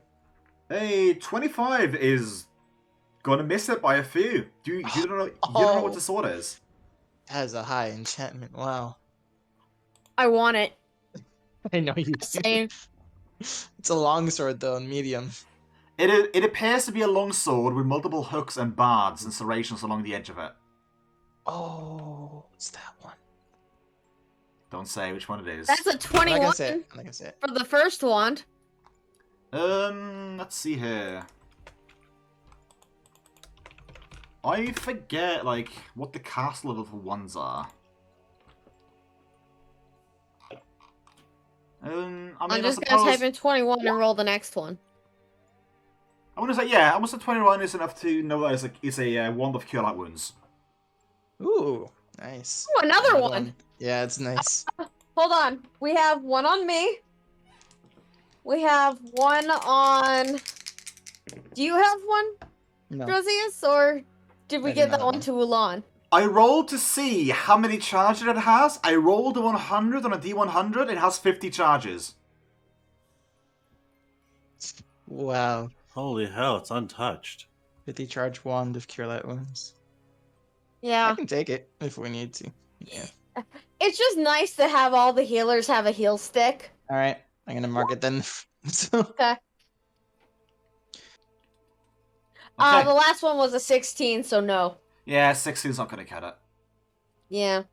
Hey, 25 is gonna miss it by a few. You don't know? You don't know what the sword is. That is a high enchantment. Wow. I want it. I know you do. Same. It's a long sword though, and medium. It appears to be a long sword with multiple hooks and barbs and serrations along the edge of it. Oh, it's that one. Don't say which one it is. That's a 21 I'm not gonna say it. for the first wand. Let's see here. I forget, like, what the cast level for ones are. I mean, I'm just gonna type in 21 and roll the next one. I want to say, yeah, I must say 21 is enough to know that it's a wand of cure light wounds. Ooh, nice. Ooh, another one. Yeah, it's nice. Hold on. We have one on me. We have one on... Do you have one, No. Drosius? Or did we I do get not that have one to Ulan? I rolled to see how many charges it has. I rolled a 100 on a D100. It has 50 charges. Wow. Holy hell, it's untouched. 50 charge wand of cure light wounds. Yeah. I can take it if we need to. Yeah. It's just nice to have all the healers have a heal stick. Alright, I'm gonna mark it then. Okay. Okay. The last one was a 16, so no. Yeah, 16's not going to cut it. Yeah.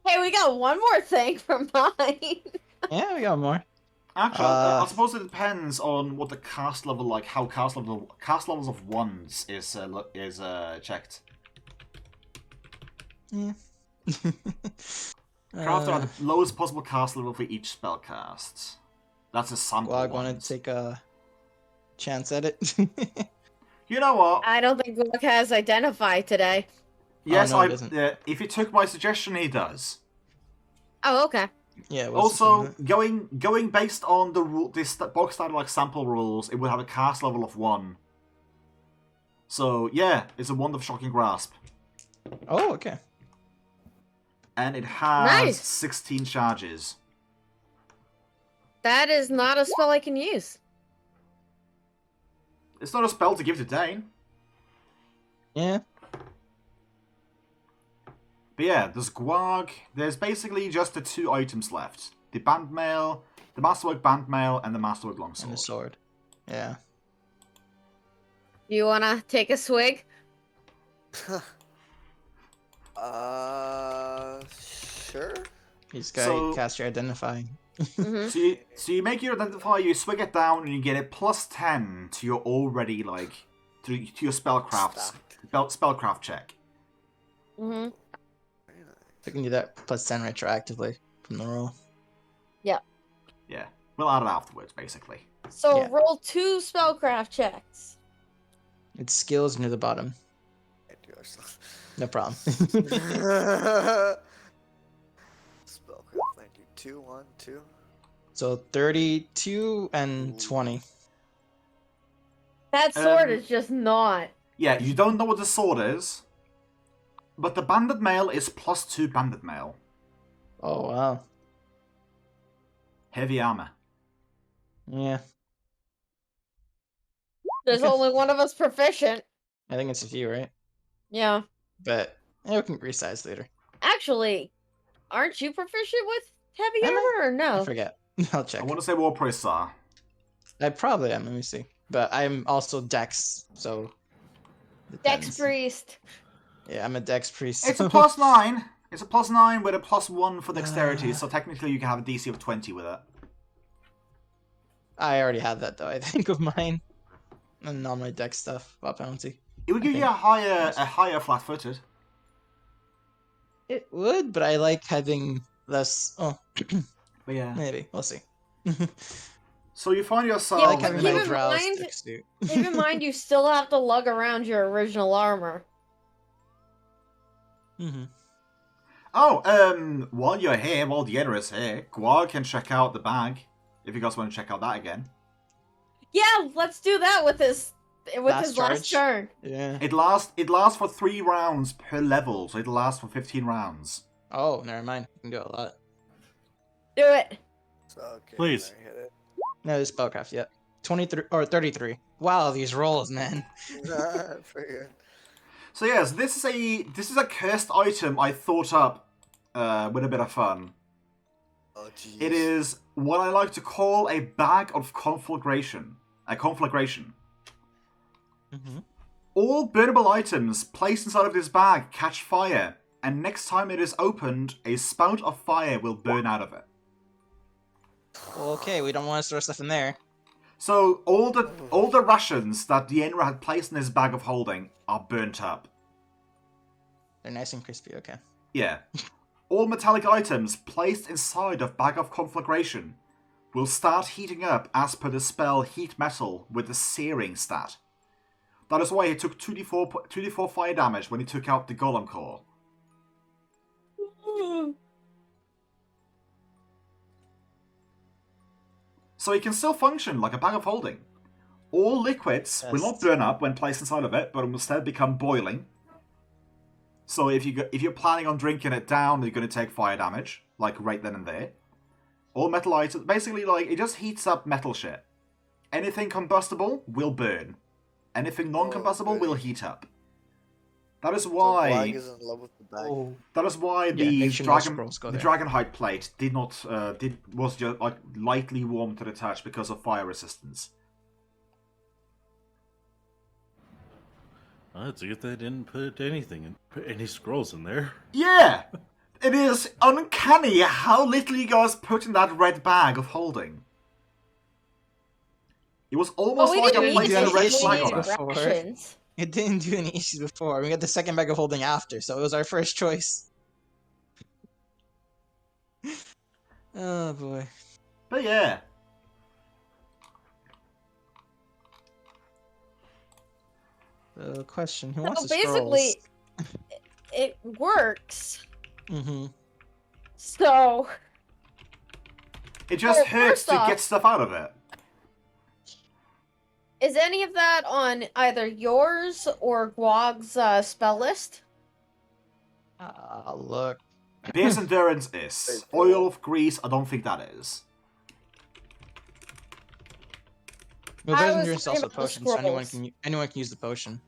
Hey, we got one more thing from mine. Yeah, we got more. Actually, I suppose it depends on what the cast level, like how cast levels of wands is checked. Yeah. Crafted at the lowest possible cast level for each spell cast. That's a sample. Well, I want to take a chance at it. You know what? I don't think Gwog has identified today. Yes, no, he doesn't. if he took my suggestion, he does. Oh, okay. Yeah. Also, going based on the this box standard like sample rules, it would have a cast level of 1. So yeah, it's a wand of shocking grasp. Oh, okay. And it has Nice. 16 charges. That is not a spell I can use. It's not a spell to give to Dane. Yeah. But yeah, there's Gwog. There's basically just the 2 items left. The bandmail, the Masterwork bandmail, and the Masterwork longsword. And the sword. Yeah. You wanna take a swig? Sure. He's got to cast your identifying. Mm-hmm. So you make your identifier, you swig it down, and you get a +10 to your already to your spellcraft check. Mm-hmm. I can do that +10 retroactively from the roll. Yeah. Yeah, we'll add it afterwards, basically. So Yeah. roll 2 spellcraft checks. It's skills near the bottom. No problem. Spellcraft 92, 1, 2. So 32 and 20. That sword is just not. Yeah, you don't know what the sword is, but the banded mail is +2 banded mail. Oh, wow. Heavy armor. Yeah. There's only one of us proficient. I think it's a few, right? Yeah. But yeah, we can resize later. Actually, aren't you proficient with heavy Am I? armor or no? I forget. I'll check. I want to say war price are. I probably am. Let me see. But I'm also Dex, so. Dex depends. priest. Yeah, I'm a Dex priest. It's a +9. It's a +9 with a +1 for dexterity, so technically you can have a DC of 20 with it. I already have that though. I think of mine, and all my Dex stuff. What penalty? It would give you a higher flat-footed. It would, but I like having less. Oh, But yeah. maybe we'll see. So you find yourself. I like having keep my in drow mind- sticks, dude. Keep in mind, you still have to lug around your original armor. Mm-hmm. Oh, while you're here, while Yenra is here, Gwog can check out the bag. If you guys want to check out that again. Yeah, let's do that with his with his last turn. Yeah. It lasts for 3 rounds per level, so it lasts for 15 rounds. Oh, never mind. You can do a lot. Do it. So, okay, Please. I hit No, this spellcraft yet. 23 or 33. Wow, these rolls, man. it. Pretty good. So yes, this is a cursed item I thought up with a bit of fun. Oh, jeez. It is what I like to call a bag of conflagration. A conflagration. Mm-hmm. All burnable items placed inside of this bag catch fire, and next time it is opened, a spout of fire will burn out of it. Well, okay, we don't want to throw stuff in there. So all the rations that the 𝓮𝓼 had placed in his bag of holding are burnt up. They're nice and crispy, okay. Yeah. All metallic items placed inside of bag of conflagration will start heating up as per the spell Heat Metal with the searing stat. That is why he took 2d4 fire damage when he took out the Golem Core. So it can still function like a bag of holding. All liquids will not burn up when placed inside of it, but will instead become boiling. So if you're planning on drinking it down, you're going to take fire damage, like right then and there. All metal items, basically, like, it just heats up metal shit. Anything combustible will burn. Anything non-combustible will heat up. That is why. So Blag is in love with the bag. That is why the Dragonhide plate was just like lightly warm to the touch because of fire resistance. It's a good they didn't put any scrolls in there. Yeah! It is uncanny how little you guys put in that red bag of holding. It was almost like a place with a red flag on it. It didn't do any issues before. We got the second bag of holding after, so it was our first choice. Oh boy. But yeah. The question: who wants So the basically, scrolls? it works. Mm-hmm. So. It just hurts to get stuff out of it. Is any of that on either yours or Guag's spell list? Look. Beer's Endurance is. Oil of Grease, I don't think that is. Well, Beer's Endurance is also a potion, so anyone can use the potion.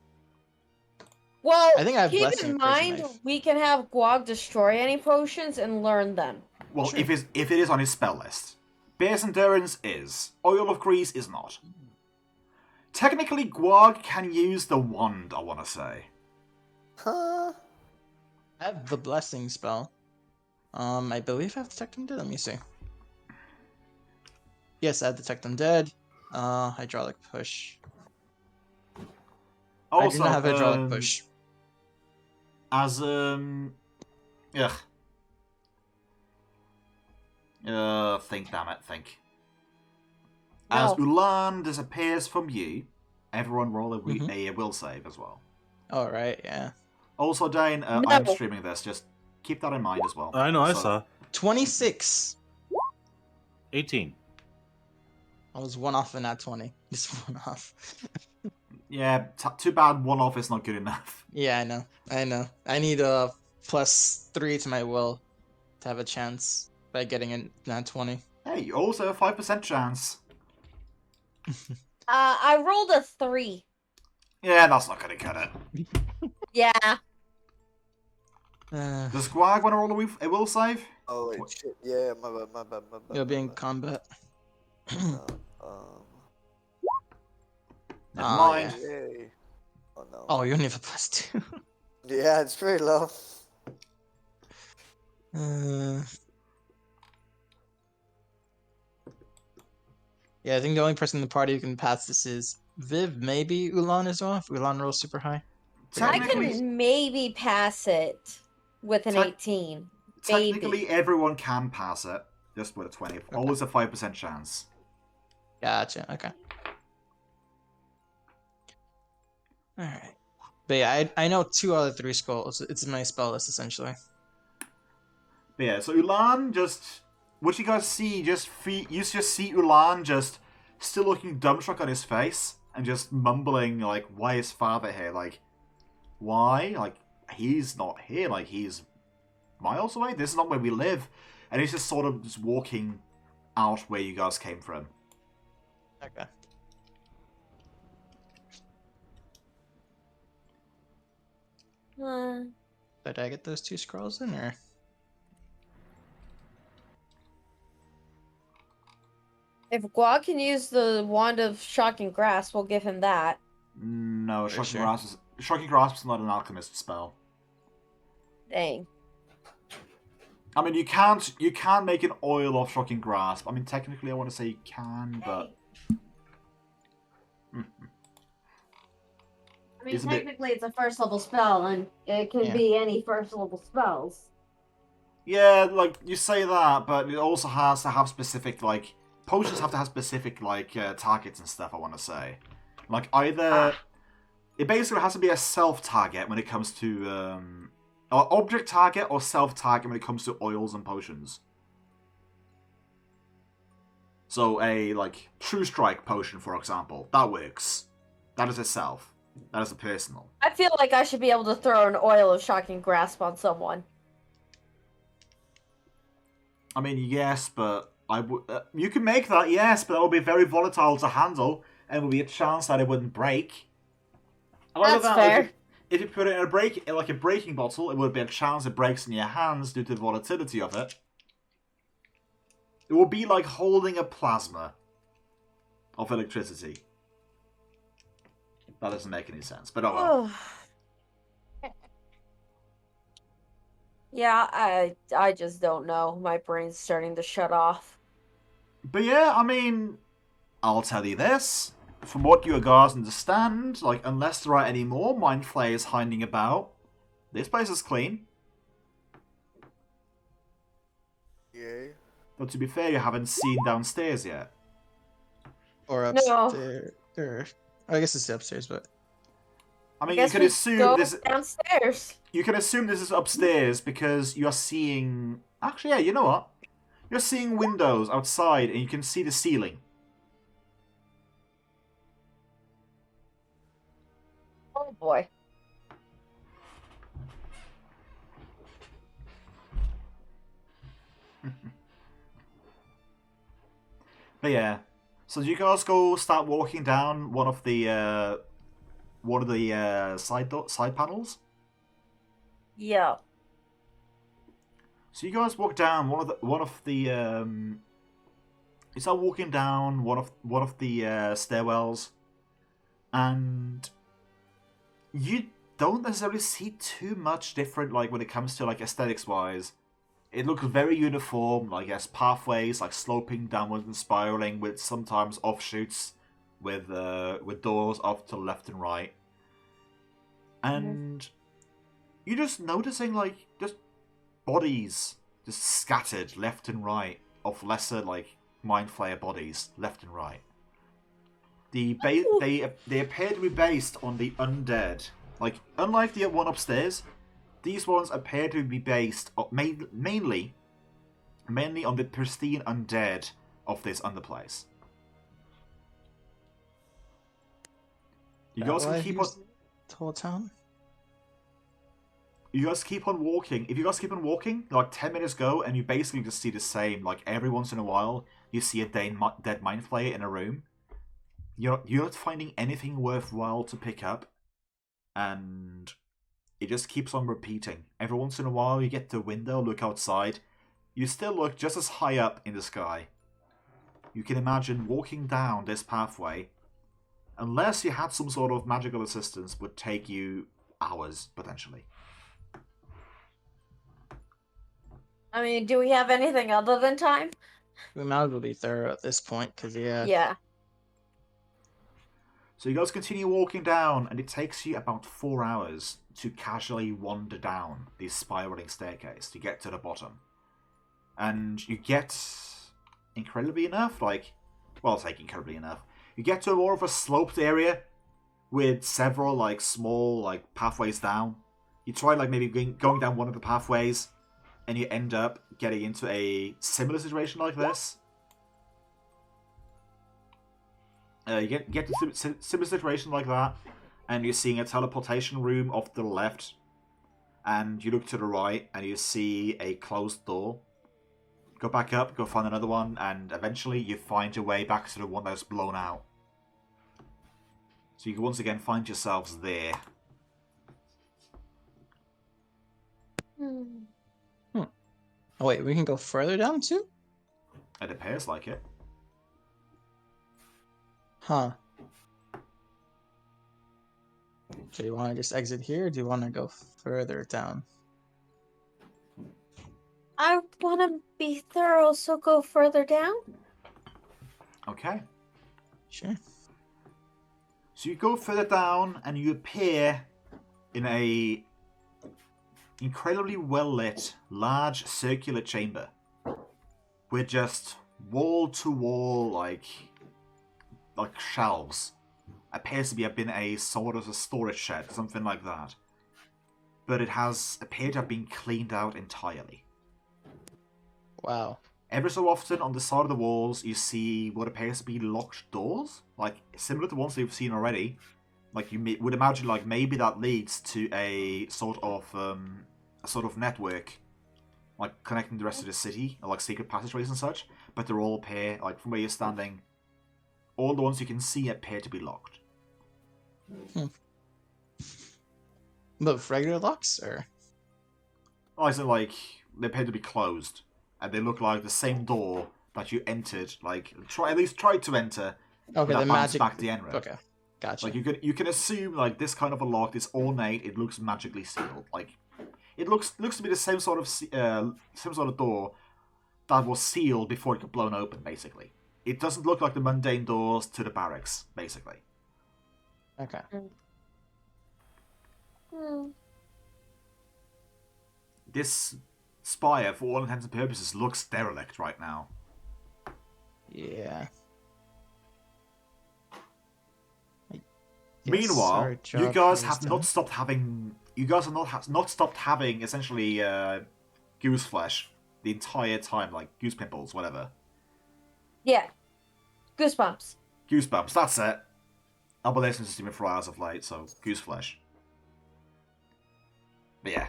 Well, I think I have keep Blessing in of Poison mind Knife. we can have Guag destroy any potions and learn them. Well, Sure. if it is on his spell list. Beer's Endurance is. Oil of Grease is not. Technically, Guag can use the wand, I want to say. Huh? I have the Blessing spell. I believe I have Detect Undead. Let me see. Yes, I have Detect Undead. Hydraulic Push. Also, I do not have Hydraulic Push. As, think, damn it, think. As 𝓼𝓛 disappears from you, everyone roll a will save as well. Alright, yeah. Also, Dane, I'm streaming this, just keep that in mind as well. I know, I saw. 26. 18. I was one off in that 20. Just one off. Yeah, too bad one off is not good enough. Yeah, I know. I need a +3 to my will to have a chance by getting in that 20. Hey, you also have a 5% chance. I rolled a 3. Yeah, that's not gonna cut it. Yeah. Does Guag want to roll a will save? Oh wait, shit. Yeah, my bad. You'll be in combat. Never mind. Yeah. Oh no. Oh, you only have a +2. Yeah, it's pretty low. Yeah, I think the only person in the party who can pass this is Viv, maybe 𝓼𝓛 as well, if 𝓼𝓛 rolls super high. I can maybe pass it with an 18. Technically, everyone can pass it, just with a 20. Okay. Always a 5% chance. Gotcha, okay. Alright. But yeah, I know 2 out of 3 scrolls. It's in my spell list, essentially. But yeah, so 𝓼𝓛 just... What you guys see, you just see 𝓼𝓛 just still looking dumbstruck on his face, and just mumbling, like, why is father here? Like, why? Like, he's not here. Like, he's miles away. This is not where we live. And he's just sort of just walking out where you guys came from. Okay. Did I get those 2 scrolls in, or? If Guac can use the Wand of Shocking Grasp, we'll give him that. No, For Shocking sure. Grasp is not an alchemist spell. Dang. I mean, you can't make an oil of Shocking Grasp. I mean, technically, I want to say you can, but I mean, It's a bit- technically, it's a first level spell, and it can Yeah. be any first level spells. yeah, like you say that, but it also has to have specific like potions have to have specific like targets and stuff. I want to say, like either it basically has to be a self target when it comes to or object target or self target when it comes to oils and potions. So a like True Strike potion, for example, that works. That is a self. That is a personal. I feel like I should be able to throw an oil of Shocking Grasp on someone. I mean, yes, but I would. You can make that, yes, but that would be very volatile to handle, and would be a chance that it wouldn't break. However, That's fair. If you put it in a breaking bottle, it would be a chance it breaks in your hands due to the volatility of it. It would be like holding a plasma of electricity. That doesn't make any sense, but oh well. Yeah, I just don't know. My brain's starting to shut off. But yeah, I mean, I'll tell you this. From what you guys understand, like, unless there are any more mind flayers hiding about, this place is clean. Yay. But to be fair, you haven't seen downstairs yet. Or No. upstairs? Or I guess it's upstairs, but I mean, you Guess can we assume go this. downstairs. You can assume this is upstairs because you're seeing. Actually, yeah, you know what? You're seeing windows outside, and you can see the ceiling. Oh boy. But yeah, so do you guys go start walking down one of the side panels? Yeah. So you guys walk down you start walking down one of the stairwells, and you don't necessarily see too much different, like when it comes to like aesthetics wise. It looks very uniform, like yes, pathways like sloping downwards and spiraling with sometimes offshoots with doors off to left and right. And you're just noticing like just bodies just scattered left and right of lesser like mind flayer bodies left and right. They appear to be based on the undead. Like unlike the one upstairs, these ones appear to be based mainly on the pristine undead of this underplace. You guys can keep on. the whole town. You guys keep on walking. If you guys keep on walking, like 10 minutes go, and you basically just see the same. Like every once in a while, you see a dead mind flayer in a room. You're not finding anything worthwhile to pick up, and it just keeps on repeating. Every once in a while, you get to the window, look outside. You still look just as high up in the sky. You can imagine walking down this pathway, unless you had some sort of magical assistance, would take you hours potentially. I mean, do we have anything other than time? We might as well be thorough at this point, because Yeah. So you guys continue walking down, and it takes you about 4 hours to casually wander down this spiraling staircase to get to the bottom. And you get, incredibly enough, incredibly enough, you get to more of a sloped area with several like small like pathways down. You try like maybe going down one of the pathways, and you end up getting into a similar situation like this. You get to similar situation like that, and you're seeing a teleportation room off to the left, and you look to the right, and you see a closed door. Go back up, go find another one, and eventually you find your way back to the one that's blown out. So you can once again find yourselves there. Oh wait, we can go further down too? It appears like it. Huh. Do you want to just exit here, or do you want to go further down? I want to be thorough, so go further down. Okay. Sure. So you go further down, and you appear in a incredibly well-lit, large circular chamber with just wall-to-wall, like shelves. Appears to have been a sort of a storage shed, something like that. But it has appeared to have been cleaned out entirely. Wow. Every so often, on the side of the walls, you see what appears to be locked doors, like similar to ones you've seen already. Like you would imagine, like maybe that leads to a sort of network, like connecting the rest of the city, or like secret passageways and such. But they're all appear, like from where you're standing, all the ones you can see appear to be locked. But regular locks, or? I said, like, they appear to be closed, and they look like the same door that you entered, like, at least tried to enter. Okay, the magic. Back the Enra. Okay, gotcha. Like you can assume like this kind of a lock, this ornate, it looks magically sealed. Like it looks to be the same sort of door that was sealed before it got blown open. Basically, it doesn't look like the mundane doors to the barracks. Basically. Okay. This spire, for all intents and purposes, looks derelict right now. Yeah. Meanwhile, you guys have not stopped having. You guys have not stopped having essentially goose flesh the entire time, like goose pimples, whatever. Yeah. Goosebumps. Goosebumps. That's it. I've been listening to Steven for hours of late, so goose flesh. But yeah.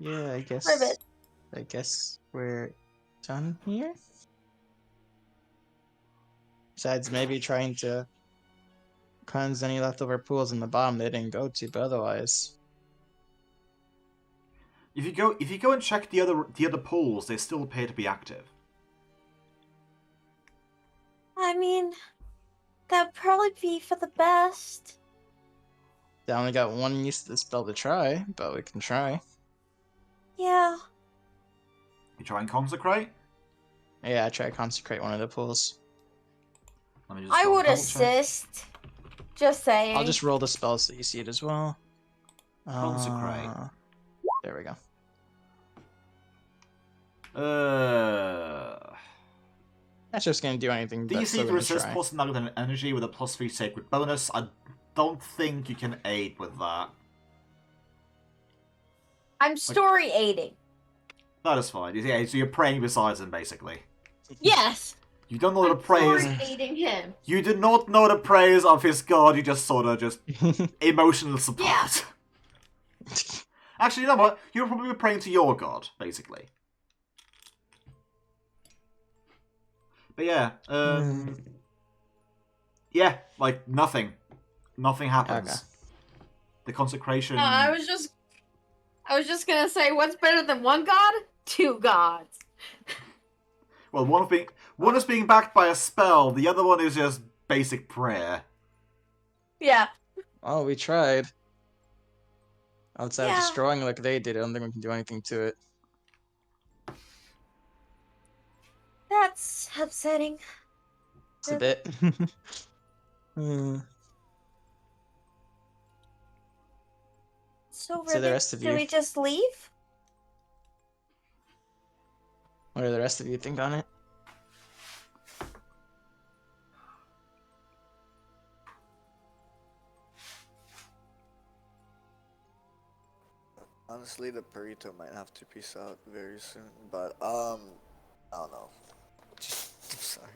Yeah, I guess. Ribbit. I guess we're done here. Besides, maybe trying to cleanse any leftover pools in the bottom they didn't go to, but otherwise. If you go and check the other pools, they still appear to be active. I mean, that'd probably be for the best. They only got one use of the spell to try, but we can try. Yeah. You try and consecrate? Yeah, I try to consecrate one of the pools. Let me just I would double check. assist. Just saying. I'll just roll the spell so you see it as well. Consecrate. There we go. That's just gonna do anything. DC to resist plus negative energy with a +3 sacred bonus. I don't think you can aid with that. I'm story aiding. That is fine. Yeah, so you're praying besides him, basically. Yes. You don't know the praise. Story aiding him. You do not know the praise of his god. You just sort of emotional support. Yeah. Actually, you know what? You're probably praying to your god, basically. But yeah, yeah, like nothing happens. Okay. The consecration. No, I was just gonna say, what's better than one god? Two gods. Well, one is being backed by a spell. The other one is just basic prayer. Yeah. Oh, we tried. Outside of destroying like they did, I don't think we can do anything to it. That's upsetting. It's a bit. So the rest of you. Do we just leave? What do the rest of you think on it? Honestly, the burrito might have to peace out very soon, but I don't know. I'm sorry.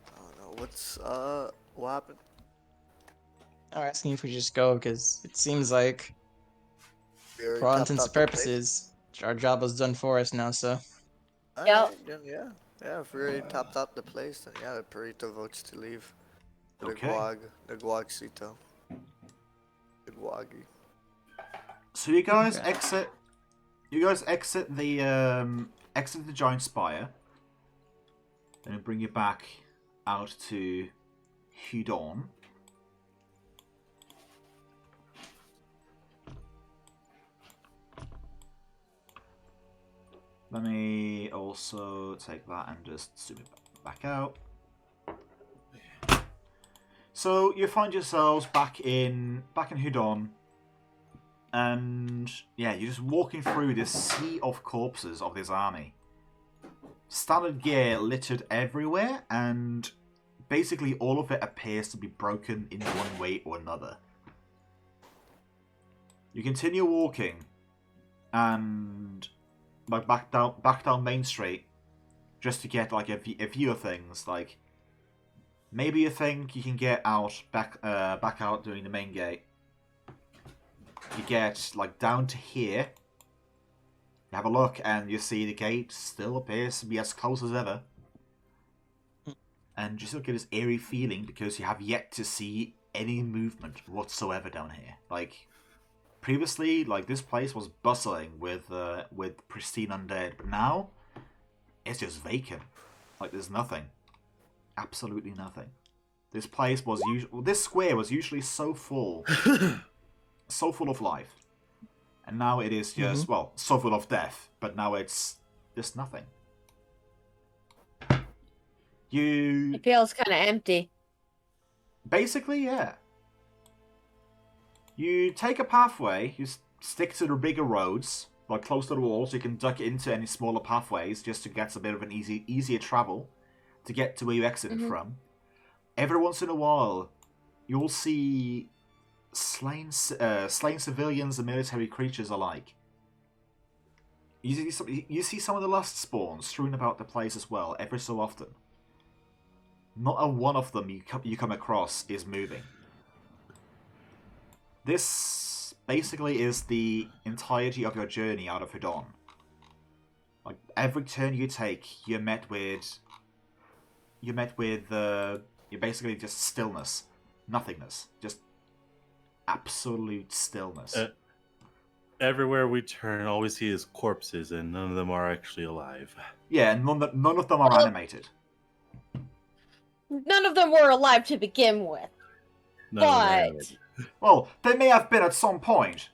I don't know. What happened? I'm asking if we just go because it seems like, We already for all tapped intents and out the place? purposes, our job was done for us now. So Yep. Alright, then yeah. If we already tapped out the place, then yeah, the burrito votes to leave. The Okay. 𝓮𝓺𝓾𝓲𝓛𝓮𝓷𝓽. The guagi. So you guys Okay. exit. You guys exit the giant spire. Then bring you back out to 𝓮𝓪𝓷𝓮. Let me also take that and just zoom it back out. So you find yourselves back in 𝓮𝓪𝓷𝓮, and yeah, you're just walking through this sea of corpses of this army. Standard gear littered everywhere, and basically all of it appears to be broken in one way or another. You continue walking, and like back down Main Street, just to get like a view of things. Like maybe you think you can get out back out doing the main gate. You get like down to here. You have a look, and you see the gate still appears to be as close as ever. And you still get this eerie feeling because you have yet to see any movement whatsoever down here. Like previously, like this place was bustling with pristine undead, but now it's just vacant. Like there's nothing, absolutely nothing. This place was this square was usually so full, so full of life. And now it is just, well, so full of death, but now it's just nothing. It feels kind of empty. Basically, yeah. You take a pathway, you stick to the bigger roads, like close to the wall, so you can duck into any smaller pathways just to get a bit of an easier travel to get to where you exited from. Every once in a while, you'll see slain civilians and military creatures alike. You see some of the lust spawns strewn about the place as well, every so often. Not a one of them you come across is moving. This basically is the entirety of your journey out of 𝓮𝓪𝓷𝓮. Like every turn you take, you're basically just stillness, nothingness, just absolute stillness. Everywhere we turn, all we see is corpses, and none of them are actually alive. Yeah, and none of them are animated. None of them were alive to begin with. None of them are But animated. Well, they may have been at some point,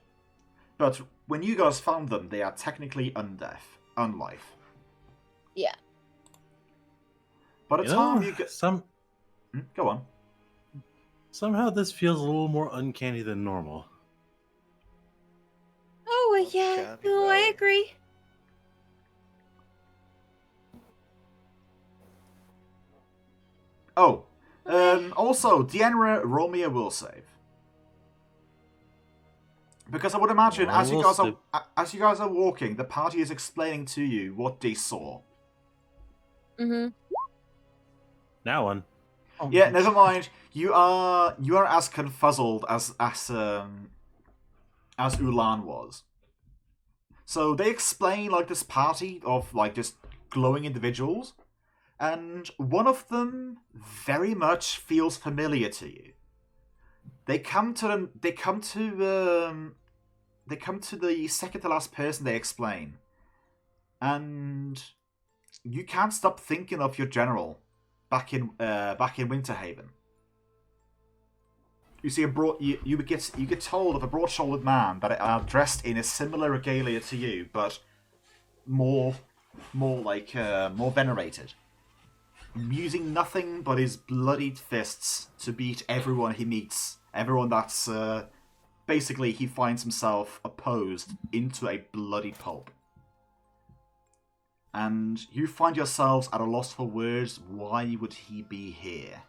but when you guys found them, they are technically unlife. yeah. By the time you get... Go on. Somehow this feels a little more uncanny than normal. Oh yeah. No, I agree. Oh, also, 𝓮𝓺𝓷𝓮, roll me a will save. Because I would imagine, as you guys are walking, the party is explaining to you what they saw. Now one. Yeah, never mind. You are as confuzzled as Ulan was. So they explain like this party of like just glowing individuals, and one of them very much feels familiar to you. They come to the second to last person they explain, and you can't stop thinking of your general back in Winterhaven. You see you get told of a broad-shouldered man that are dressed in a similar regalia to you, but more venerated, using nothing but his bloodied fists to beat everyone he meets. Everyone that's basically he finds himself opposed into a bloody pulp. And you find yourselves at a loss for words. Why would he be here?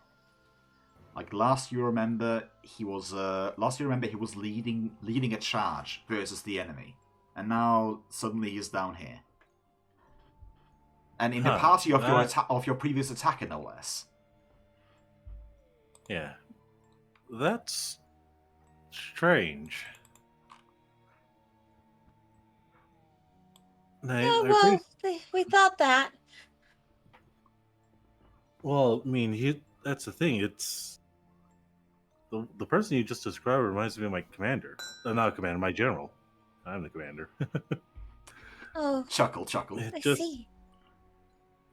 Like last you remember, he was leading a charge versus the enemy, and now suddenly he's down here. And in the Huh, party of that- of your previous attacker, no less. Yeah. That's strange. Oh, I well, think, we thought that. well, I mean, that's the thing. It's the person you just described reminds me of my commander. Not commander, my general. I'm the commander. Oh, Chuckle, chuckle. It I just, see.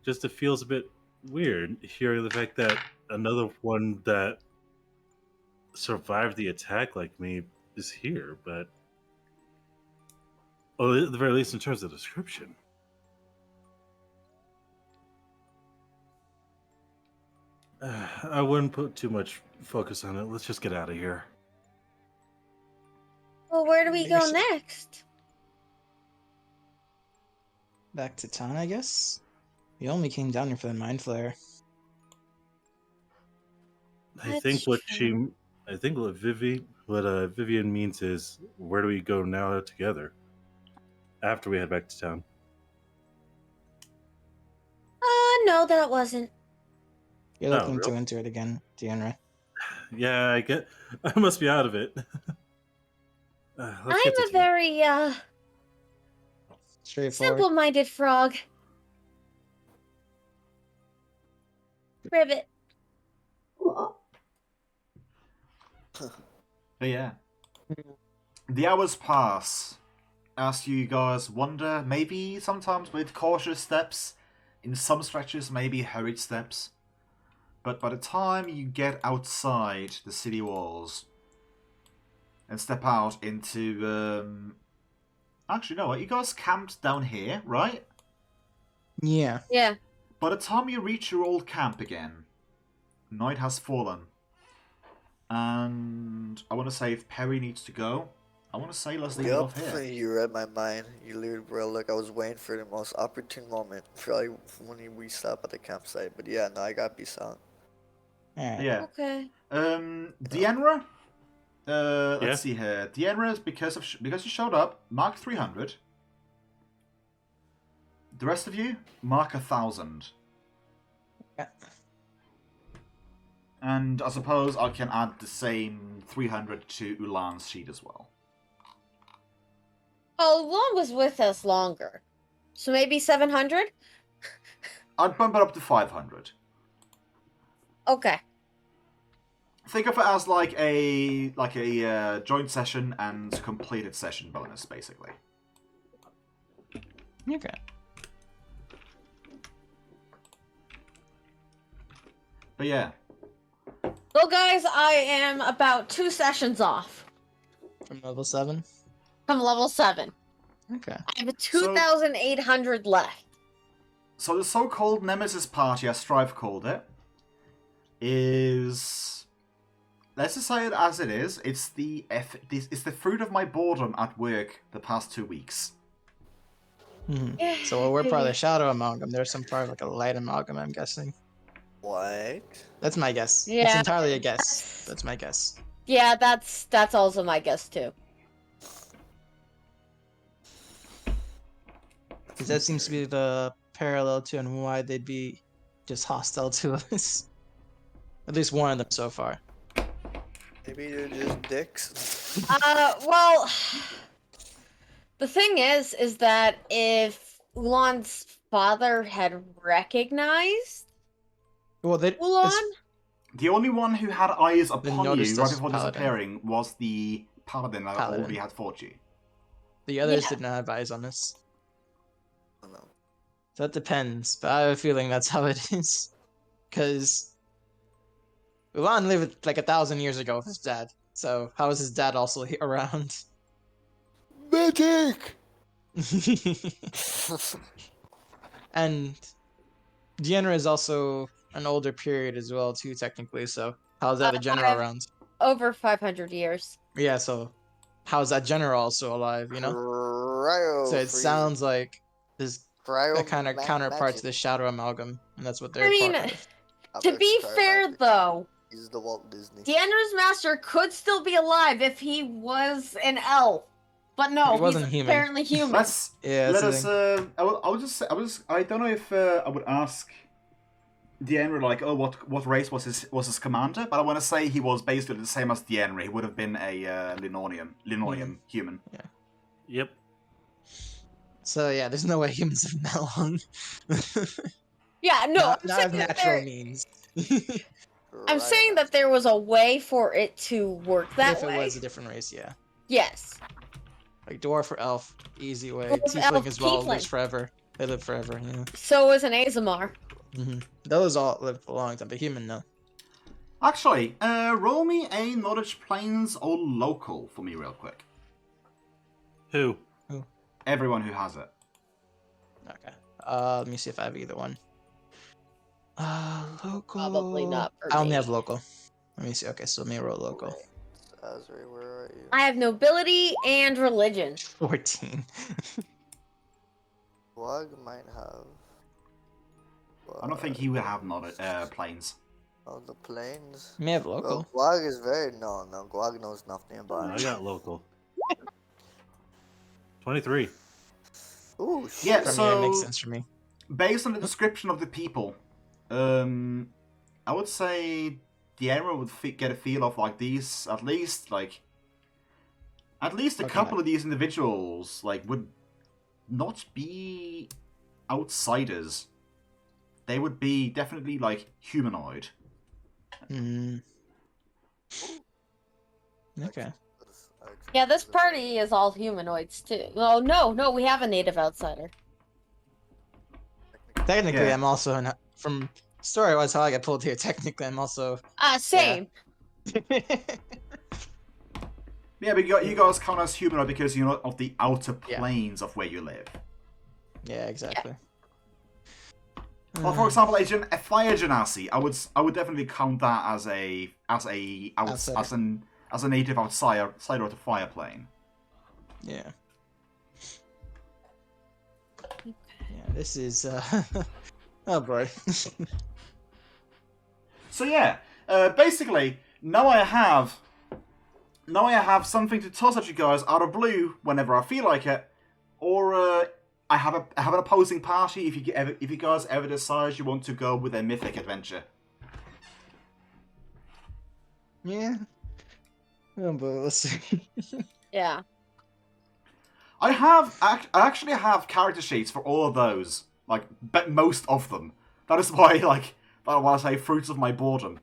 just it feels a bit weird hearing the fact that another one that survived the attack like me is here, but well, at the very least in terms of description. I wouldn't put too much focus on it. Let's just get out of here. Well, where do we Maybe go we should- next? Back to town, I guess. We only came down here for the mind flare. I think That's what true. Vivian means is, where do we go now together? After we head back to town. No, that wasn't. You're Oh, looking to really? enter it again, Deanna. Yeah, I must be out of it. Let's get to I'm a town. very, Straightforward. simple-minded frog. Ribbit. But yeah. The hours pass as you guys wander, maybe sometimes with cautious steps, in some stretches maybe hurried steps. But by the time you get outside the city walls and step out into... Actually, no, you guys camped down here, right? Yeah. Yeah. By the time you reach your old camp again, night has fallen. And I want to say if Perry needs to go, I want to say let's leave it off Yep, here. you read my mind. You literally, bro. Look, I was waiting for the most opportune moment. Probably when we stop at the campsite. But yeah, no, I got peace out. Alright. Yeah. Okay. Deanra? Yeah? Let's see here. Deanra is because you showed up, mark 300. The rest of you, mark 1,000. Yeah. And I suppose I can add the same 300 to Ulan's sheet as well. Oh, Lon was with us longer. So maybe 700? I'd bump it up to 500. Okay. Think of it as like a joint session and completed session bonus, basically. Okay. But yeah, So, guys, I am about 2 sessions off From level 7? from level 7. Okay. I have 2,800 left. so the so-called Nemesis Party, as Strive called it, is, let's just say it as it is. It's the fruit of my boredom at work the past 2 weeks. Mm-hmm. So we're part of the Shadow Amalgam. There's some part of like a light amalgam, I'm guessing. What? That's my guess. It's Yeah. entirely a guess. That's my guess. Yeah, that's also my guess, too. Because that seems to be the parallel to and why they'd be just hostile to us. At least one of them so far. Maybe they're just dicks. Well, the thing is that if Ulan's father had recognized Well, they. Ulan, The only one who had eyes upon noticed you right us before Paladin. disappearing was the paladin that Paladin. already had fought you. The others Yeah. did not have eyes on us. Oh, no. So that depends, but I have a feeling that's how it is. Because Ulan lived like 1,000 years ago with his dad. So how is his dad also around? Medic! And Deanna is also an older period as well too, technically. So how's that a general I've- around? over 500 years. Yeah. So how's that general also alive? You know. Cryo So it freeze. sounds like there's Cryo a kind of counterpart magic. to the Shadow Amalgam, and that's what they're I mean, part of. to be Cryo fair, magic. though, He's the Walt Disney. Deandra's master could still be alive if he was an elf. But no, He wasn't he's human. apparently human. Let's Yeah, let that's us. the I would just say, I don't know if I would ask 𝓮𝓵 like, oh, what race was his commander? But I want to say he was basically the same as 𝓮𝓵. He would have been a 𝓲𝓪𝓏 human. Yep. So yeah, there's no way humans have met long. Yeah, no, not of natural means. I'm Right saying on that there was a way for it to work that If it way. was a different race, yeah. Yes. Like dwarf or elf, easy way. Dwarf, Tiefling elf, as well tiefling. lives forever. They live forever, yeah. So is an Azamar. Those all live for a long time, but human, no. Actually, roll me a knowledge planes or local for me real quick. Who? Everyone who has it. Okay. Let me see if I have either one. Local. Probably not for I only me. have local. Let me see. Okay, so let me roll local. Azri, where are you? I have nobility and religion. 14. Gwag might have. I don't think he would have planes. Oh, the planes. May have local. Gwag is very no. Gwag knows nothing I about it. got local. 23. Ooh, Yeah, shit. From here, it makes so sense for me. based on the description of the people, I would say 𝓮𝓵 would get a feel of like these at least a Okay. couple of these individuals like would not be outsiders. They would be definitely like humanoid. Okay. Yeah, this party is all humanoids too. Oh no, we have a native outsider. Technically, Yeah. I'm also from story-wise how I got pulled here. Technically, I'm also. Same. Yeah, but you guys count as humanoid because you're not of the outer planes of where you live. Yeah, exactly. Well, for example, a fire genasi, I would definitely count that as a native outsider of the fire plane. Yeah. Yeah, this is oh boy. So yeah, basically now I have something to toss at you guys out of blue whenever I feel like it, or I have an opposing party if you guys ever decide you want to go with a mythic adventure. Yeah. Oh, but let's see. Yeah. I actually have character sheets for all of those, like most of them. That is why I say fruits of my boredom.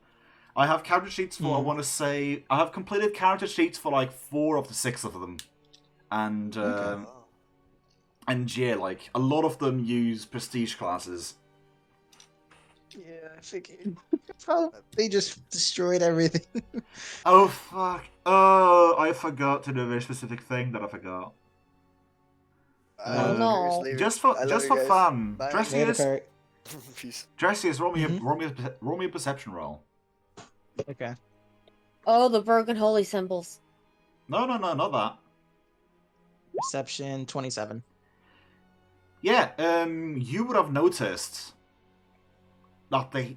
I have character sheets for I have completed character sheets for like 4 of the 6 of them, and yeah, like a lot of them use prestige classes. Yeah, I figured. They just destroyed everything. Oh fuck! Oh, I forgot to do a very specific thing that I forgot. No. Just for fun, Dressius, roll me a perception roll. Okay. Oh, the broken holy symbols. No, not that. Perception 27. Yeah, you would have noticed that the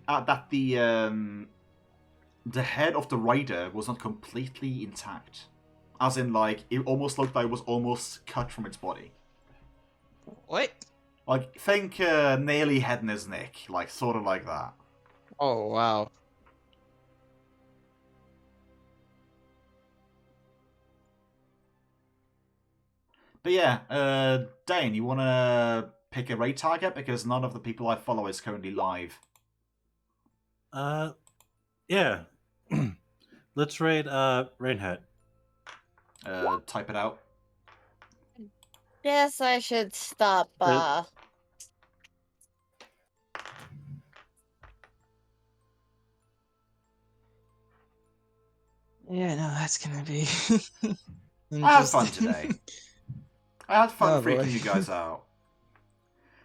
head of the rider was not completely intact, as in like it almost looked like it was almost cut from its body. What? Like think nearly head in his neck, like sort of like that. Oh wow. But yeah, Dane, you want to pick a raid target because none of the people I follow is currently live. Yeah. Let's raid Rainhat. Type it out. Yes, I should stop. Yeah, no, that's gonna be. I had fun today. I had fun freaking you guys out.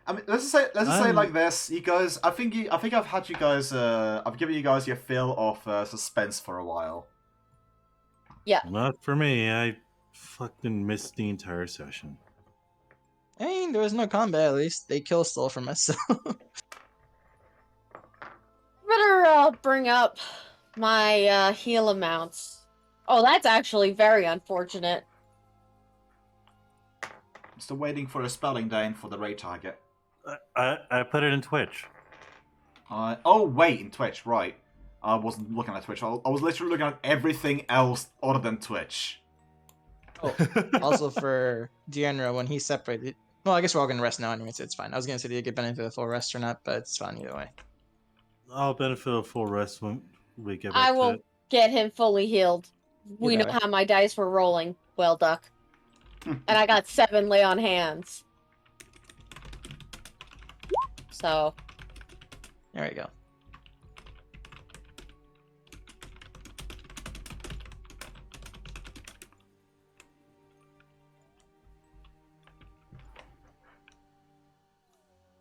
I mean, let's just say like this, you guys. I think I've had you guys. I've given you guys your fill of suspense for a while. Yeah. Not for me. I fucking missed the entire session. I mean, there was no combat. At least they stole from us. So. Better bring up my heal amounts. Oh, that's actually very unfortunate. Still waiting for a spelling down for the raid target. I put it in Twitch. Oh, wait, in Twitch, right. I wasn't looking at Twitch. I was literally looking at everything else other than Twitch. Oh, also for 𝓓𝓪, when he's separated... Well, I guess we're all going to rest now anyway, so it's fine. I was going to say, do you get benefit of full rest or not, but it's fine either way. I'll benefit of full rest when we get back I to will it. get him fully healed. We know better. how my dice were rolling, Whaleduck. And I got 7 lay on hands. So... There we go.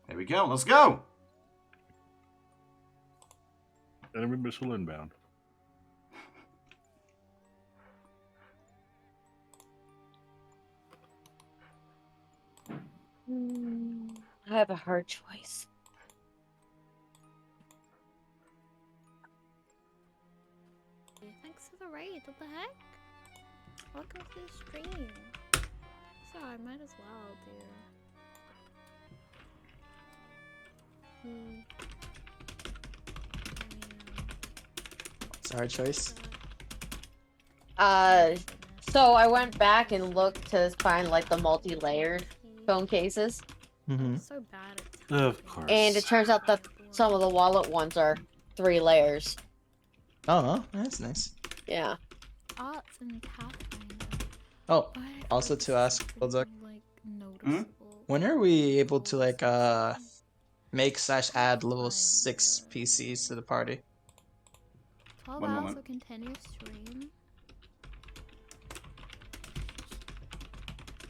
There we go, let's go! Enemy missile inbound. I have a hard choice. Thanks for the raid, what the heck? Welcome to the stream. So I might as well, dude. It's a hard choice. So I went back and looked to find like the multi-layered phone cases. Mm-hmm. So bad at Of course. And it turns out that some of the wallet ones are 3 layers. Oh, that's nice. Yeah. arts and Pathfinder. Oh, Why did I also find to ask, something, Whaleduck, like, noticeable? when are we able to like make/add level 6 PCs to the party? 12 One hours moment. of continuous stream?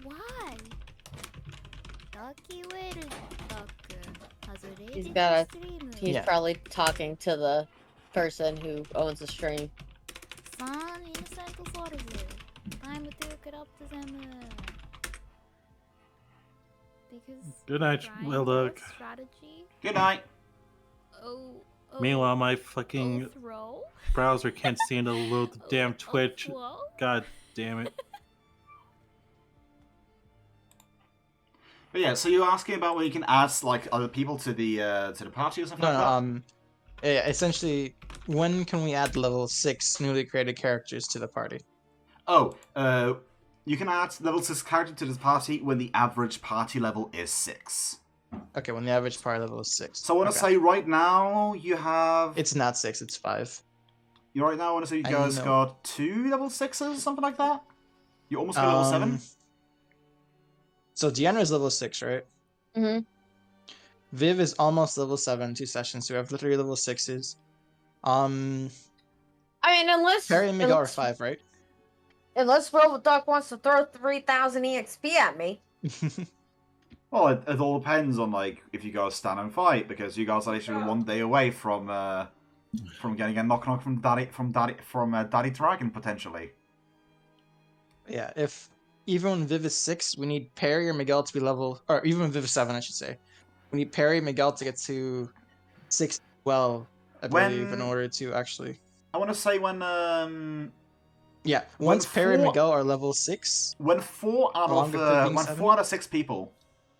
Why? Ducky 𝓮𝓼 He's got 𝓮𝓼 He's Yeah. probably talking to the person who owns the stream. 𝓮𝓺𝓷𝓵 𝓮𝓺𝓷𝓵. Because Good night, Brian Whaleduck. does strategy. Good night. Oh, Meanwhile, my fucking throw? browser can't stand to load the damn Twitch. Flow? God damn it. But yeah, so you're asking about where you can add like other people to the party or something No, like no, yeah, essentially, when can we add level 6 newly created characters to the party? that? Oh, you can add level 6 character to this party when the average party level is 6. Okay, when the average party level is 6. So I want to Okay. say right now you have... It's not 6, it's 5. You right now I want to say you I guys know. got 2 level 6s, something like that? You almost got level 7? So 𝓓𝓪 is level 6, right? Mm-hmm. Viv is almost level 7, 2 sessions, so we have 3 level 6s. I mean, unless Perry and Miguel are unless, 5, right? unless Whaleduck wants to throw 3,000 EXP at me. Well, it all depends on like if you guys stand and fight, because you guys are literally 1 day away from getting a knock from Daddy 𝓮𝓼𝓷𝓵 potentially. Yeah, if even when Viv is 6, we need Perry or Miguel to be level, or even when Viv is 7, I should say. We need Perry and Miguel to get to 6 well, I believe, in order to actually... I want to say when Yeah, once Perry and 4 Miguel are level 6... when 4 out Along with of being when 7? 4 out of 6 people,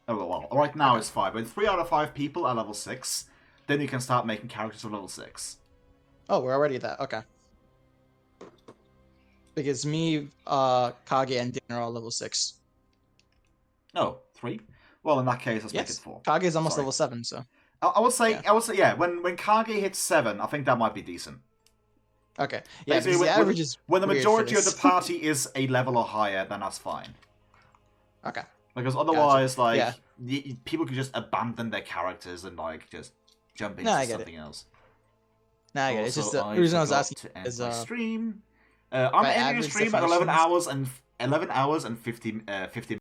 oh well, right now it's 5. When 3 out of 5 people are level 6, then you can start making characters of level 6. Oh, we're already at that. Okay. Because me, Kage, and Din are all level 6. No, 3. Well, in that case, let's make it Yes, 4. Kage is almost Sorry. level 7, so... I would say, Yeah. yeah. When Kage hits 7, I think that might be decent. Okay. Yeah, Basically, because the average is when the weird for majority of the this. party is a level or higher, then that's fine. Okay. Because otherwise, like, Yeah. people could just abandon their characters and like just jump into No, I get something else. Nah, I get it. It's just Also, the reason I was forgot asking to end is my stream. by I'm ending the average stream at 11 definitions- hours and 50